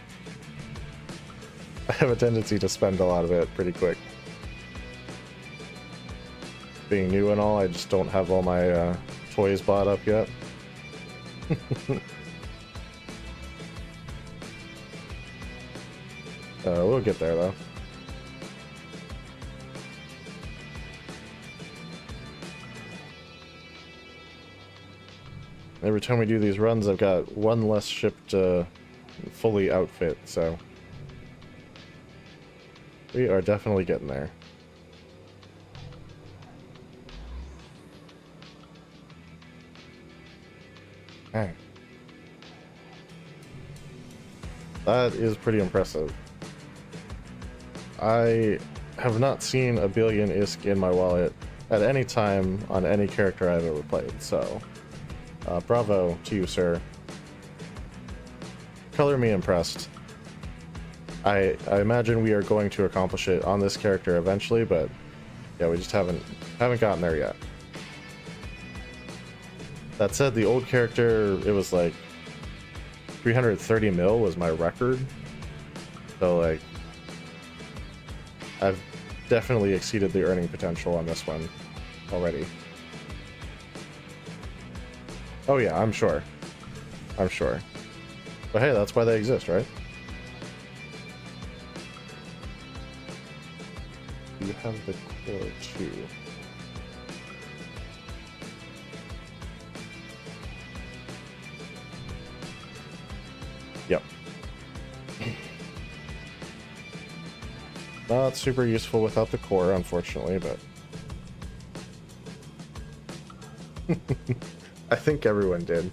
I have a tendency to spend a lot of it pretty quick. Being new and all, I just don't have all my toys bought up yet. We'll get there, though. Every time we do these runs, I've got one less ship to fully outfit, so we are definitely getting there. Okay. That is pretty impressive. I have not seen a billion ISK in my wallet at any time on any character I've ever played, so bravo to you, sir. Color me impressed. I imagine we are going to accomplish it on this character eventually, but yeah, we just haven't gotten there yet. That said, the old character, it was like 330 mil was my record. So like, I've definitely exceeded the earning potential on this one already. Oh yeah, I'm sure. I'm sure. But hey, that's why they exist, right? You have the core too. Yep. Not super useful without the core, unfortunately, but I think everyone did.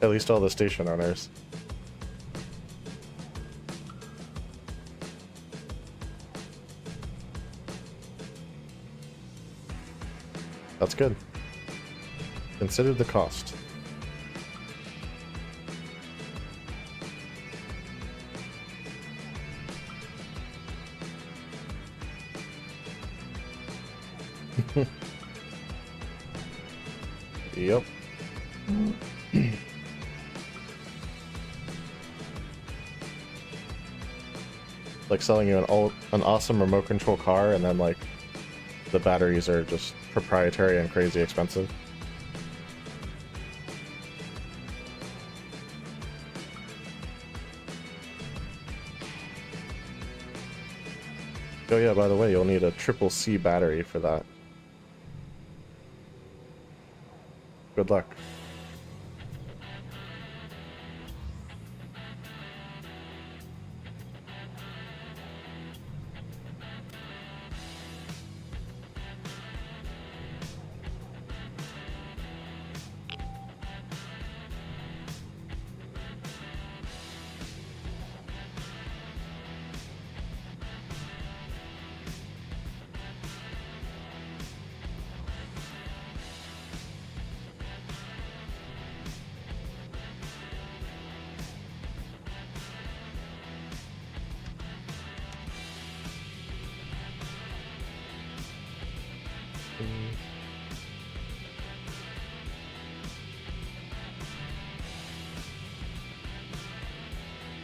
At least all the station owners. that's good. Consider the cost. Yep. Like selling you an awesome remote control car, and then like the batteries are just proprietary and crazy expensive. Oh yeah, by the way, you'll need a triple C battery for that. Good luck.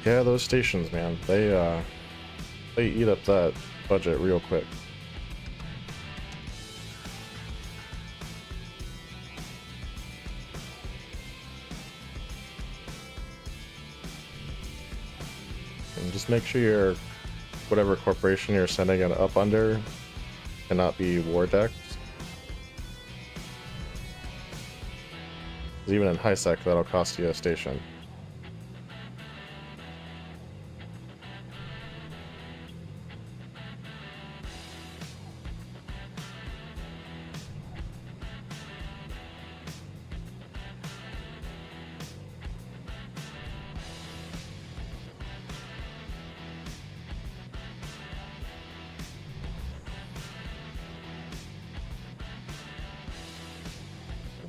Yeah, those stations, man, they eat up that budget real quick. And just make sure your whatever corporation you're sending it up under cannot be war decks. Even in high sec, that'll cost you a station.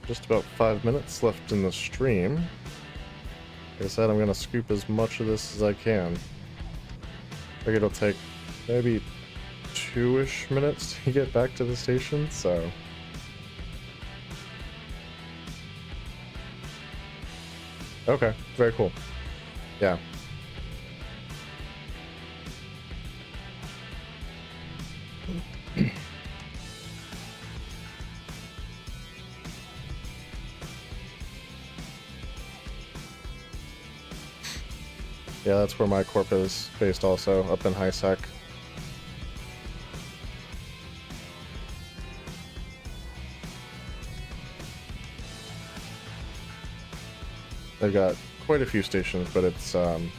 Just about 5 minutes left in the stream. Like I said, I'm gonna scoop as much of this as I can. I figure it'll take maybe 2-ish minutes to get back to the station, so... Okay, very cool. Yeah. Yeah, that's where my corp is based also, up in high sec. They've got quite a few stations, but it's they've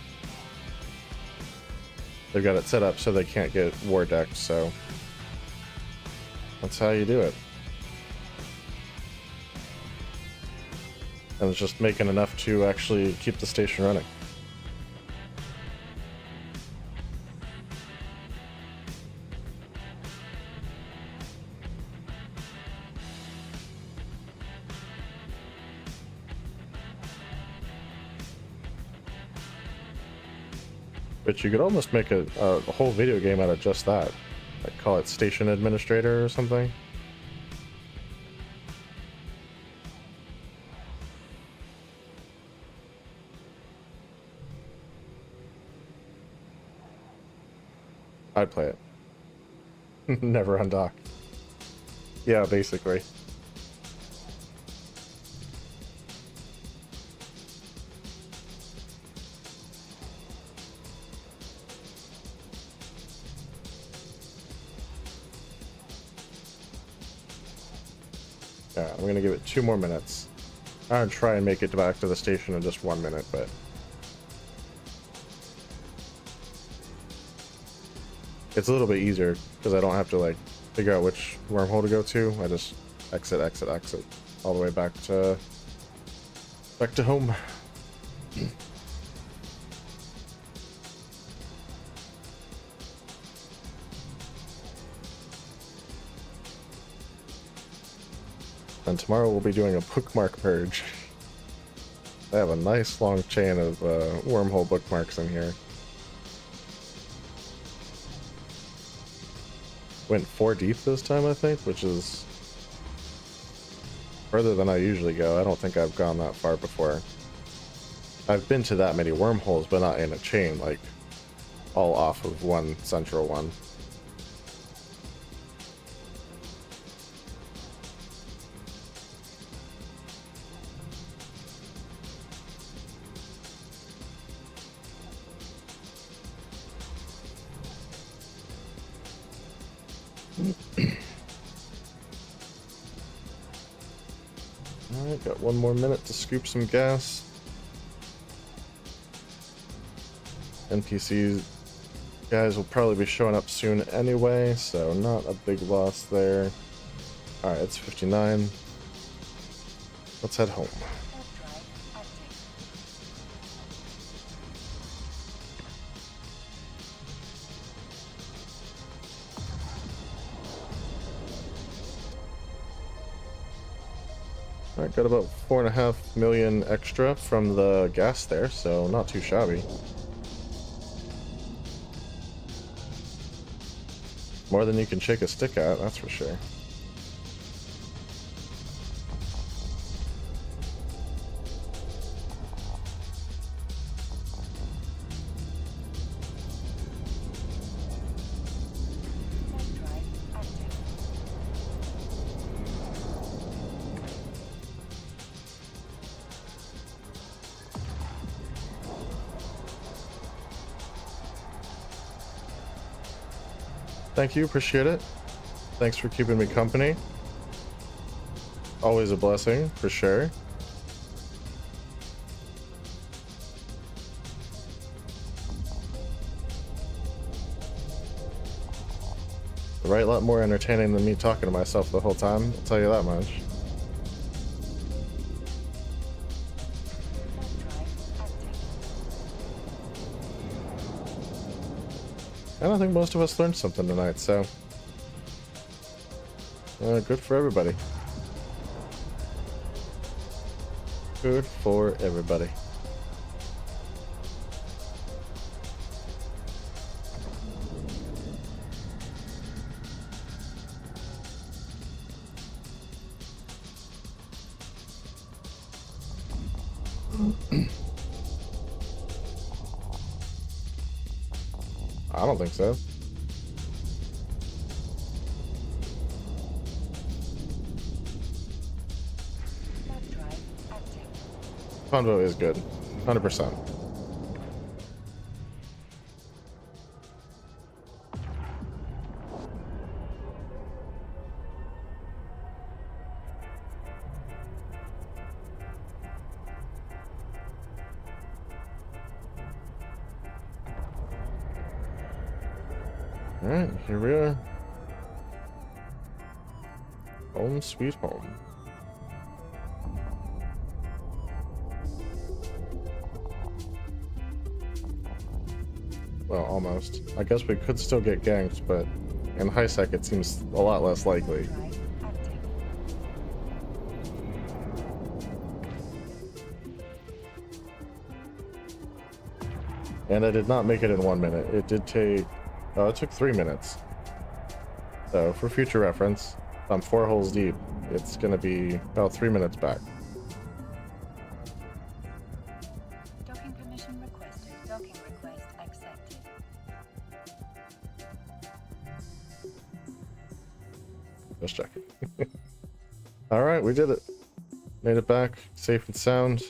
got it set up so they can't get war decks, so that's how you do it. And it's just making enough to actually keep the station running. But you could almost make a whole video game out of just that. Like call it Station Administrator or something. I'd play it. Never undock. Yeah, basically. Yeah, I'm gonna give it 2 more minutes. I'm gonna try and make it back to the station in just 1 minute, but it's a little bit easier because I don't have to like figure out which wormhole to go to. I just exit, exit, exit all the way back to home. And tomorrow we'll be doing a bookmark purge. I have a nice long chain of wormhole bookmarks in here. Went 4 deep this time, I think, which is further than I usually go. I don't think I've gone that far before. I've been to that many wormholes, but not in a chain, like all off of one central one. Alright, got 1 more minute to scoop some gas. NPCs guys will probably be showing up soon anyway, so not a big loss there. Alright, it's 59. Let's head home. Alright, got about 4.5 million extra from the gas there, so not too shabby. More than you can shake a stick at, that's for sure. Thank you, appreciate it. Thanks for keeping me company. Always a blessing, for sure. A right lot more entertaining than me talking to myself the whole time, I'll tell you that much. And I think most of us learned something tonight, so good for everybody. Good for everybody. I don't think so. Convo is good. 100%. Alright, here we are. Home sweet home. Well, almost. I guess we could still get ganked, but in high sec it seems a lot less likely. And I did not make it in 1 minute. It did take... Oh, it took 3 minutes. So, for future reference, if I'm 4 holes deep, it's gonna be about 3 minutes back. Docking permission requested. Docking request accepted. Just checking. Alright, we did it. Made it back, safe and sound.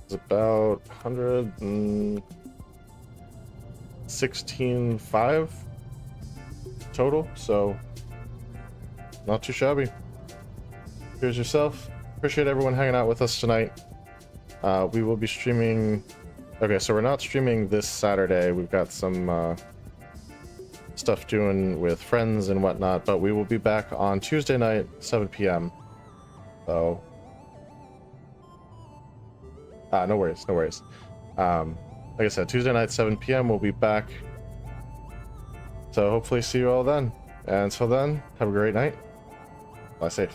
It's about 116.5 total, so not too shabby. Here's yourself. Appreciate everyone hanging out with us tonight. We will be streaming. Okay, so we're not streaming this Saturday. We've got some stuff doing with friends and whatnot, but we will be back on Tuesday night, 7 p.m. So no worries, no worries. Like I said, Tuesday night, 7 p.m. we'll be back. So hopefully see you all then. And until then, have a great night. Fly safe.